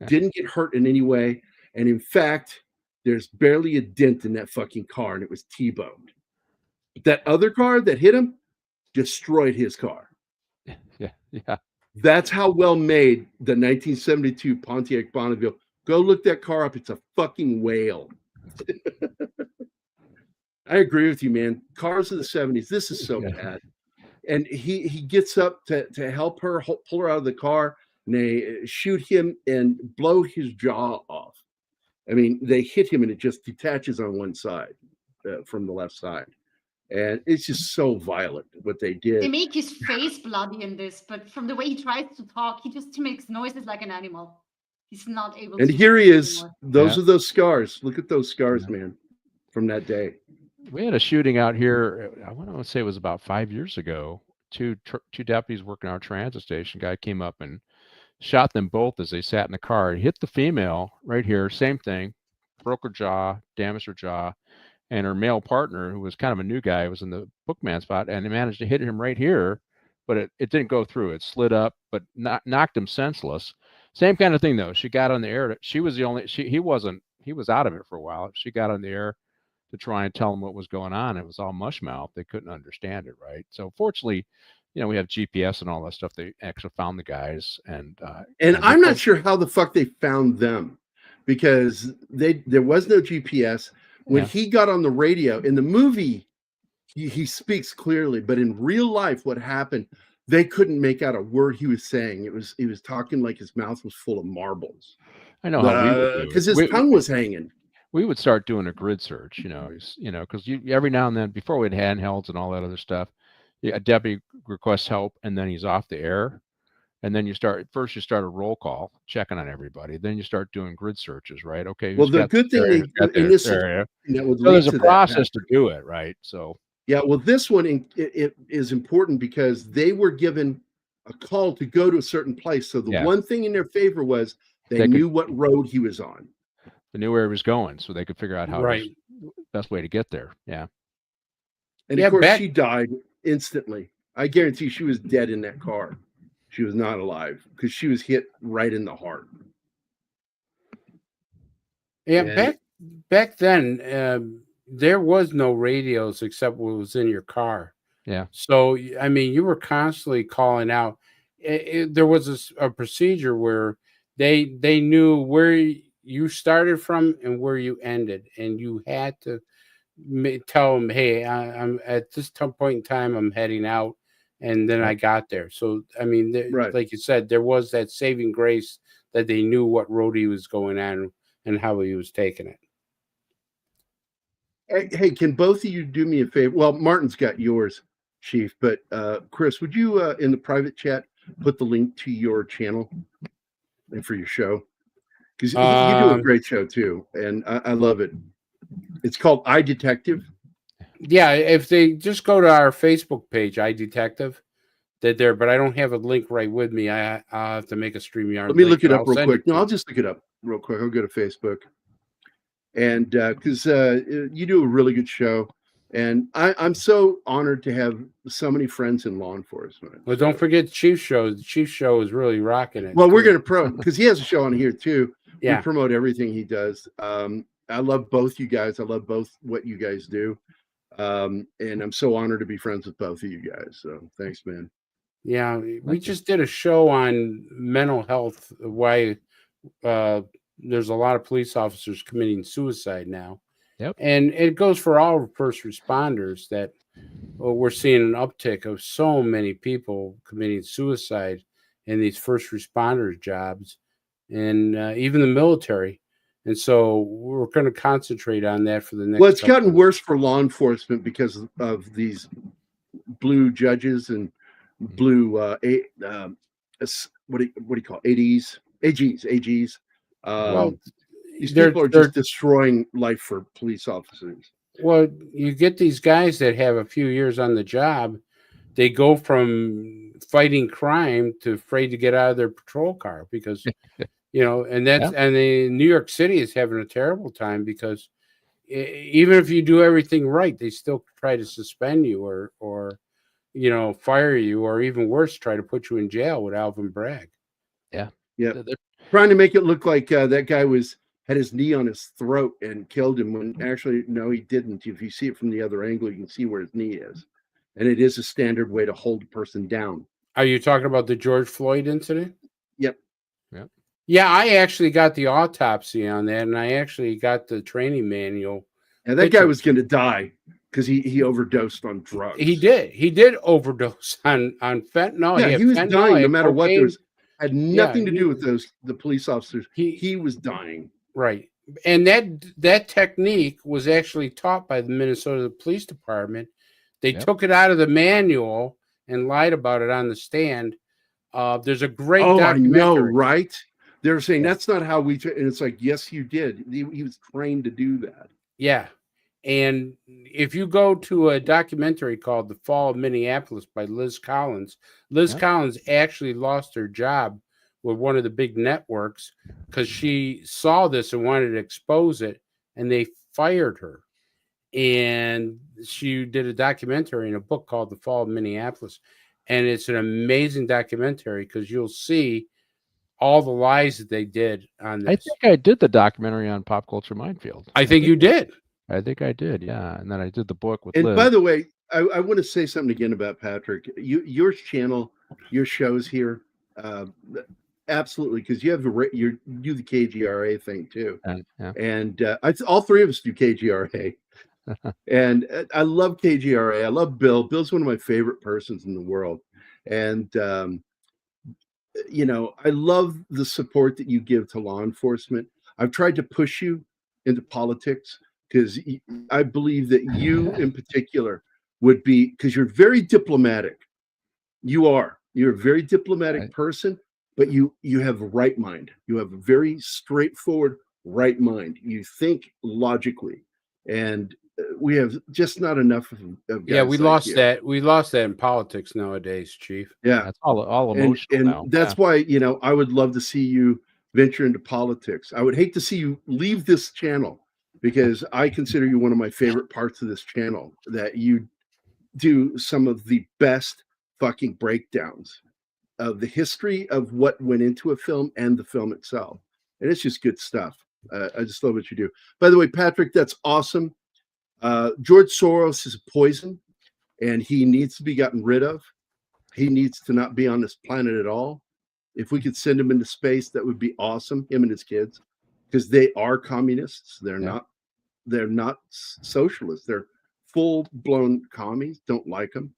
Didn't get hurt in any way. And in fact, there's barely a dent in that fucking car, and it was T-boned. That other car that hit him destroyed his car. Yeah. That's how well made the 1972 Pontiac Bonneville. Go look that car up. It's a fucking whale. I agree with you, man. Cars of the 70s. This is so bad. And he gets up to help her pull her out of the car, and they shoot him and blow his jaw off. I mean, they hit him and it just detaches on one side from the left side. And it's just so violent what they did. They make his face bloody in this, but from the way he tries to talk, he makes noises like an animal. He's not able to. And here he is. Anymore. Those are those scars. Look at those scars, man, from that day. We had a shooting out here. I want to say it was about 5 years ago. Two deputies working on a transit station. Guy came up and shot them both as they sat in the car. He hit the female right here. Same thing. Broke her jaw, damaged her jaw. And her male partner, who was kind of a new guy, was in the bookman spot, and they managed to hit him right here, but it didn't go through. It slid up, but knocked him senseless. Same kind of thing, though. She got on the air. She was the only. He wasn't. He was out of it for a while. She got on the air to try and tell them what was going on. It was all mush mouth. They couldn't understand it, right? So fortunately, we have GPS and all that stuff. They actually found the guys, and I'm not sure how the fuck they found them, because there was no GPS. When he got on the radio in the movie, he speaks clearly, but in real life, what happened? They couldn't make out a word he was saying. He was talking like his mouth was full of marbles. I know how we would do it. Because his tongue was hanging. We would start doing a grid search, because every now and then, before we had handhelds and all that other stuff, a deputy requests help, and then he's off the air, and then you start a roll call, checking on everybody. Then you start doing grid searches, right? Okay. Well, the good thing in this area, so there's a process to do it, right? So. Yeah, well, this one it is important because they were given a call to go to a certain place. So the one thing in their favor was they knew what road he was on. They knew where he was going, so they could figure out how the best way to get there. Yeah. And of course, she died instantly. I guarantee she was dead in that car. She was not alive because she was hit right in the heart. Yeah, and back then, there was no radios except what was in your car. Yeah. So, I mean, you were constantly calling out. There was a procedure where they knew where you started from and where you ended. And you had to tell them, hey, I'm at this point in time, I'm heading out. And then I got there. So, I mean, like you said, there was that saving grace that they knew what road he was going on and how he was taking it. Hey, can both of you do me a favor? Well, Martin's got yours, Chief, but Chris, would you in the private chat put the link to your channel and for your show? Because you do a great show too, and I love it. It's called iDetective. Yeah, if they just go to our Facebook page, iDetective, they're there, but I don't have a link right with me. I'll have to make a StreamYard. Let me look it up real quick. No, I'll just look it up real quick. I'll go to Facebook. And because you do a really good show, and I'm so honored to have so many friends in law enforcement. Well, don't forget the Chief Show. The Chief Show is really rocking it. Well, we're going to promote because he has a show on here too. Yeah. We promote everything he does. I love both you guys. I love both what you guys do. And I'm so honored to be friends with both of you guys. So thanks, man. Yeah, we just did a show on mental health, why there's a lot of police officers committing suicide now. Yep. And it goes for all first responders that we're seeing an uptick of so many people committing suicide in these first responders jobs and even the military. And so we're going to concentrate on that for the next. Well, it's gotten worse for law enforcement because of these blue judges and blue what do you call it? AGs. Well, these people are just destroying life for police officers. Well, you get these guys that have a few years on the job. They go from fighting crime to afraid to get out of their patrol car because, and that's and New York City is having a terrible time because even if you do everything right, they still try to suspend you or fire you, or even worse, try to put you in jail with Alvin Bragg. Yeah. They're trying to make it look like that guy had his knee on his throat and killed him when actually, no, he didn't. If you see it from the other angle, you can see where his knee is. And it is a standard way to hold a person down. Are you talking about the George Floyd incident? Yep. Yeah, I actually got the autopsy on that, and I actually got the training manual. And that guy was going to die because he overdosed on drugs. He did overdose on fentanyl. Yeah, he was dying no matter what. There had nothing to do with the police officers. He was dying. Right. And that technique was actually taught by the Minnesota Police Department. They took it out of the manual and lied about it on the stand. There's a great documentary. I know, right? They're saying that's not how we and it's like, yes, you did. He was trained to do that. Yeah. And if you go to a documentary called The Fall of Minneapolis by Liz Collins, Collins actually lost her job with one of the big networks because she saw this and wanted to expose it, and they fired her. And she did a documentary in a book called The Fall of Minneapolis. And it's an amazing documentary because you'll see all the lies that they did on this. I think I did the documentary on Pop Culture Minefield. I think you did. I think I did, yeah. And then I did the book with And Liz. by the way, I want to say something again about Patrick. Your channel, your shows here, absolutely, because you have you do the KGRA thing too, yeah. and all three of us do KGRA, and I love KGRA. I love Bill. Bill's one of my favorite persons in the world, and you know, I love the support that you give to law enforcement. I've tried to push you into politics because I believe that you in particular would be, because you're very diplomatic. You're a very diplomatic person, but you have a right mind. You have a very straightforward right mind. You think logically, and we have just not enough of yeah, we guys lost you. that. We lost that in politics nowadays, Chief. Yeah, that's all emotional and now. that's why, you know, I would love to see you venture into politics. I would hate to see you leave this channel, because I consider you one of my favorite parts of this channel, that you do some of the best fucking breakdowns of the history of what went into a film and the film itself. And it's just good stuff. I just love what you do. By the way, Patrick, that's awesome. George Soros is a poison, and he needs to be gotten rid of. He needs to not be on this planet at all. If we could send him into space, that would be awesome, him and his kids, because they are communists. They're not socialists. They're full-blown commies. Don't like them.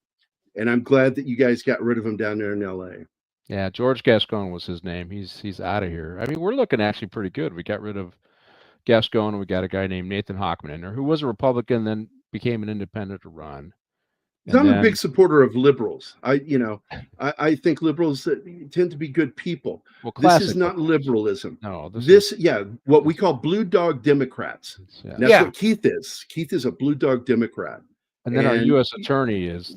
And I'm glad that you guys got rid of him down there in LA. Yeah, George Gascon was his name. He's out of here. I mean, we're looking actually pretty good. We got rid of Gascon, and we got a guy named Nathan Hartman in there, who was a Republican, then became an independent to run. I'm a big supporter of liberals. I think liberals tend to be good people. Well, this is not liberalism. No, what we call blue dog Democrats. That's what Keith is. Keith is a blue dog Democrat. And then our U.S. attorney is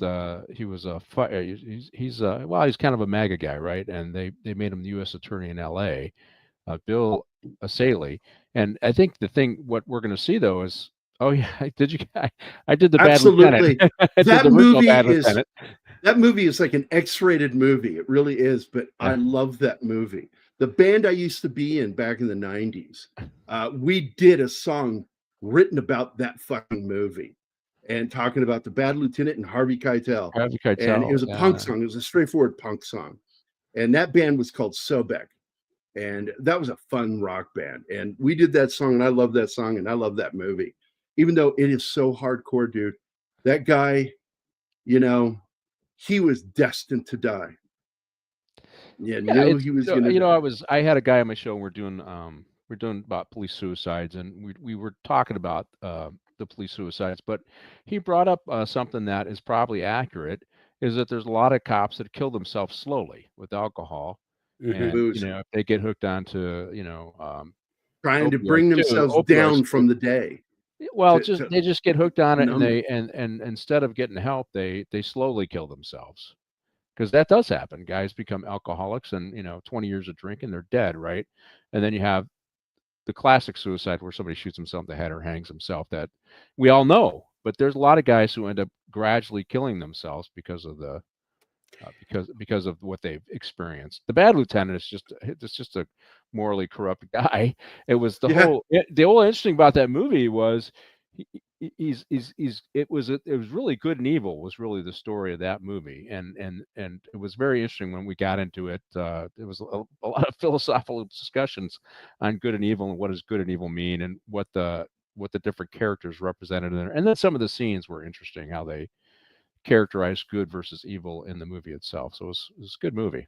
he's kind of a MAGA guy, right? And they made him the U.S. attorney in L.A., Bill Asaley. And I think what we're going to see though is, oh yeah, I did the Bad Lieutenant. That movie is like an X-rated movie. It really is. But yeah. I love that movie. The band I used to be in back in the 90s, we did a song written about that fucking movie, and talking about the Bad Lieutenant and Harvey Keitel. And it was a punk song. It was a straightforward punk song. And that band was called Sobek. And that was a fun rock band. And we did that song, and I love that song, and I love that movie. Even though it is so hardcore, dude. That guy, you know, he was destined to die. Yeah, knew he was gonna die. I had a guy on my show, and we're doing about police suicides, and we were talking about the police suicides, but he brought up something that is probably accurate, is that there's a lot of cops that kill themselves slowly with alcohol. And if they get hooked onto trying to bring themselves down from the day. Well, they just get hooked on it, and instead of getting help, they slowly kill themselves, because that does happen. Guys become alcoholics, and 20 years of drinking, they're dead, right? And then you have the classic suicide where somebody shoots himself in the head or hangs himself, that we all know. But there's a lot of guys who end up gradually killing themselves because of because of what they've experienced. The Bad Lieutenant is just a morally corrupt guy. It was the whole interesting about that movie was it was really good and evil was really the story of that movie, and it was very interesting when we got into it. There was a lot of philosophical discussions on good and evil, and what does good and evil mean, and what the different characters represented in there. And then some of the scenes were interesting, how they characterized good versus evil in the movie itself. So it was a good movie.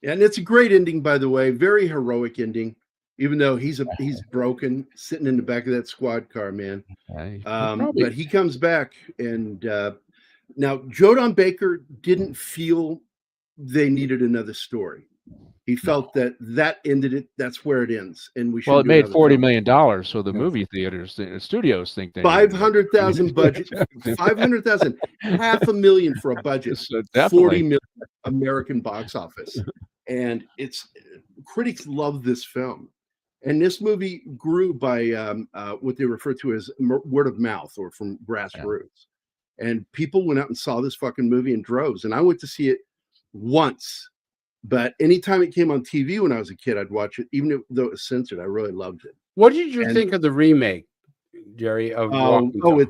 And it's a great ending, by the way. Very heroic ending, even though he's broken, sitting in the back of that squad car, man. But he comes back, and now Jodan Baker didn't feel they needed another story. He felt that ended it. That's where it ends, and we should. Well, it made $40 million, so the movie theaters, the studios think they 500,000 budget, 500,000, $500,000 for a budget, 40 million American box office, and critics love this film, and this movie grew by what they refer to as word of mouth or from grassroots, and people went out and saw this fucking movie in droves, and I went to see it once. But anytime it came on TV when I was a kid, I'd watch it, even though it was censored. I really loved it. What did you think of the remake? Jerry, of Walking Tall.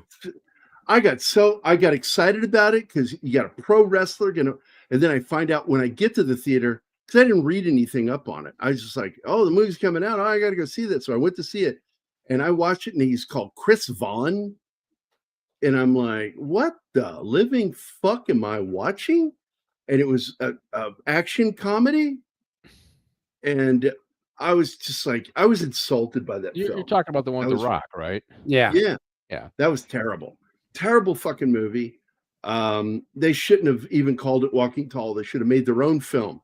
I got excited about it because you got a pro wrestler, and then I find out when I get to the theater, because I didn't read anything up on it. I was just like, oh, the movie's coming out. Oh, I got to go see that. So I went to see it, and I watched it, and he's called Chris Vaughn. And I'm like, what the living fuck am I watching? And it was a action comedy. And I was just like, I was insulted by that film. You're talking about the one with The Rock, right? Yeah. Yeah. That was terrible. Terrible fucking movie. They shouldn't have even called it Walking Tall. They should have made their own film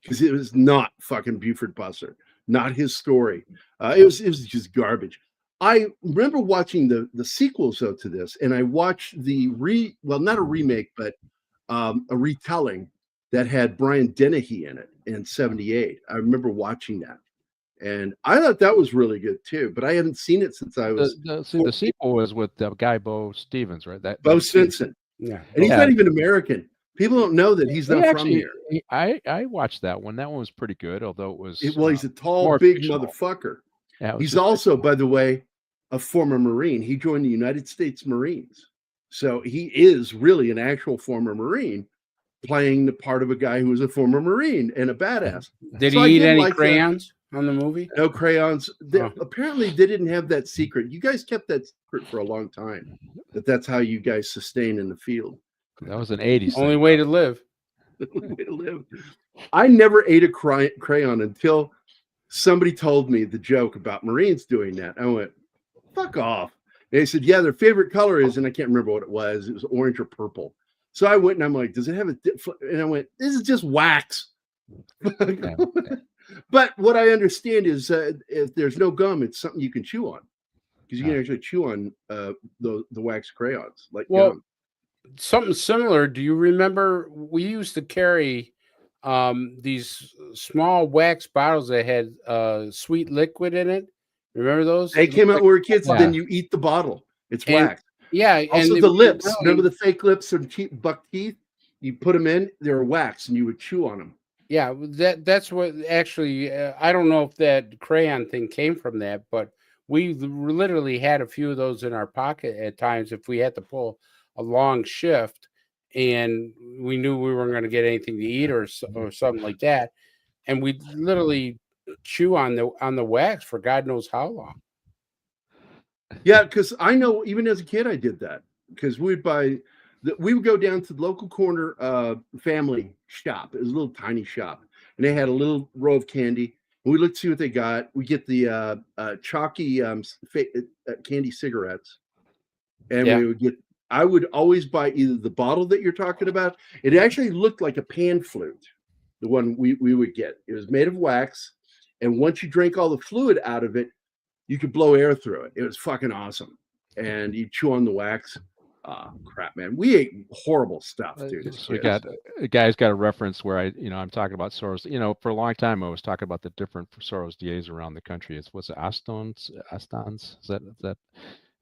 because it was not fucking Buford Pusser, not his story. It was just garbage. I remember watching the sequels though to this, and I watched not a remake, but a retelling that had Brian Dennehy in it in '78. I remember watching that, and I thought that was really good too. But I haven't seen it since I was. The sequel was with the guy Bo Stevens, right? Bo Stinson. Yeah, and he's not even American. People don't know that he's not from here. I watched that one. That one was pretty good, although it was. Well, he's a tall, big motherfucker. Yeah, he's also, by the way, a former Marine. He joined the United States Marines. So he is really an actual former Marine playing the part of a guy who was a former Marine and a badass. Did he eat any crayons on the movie? No crayons. Apparently they didn't have that secret. You guys kept that secret for a long time. That's how you guys sustain in the field. That was an 80s. Only way to live. The only way to live. I never ate a crayon until somebody told me the joke about Marines doing that. I went, fuck off. And they said, yeah, their favorite color is, and I can't remember what it was. It was orange or purple. So I went and I'm like, does it have and I went, this is just wax. But what I understand is if there's no gum, it's something you can chew on. Because you can actually chew on the wax crayons. Like gum. Something similar. Do you remember we used to carry these small wax bottles that had sweet liquid in it? Remember those? They came out when we were kids, and then you eat the bottle. It's wax. Yeah. Also, and the lips. Remember the fake lips or buck teeth? You put them in, they were wax, and you would chew on them. Yeah, that's what actually. I don't know if that crayon thing came from that, but we literally had a few of those in our pocket at times if we had to pull a long shift, and we knew we weren't going to get anything to eat or something like that, and we literally chew on the wax for God knows how long. Yeah, because I know even as a kid I did that because we would go down to the local corner family shop. It was a little tiny shop, and they had a little row of candy. And we looked to see what they got. We get the chalky candy cigarettes, and we would get. I would always buy either the bottle that you're talking about. It actually looked like a pan flute, the one we would get. It was made of wax, and once you drank all the fluid out of it, you could blow air through it. It was fucking awesome. And you chew on the wax. Crap, man. We ate horrible stuff, dude. We got a guy's got a reference where I'm talking about Soros. For a long time I was talking about the different Soros DAs around the country. What's it, Astons? Is that?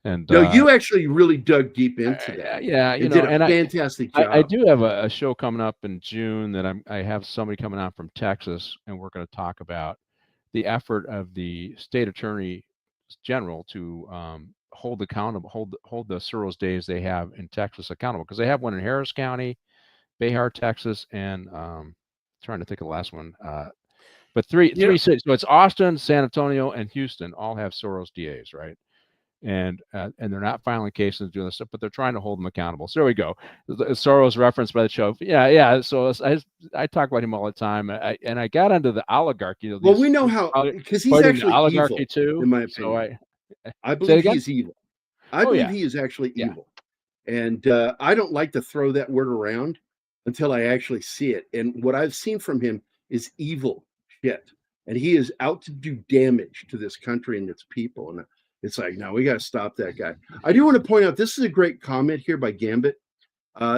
And no, you actually really dug deep into that. Yeah, you did a fantastic job. I do have a show coming up in June that I have somebody coming out from Texas, and we're going to talk about the effort of the state attorney general to hold the Soros days they have in Texas accountable, because they have one in Harris County, Behar, Texas, and trying to think of the last one. But three cities. So it's Austin, San Antonio, and Houston all have Soros DAs, right? And they're not filing cases doing this stuff, but they're trying to hold them accountable. So there we go. Soros referenced by the show. Yeah. So I talk about him all the time. I got into the oligarchy. Well, we know how, because he's actually oligarchy evil, too, in my opinion. So I believe he's evil. I believe he is actually evil, and I don't like to throw that word around until I actually see it. And what I've seen from him is evil shit, and he is out to do damage to this country and its people. And it's like, no, we got to stop that guy. I do want to point out, this is a great comment here by Gambit.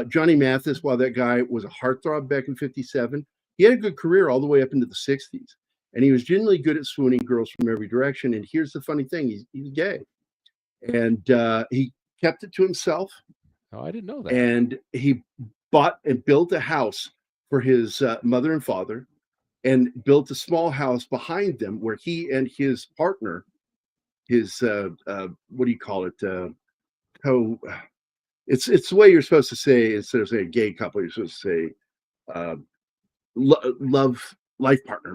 Johnny Mathis, while that guy was a heartthrob back in '57, he had a good career all the way up into the '60s. And he was generally good at swooning girls from every direction. And here's the funny thing, he's gay. And he kept it to himself. Oh, I didn't know that. And he bought and built a house for his mother and father, and built a small house behind them where he and his partner his what do you call it? It's the way you're supposed to say, instead of saying a gay couple, you're supposed to say life partner.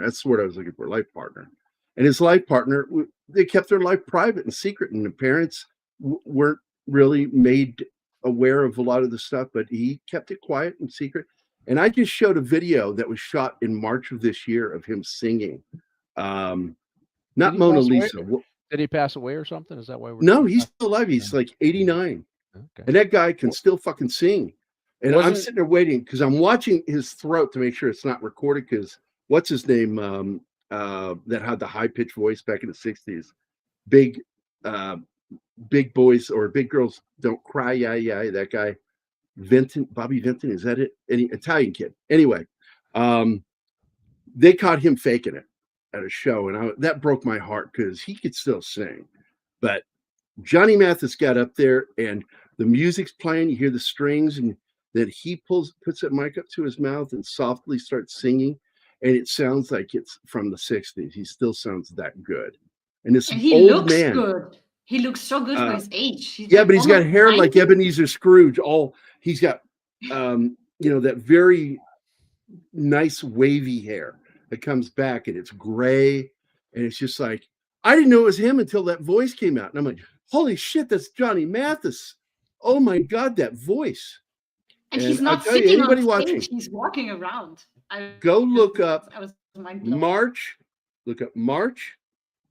That's the word I was looking for, life partner. And his life partner, they kept their life private and secret, and the parents weren't really made aware of a lot of the stuff, but he kept it quiet and secret. And I just showed a video that was shot in March of this year of him singing. Not Mona Lisa. Did he pass away or something? Is that why we're No, he's still alive. He's like 89. Okay. And that guy can still fucking sing. And I'm sitting there waiting because I'm watching his throat to make sure it's not recorded, because what's his name that had the high-pitched voice back in the 60s? Big boys or big girls don't cry. Yeah. That guy, Bobby Vinton, is that it? Any Italian kid. Anyway, they caught him faking it at a show, and that broke my heart because he could still sing. But Johnny Mathis got up there and the music's playing, you hear the strings, and then he puts that mic up to his mouth and softly starts singing, and it sounds like it's from the 60s. He still sounds that good. And this he old looks man, good. He looks so good for his age. But he's got hair 90. Like Ebenezer Scrooge. He's got that very nice wavy hair that comes back, and it's gray, and it's just like, I didn't know it was him until that voice came out. And I'm like, holy shit, that's Johnny Mathis. Oh my God, that voice. And he's not sitting on stage, he's walking around. Go look up March,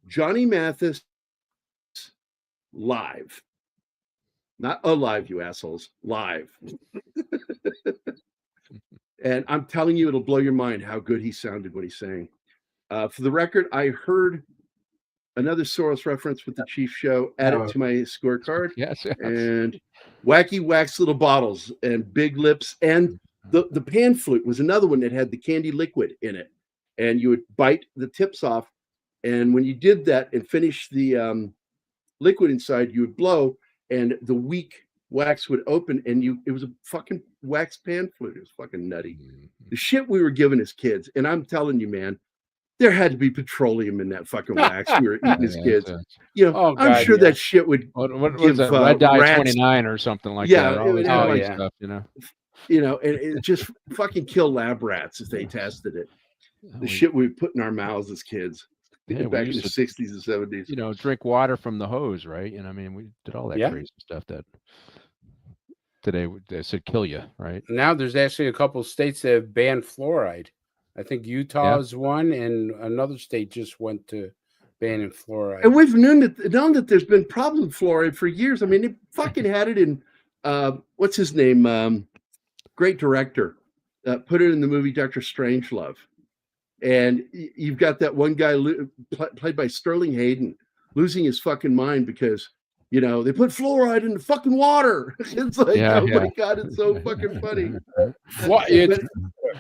Johnny Mathis live. Not alive, you assholes, live. And I'm telling you, it'll blow your mind how good he sounded when he sang. For the record, I heard another Soros reference with the Chief show added to my scorecard. Yes. And wacky wax little bottles and big lips. And the pan flute was another one that had the candy liquid in it. And you would bite the tips off. And when you did that and finish the liquid inside, you would blow, and the weak wax would open, and it was a fucking wax pan flute. It was fucking nutty. The shit we were given as kids. And I'm telling you, man, there had to be petroleum in that fucking wax we were eating as kids. I'm sure that shit would give that? Red Dye rats, 29 or something like that. Stuff, and it just fucking kill lab rats if they tested it. The shit we put in our mouths as kids back in the 60s and 70s. Drink water from the hose, right? And I mean, we did all that crazy stuff that today they said kill you, right? Now there's actually a couple of states that have banned fluoride. I think Utah is one, and another state just went to banning fluoride. And we've known that there's been problem with fluoride for years. I mean, they fucking had it in what's his name? Great director. Put it in the movie Dr. Strangelove. And you've got that one guy played by Sterling Hayden losing his fucking mind because they put fluoride in the fucking water. It's like, my God, it's so fucking funny.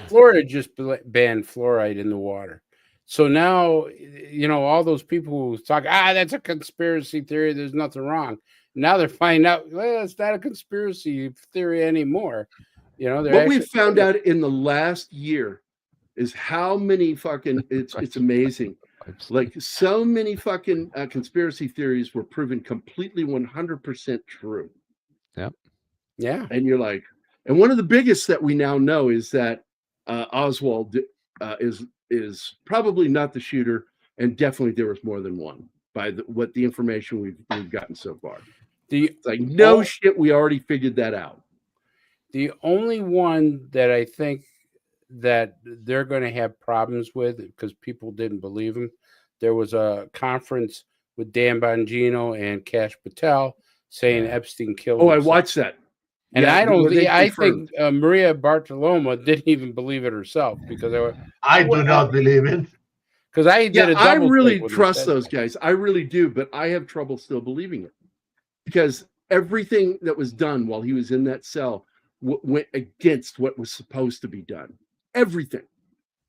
Florida just banned fluoride in the water. So now, all those people who talk, that's a conspiracy theory, there's nothing wrong. Now they're finding out, well, it's not a conspiracy theory anymore. What we've found out in the last year is how many fucking, it's amazing. Like so many fucking conspiracy theories were proven completely 100% true. Yep. Yeah. And you're like, and one of the biggest that we now know is that Oswald is probably not the shooter, and definitely there was more than one by the information we've gotten so far. It's like shit, we already figured that out. The only one that I think that they're going to have problems with because people didn't believe him. There was a conference with Dan Bongino and Kash Patel saying Epstein killed himself. I watched that. And I think Maria Bartoloma didn't even believe it herself because I do not believe it. Because I really trust those guys. I really do, but I have trouble still believing it because everything that was done while he was in that cell went against what was supposed to be done. Everything.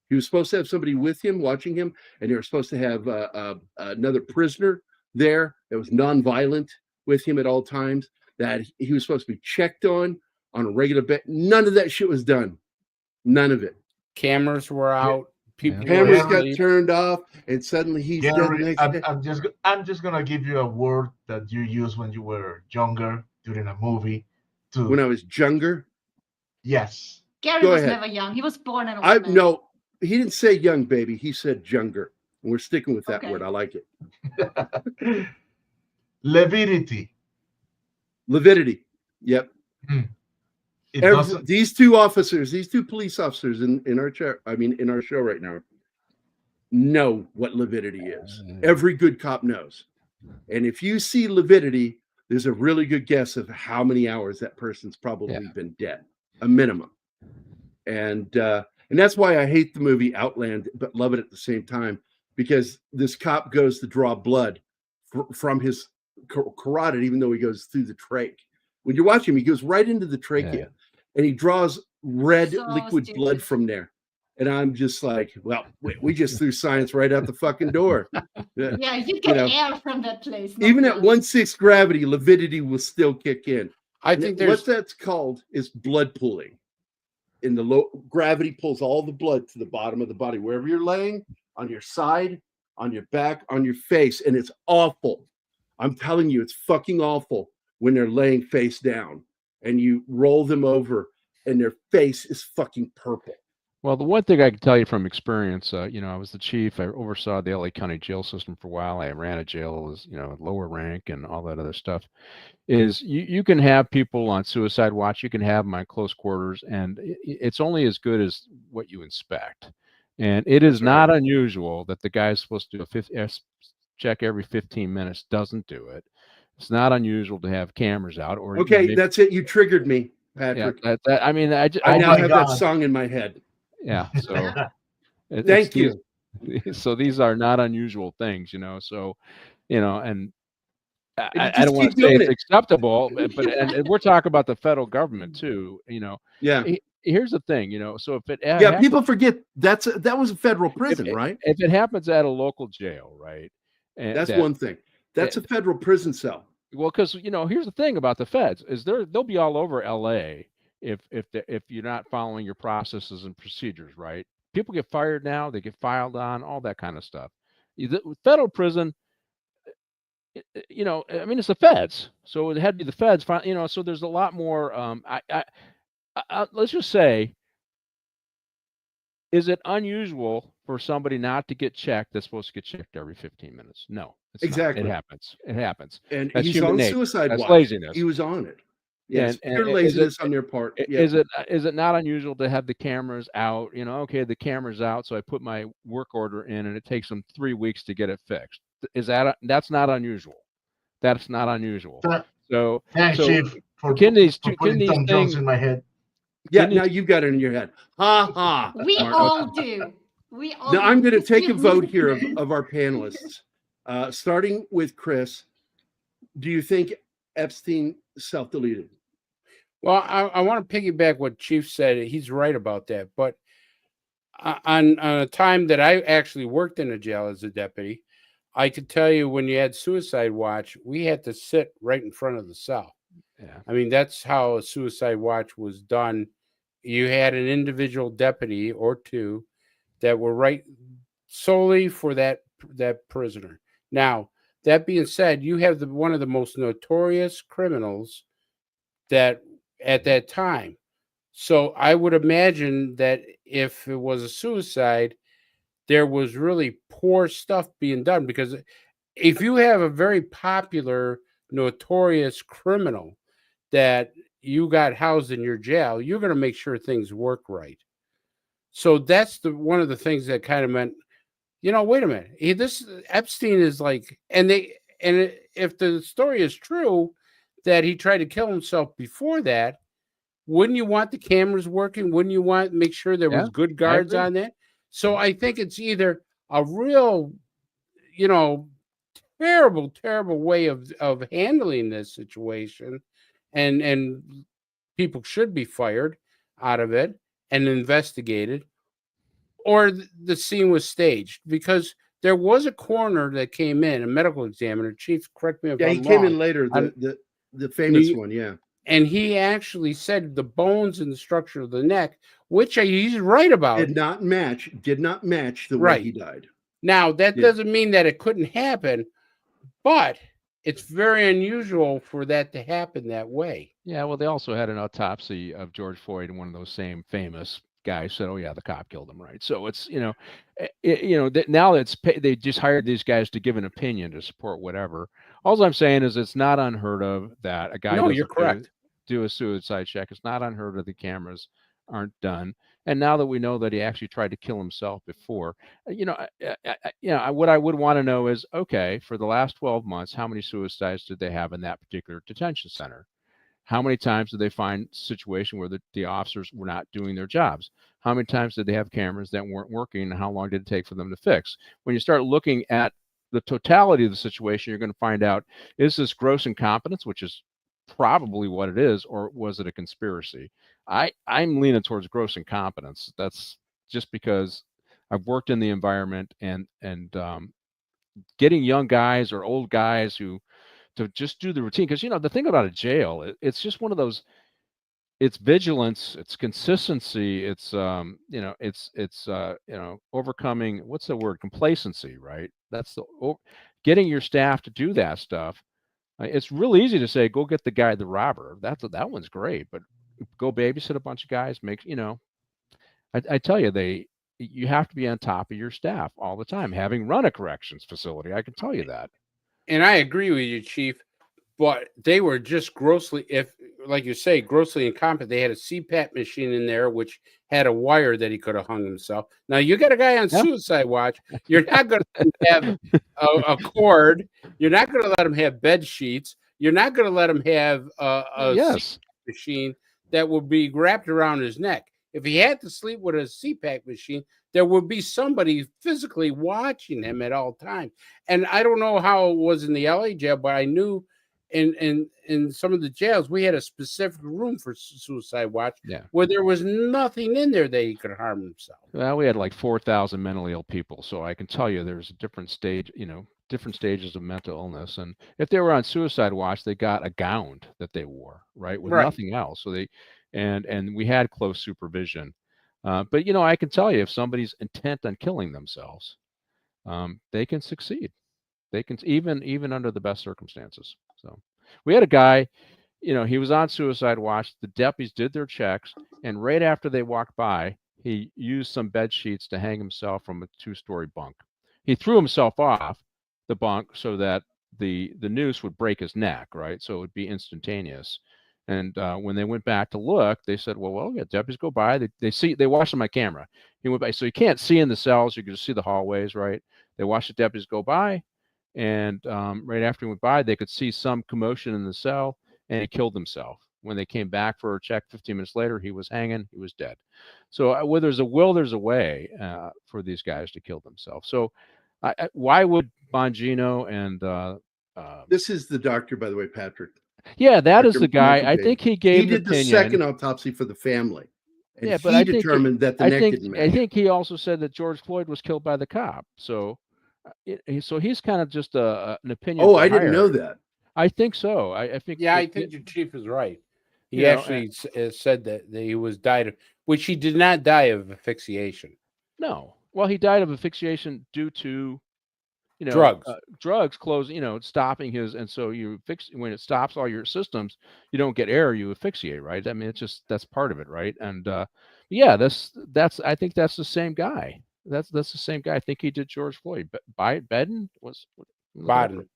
He was supposed to have somebody with him, watching him, and they were supposed to have another prisoner there that was nonviolent with him at all times, that he was supposed to be checked on a regular basis. None of that shit was done. None of it. Cameras were out. People cameras got turned off, and suddenly he's dead the next day. I'm just gonna give you a word that you used when you were younger during a movie. When I was younger. Yes. Gary was never young. He was born an old man. No, he didn't say young baby. He said younger. And we're sticking with that word. I like it. Levidity. Yep. These two police officers in our in our show right now know what lividity is. Every good cop knows. And if you see lividity, there's a really good guess of how many hours that person's probably been dead, a minimum. And that's why I hate the movie Outland, but love it at the same time, because this cop goes to draw blood from his carotid, even though he goes through the trach. When you watch him, he goes right into the trachea, and he draws red liquid blood from there. And I'm just like, well, we just threw science right out the fucking door. Yeah, you get air from that place. Even at 1/6 gravity, lividity will still kick in. I think what that's called is blood pooling. In the low gravity pulls all the blood to the bottom of the body, wherever you're laying, on your side, on your back, on your face, and it's awful. I'm telling you, it's fucking awful when they're laying face down and you roll them over and their face is fucking purple. Well, the one thing I can tell you from experience, I was the chief. I oversaw the LA County jail system for a while. I ran a jail as, lower rank and all that other stuff. Is you can have people on suicide watch. You can have them on close quarters, and it's only as good as what you inspect. And it is not unusual that the guy's supposed to do a check every 15 minutes, doesn't do it. It's not unusual to have cameras out. Or okay, that's it. You triggered me, Patrick. Yeah, I now have that song in my head. Yeah. So thank you. So these are not unusual things, So, and I don't want to say it's acceptable, but and we're talking about the federal government too, Yeah. Here's the thing, So if it people forget that was a federal prison, right? If it happens at a local jail, right? And that's one thing. That's a federal prison cell. Well, because here's the thing about the feds is they'll be all over LA if you're not following your processes and procedures, right? People get fired now, they get filed on, all that kind of stuff. The federal prison, it's the feds, so it had to be the feds. So there's a lot more. Let's just say, is it unusual for somebody not to get checked that's supposed to get checked every 15 minutes? No, it's exactly. Not. It happens. And that's he's on suicide watch. That's laziness. He was on it. Yes, pure laziness on their part. Yeah. Is it not unusual to have the cameras out? Okay, the camera's out, so I put my work order in, and it takes them 3 weeks to get it fixed. That's not unusual. That's not unusual. So thanks, Chief, for putting Tom Jones in my head. Yeah, now you've got it in your head. Ha ha. We all do. We all. Now I'm going to take a vote here of our panelists, starting with Chris. Do you think Epstein self-deleted? Well, I want to piggyback what Chief said. He's right about that. But on a time that I actually worked in a jail as a deputy, I could tell you when you had suicide watch, we had to sit right in front of the cell. Yeah. I mean, that's how a suicide watch was done. You had an individual deputy or two that were right solely for that prisoner. Now, that being said, you have one of the most notorious criminals that at that time. So I would imagine that if it was a suicide, there was really poor stuff being done, because if you have a very popular, notorious criminal that you got housed in your jail, you're going to make sure things work right. So that's one of the things that kind of meant, wait a minute, this Epstein is like, if the story is true that he tried to kill himself before that, wouldn't you want the cameras working? Wouldn't you want to make sure there was good guards on that? So I think it's either a real, terrible, terrible way of handling this situation, and people should be fired out of it and investigated, or the scene was staged, because there was a coroner that came in, a medical examiner. Chief, correct me if I'm wrong. Yeah, he came in later, the famous one, yeah. And he actually said the bones and the structure of the neck which he's right about. Did not match the way he died. Now, that doesn't mean that it couldn't happen, but it's very unusual for that to happen that way. Yeah, well, they also had an autopsy of George Floyd, and one of those same famous guys said, "Oh yeah, the cop killed him." Right. So it's now they just hired these guys to give an opinion to support whatever. All I'm saying is it's not unheard of that a guy you're correct. Do a suicide check. It's not unheard of the cameras aren't done. And now that we know that he actually tried to kill himself before, what I would want to know is, okay, for the last 12 months, how many suicides did they have in that particular detention center? How many times did they find a situation where the officers were not doing their jobs? How many times did they have cameras that weren't working, and how long did it take for them to fix? When you start looking at the totality of the situation, you're going to find out, is this gross incompetence, which is probably what it is, or was it a conspiracy? I'm leaning towards gross incompetence. That's just because I've worked in the environment and getting young guys or old guys to just do the routine. Because the thing about a jail, it's just one of those. It's vigilance, it's consistency, it's overcoming, what's the word, complacency, right? That's getting your staff to do that stuff. It's real easy to say, go get the robber. That one's great, but go babysit a bunch of guys. I tell you, you have to be on top of your staff all the time. Having run a corrections facility, I can tell you that. And I agree with you, Chief. But they were just grossly incompetent. They had a CPAP machine in there, which had a wire that he could have hung himself. Now, you got a guy on suicide watch. You're not going to have a cord. You're not going to let him have bed sheets. You're not going to let him have a CPAP machine that would be wrapped around his neck. If he had to sleep with a CPAP machine, there would be somebody physically watching him at all times. And I don't know how it was in the LA jail, but I knew in some of the jails, we had a specific room for suicide watch where there was nothing in there that he could harm himself. Well, we had like 4,000 mentally ill people, so I can tell you there's a different stages of mental illness. And if they were on suicide watch, they got a gown that they wore, right, with nothing else. So and we had close supervision. But I can tell you, if somebody's intent on killing themselves, they can succeed. They can even under the best circumstances. So we had a guy, he was on suicide watch. The deputies did their checks, and right after they walked by, he used some bed sheets to hang himself from a 2-story bunk. He threw himself off the bunk so that the noose would break his neck, right? So it would be instantaneous. And when they went back to look, they said, well, yeah, deputies go by. They watched on my camera. He went by, so you can't see in the cells. You can just see the hallways, right? They watched the deputies go by. And right after he went by, they could see some commotion in the cell, and he killed himself. When they came back for a check 15 minutes later, he was hanging. He was dead. So where there's a will, there's a way for these guys to kill themselves. So why would Bongino and this is the doctor, by the way, Patrick. Yeah, that is the guy. I think he gave. He did the second autopsy for the family. And but he determined that the neck didn't match. I think he also said that George Floyd was killed by the cop. So he's kind of just an opinion. Oh, I didn't know that. I think so. I think. Yeah, I think your chief is right. He actually said that he was died of, which he did not die of asphyxiation. No. Well, he died of asphyxiation due to, drugs closing, stopping his, and so when it stops all your systems, you don't get air, you asphyxiate, right? I mean, that's part of it, right? And I think that's the same guy. That's the same guy. I think he did George Floyd. Biden was Biden.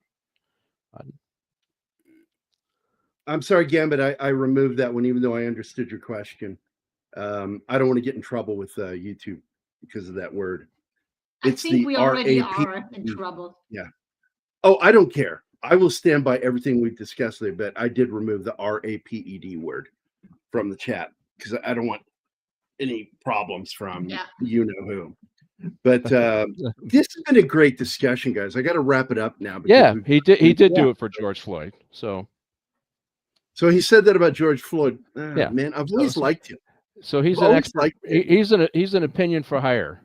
I'm sorry, Gambit. I removed that one, even though I understood your question. I don't want to get in trouble with YouTube because of that word. I think we already are in trouble. Yeah. Oh, I don't care. I will stand by everything we've discussed today, but I did remove the RAPED word from the chat because I don't want any problems from you know who. But this has been a great discussion, guys. I got to wrap it up now. Yeah, he did do it for George Floyd. So he said that about George Floyd. Man, I've always liked him. So he's an expert. He's an opinion for hire.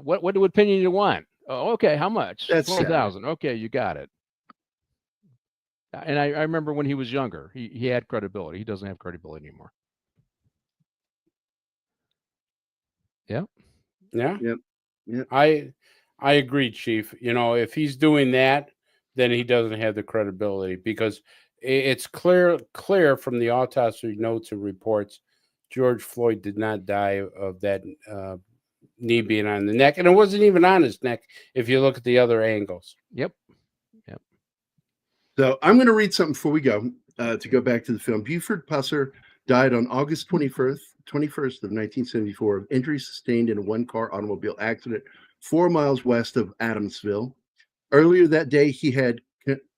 What opinion you want? Oh, okay. How much? That's 12,000. Okay, you got it. And I remember when he was younger, he had credibility. He doesn't have credibility anymore. Yeah. Yeah. Yep. Yep. I agree, Chief. You know, if he's doing that, then he doesn't have the credibility, because it's clear from the autopsy notes and reports, George Floyd did not die of that knee being on the neck, and it wasn't even on his neck if you look at the other angles. Yep. So I'm going to read something before we go, to go back to the film. Buford Pusser died on August 21st of 1974 of injuries sustained in a one-car automobile accident 4 miles west of Adamsville. Earlier that day, he had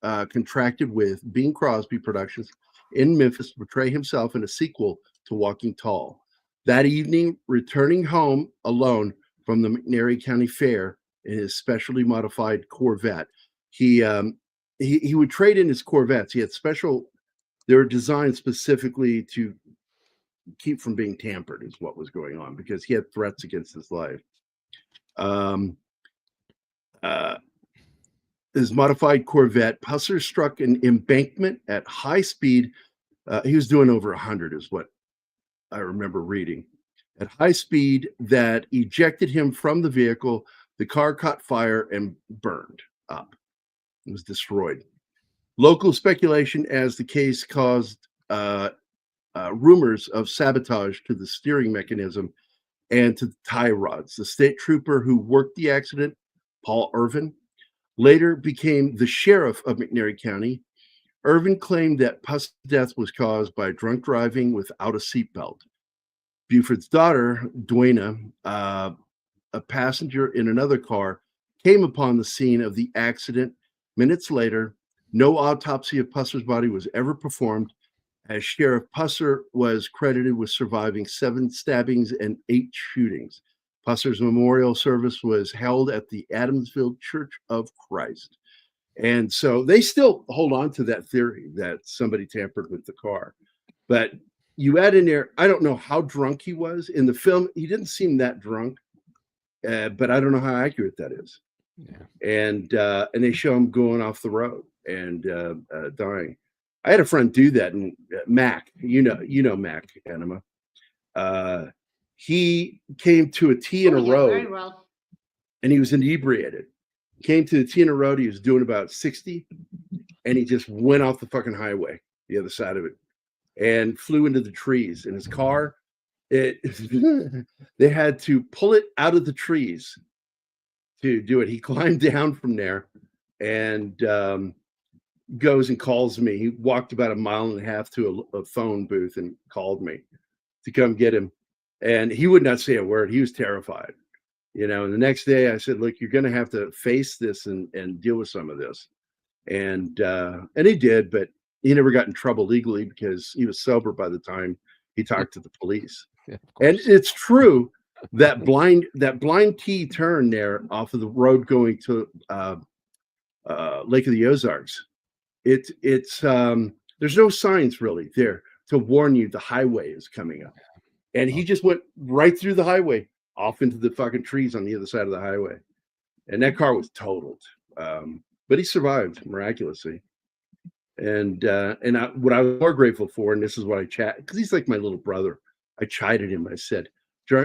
contracted with Bing Crosby Productions in Memphis to portray himself in a sequel to Walking Tall. That evening, returning home alone from the McNairy County Fair in his specially modified Corvette, he would trade in his Corvettes. He had they were designed specifically to keep from being tampered, is what was going on, because he had threats against his life. His modified Corvette, Pusser struck an embankment at high speed. He was doing over 100, is what I remember reading. At high speed, that ejected him from the vehicle. The car caught fire and burned up. It was destroyed. Local speculation as the case caused rumors of sabotage to the steering mechanism and to the tie rods. The state trooper who worked the accident, Paul Irvin, later became the sheriff of McNairy County. Irvin claimed that Pusser's death was caused by drunk driving without a seatbelt. Buford's daughter, Dwayna, a passenger in another car, came upon the scene of the accident minutes later. No autopsy of Pusser's body was ever performed, as Sheriff Pusser was credited with surviving 7 stabbings and 8 shootings. Pusser's memorial service was held at the Adamsville Church of Christ. And so they still hold on to that theory that somebody tampered with the car. But you add in there, I don't know how drunk he was. In the film, he didn't seem that drunk, but I don't know how accurate that is. Yeah. And they show him going off the road and dying. I had a friend do that, and Mac, you know Mac Enema. He came to a T in a road, very well. and he was inebriated. Came to the T in a road, he was doing about 60, and he just went off the fucking highway, the other side of it, and flew into the trees. In his car, they had to pull it out of the trees to do it. He climbed down from there and goes and calls me. He walked about 1.5 miles to a phone booth and called me to come get him. And he would not say a word. He was terrified, you know. And the next day I said, look, you're going to have to face this and deal with some of this. And he did, but he never got in trouble legally because he was sober by the time he talked to the police. Yeah, and it's true that blind T turn there off of the road going to Lake of the Ozarks. It's there's no signs really there to warn you the highway is coming up. And he just went right through the highway off into the fucking trees on the other side of the highway. And that car was totaled. But he survived miraculously. And what I was more grateful for, and this is what I chat, because he's like my little brother. I chided him. I said,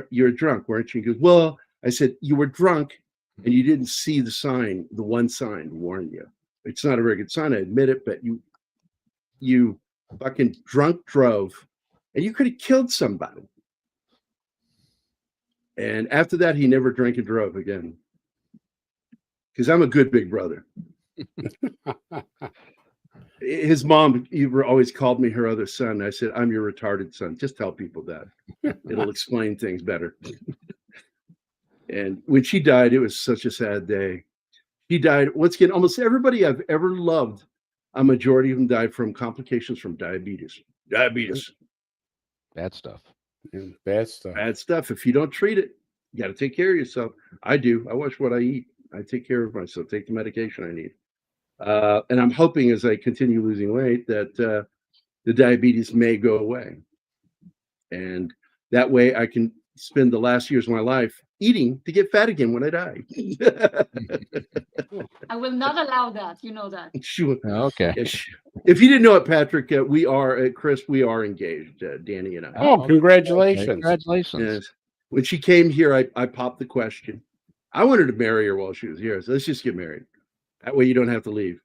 "You're drunk, weren't you?" He goes, "Well," I said, "you were drunk and you didn't see the sign, the one sign to warn you. It's not a very good sign, I admit it, but you fucking drunk drove and you could have killed somebody." And after that, he never drank and drove again. Because I'm a good big brother. His mom always called me her other son. I said, "I'm your retarded son." Just tell people that. It'll explain things better. And when she died, it was such a sad day. She died, once again, almost everybody I've ever loved, a majority of them died from complications from diabetes. Bad stuff. Yeah, bad stuff. Bad stuff. If you don't treat it, you got to take care of yourself. I do. I watch what I eat. I take care of myself, take the medication I need. And I'm hoping as I continue losing weight that the diabetes may go away. And that way I can spend the last years of my life eating to get fat again when I die. I will not allow that. You know that. Sure. Okay. If you didn't know it, Patrick, we are Chris. We are engaged, Danny and I. Oh, congratulations! Congratulations. Yes. When she came here, I popped the question. I wanted to marry her while she was here. So let's just get married. That way you don't have to leave.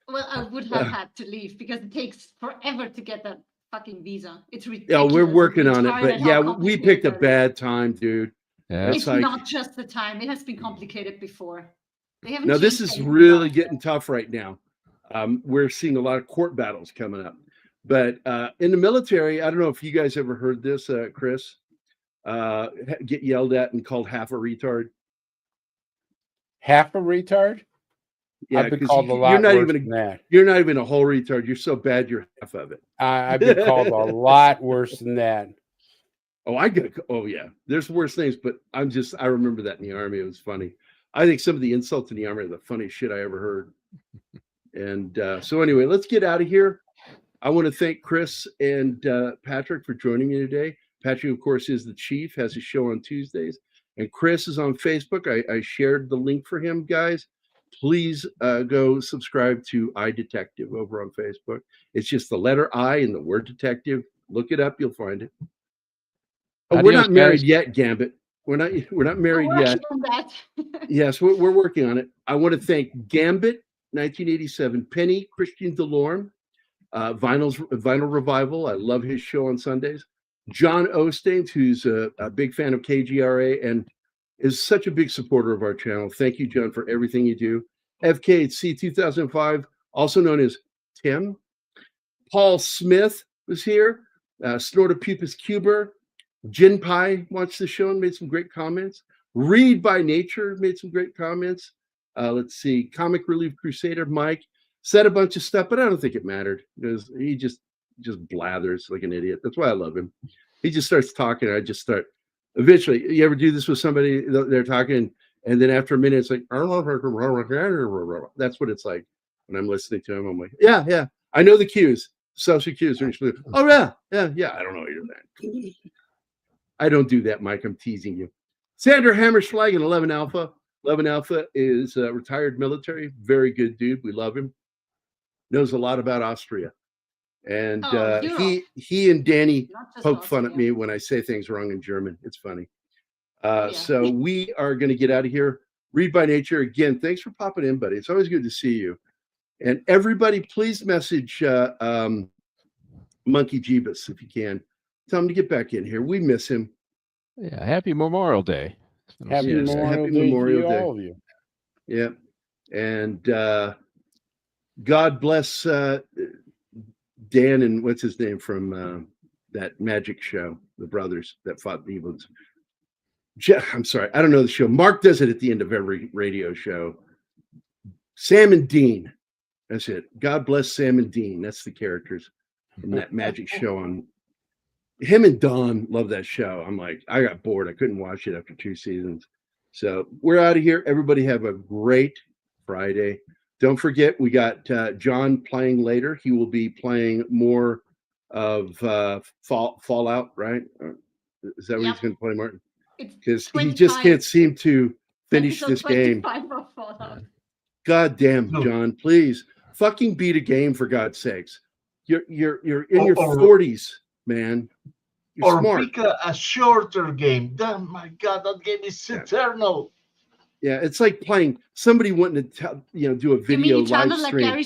Well, I would have had to leave because it takes forever to get that fucking visa. It's Yeah, ridiculous. we're working on it, but retarded yeah, how we picked a complicated it is. bad time, dude. Yeah. It's not just the time. It has been complicated before. They haven't Now this changed is anything really about it. getting tough right now. We're seeing a lot of court battles coming up. But in the military, I don't know if you guys ever heard this, Chris, get yelled at and called half a retard. Half a retard? Yeah, I've been 'cause called a lot you're not worse even than that. You're not even a whole retard. You're so bad, you're half of it. I've been called a lot worse than that. Oh yeah, there's worse things, but I remember that in the Army. It was funny. I think some of the insults in the Army are the funniest shit I ever heard. And so anyway, let's get out of here. I want to thank Chris and Patrick for joining me today. Patrick, of course, is the chief, has a show on Tuesdays. And Chris is on Facebook. I shared the link for him, guys. Please go subscribe to iDetective over on Facebook. It's just the letter I and the word detective. Look it up, you'll find it. Oh, we're not married yet, Gambit. We're not married yet. Yes, we're working on it. I want to thank Gambit, 1987, Penny, Christian DeLorme, Vinyl Revival. I love his show on Sundays. John Osteen, who's a big fan of KGRA and is such a big supporter of our channel. Thank you, John, for everything you do. FKHC 2005, also known as Tim. Paul Smith was here. Snortopupus Cuber. Jin Pai watched the show and made some great comments. Read by Nature made some great comments. Let's see. Comic Relief Crusader Mike said a bunch of stuff, but I don't think it mattered because he just blathers like an idiot. That's why I love him. He just starts talking. I just start. Eventually, you ever do this with somebody? They're talking, and then after a minute, it's like, that's what it's like when I'm listening to him. I'm like, yeah, I know the cues, social cues. Oh yeah. I don't know what you're saying. I don't do that, Mike. I'm teasing you. Sandra Hammerschlag in 11 Alpha. 11 Alpha is a retired military, very good dude. We love him. Knows a lot about Austria. And he and Danny poke fun at me when I say things wrong in German. It's funny. So we are going to get out of here. Read by Nature. Again, thanks for popping in, buddy. It's always good to see you. And everybody, please message Monkey Jeebus if you can. Tell him to get back in here. We miss him. Yeah. Happy Memorial Day. Happy Memorial Day. All of you. Yeah. And God bless Dan and what's his name from that magic show, the brothers that fought the evils. I'm sorry, I don't know the show. Mark does it at the end of every radio show. Sam and Dean. That's it. God bless Sam and Dean. That's the characters in that magic show on. Him and Don love that show. I'm like, I got bored. I couldn't watch it after 2 seasons. So we're out of here. Everybody have a great Friday. Don't forget, we got John playing later. He will be playing more of Fallout, right? Is that what he's going to play, Martin? Because he just can't seem to finish this game. God damn, John, please fucking beat a game for God's sakes. You're in your 40s, man. You're smart. Pick a shorter game. Oh my God, that game is eternal. Yeah, it's like playing. Somebody wanting to do a video live stream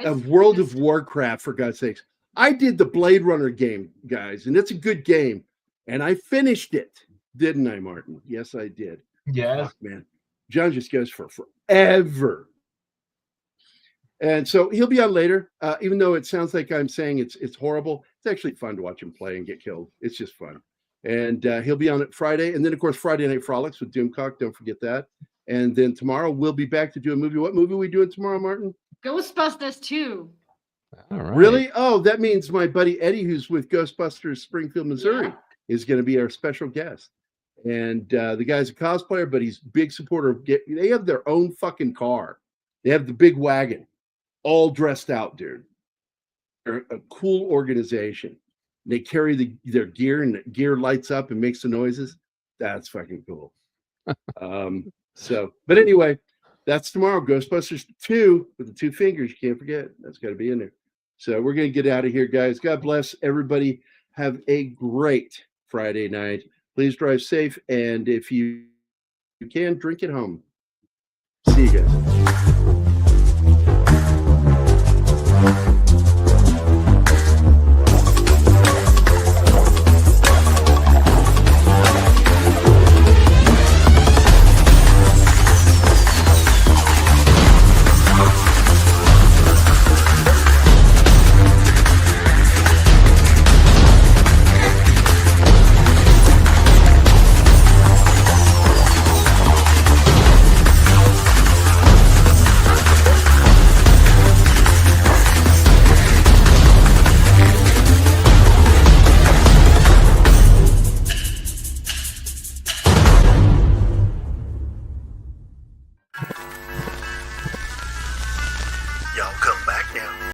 of World of Warcraft, for God's sakes. I did the Blade Runner game, guys, and it's a good game, and I finished it, didn't I, Martin? Yes, I did. Yes, man. John just goes for forever. And so he'll be on later, even though it sounds like I'm saying it's horrible. It's actually fun to watch him play and get killed. It's just fun. And he'll be on it Friday. And then, of course, Friday Night Frolics with Doomcock. Don't forget that. And then tomorrow we'll be back to do a movie. What movie are we doing tomorrow, Martin? Ghostbusters 2. All right. Really? Oh, that means my buddy Eddie, who's with Ghostbusters Springfield, Missouri, is going to be our special guest. And the guy's a cosplayer, but he's a big supporter of they have their own fucking car. They have the big wagon. All dressed out, dude. They're a cool organization. They carry their gear, and the gear lights up and makes the noises. That's fucking cool. But anyway, that's tomorrow. Ghostbusters 2 with the 2 fingers. You can't forget. That's got to be in there. So we're going to get out of here, guys. God bless everybody. Have a great Friday night. Please drive safe, and if you can, drink at home. See you guys.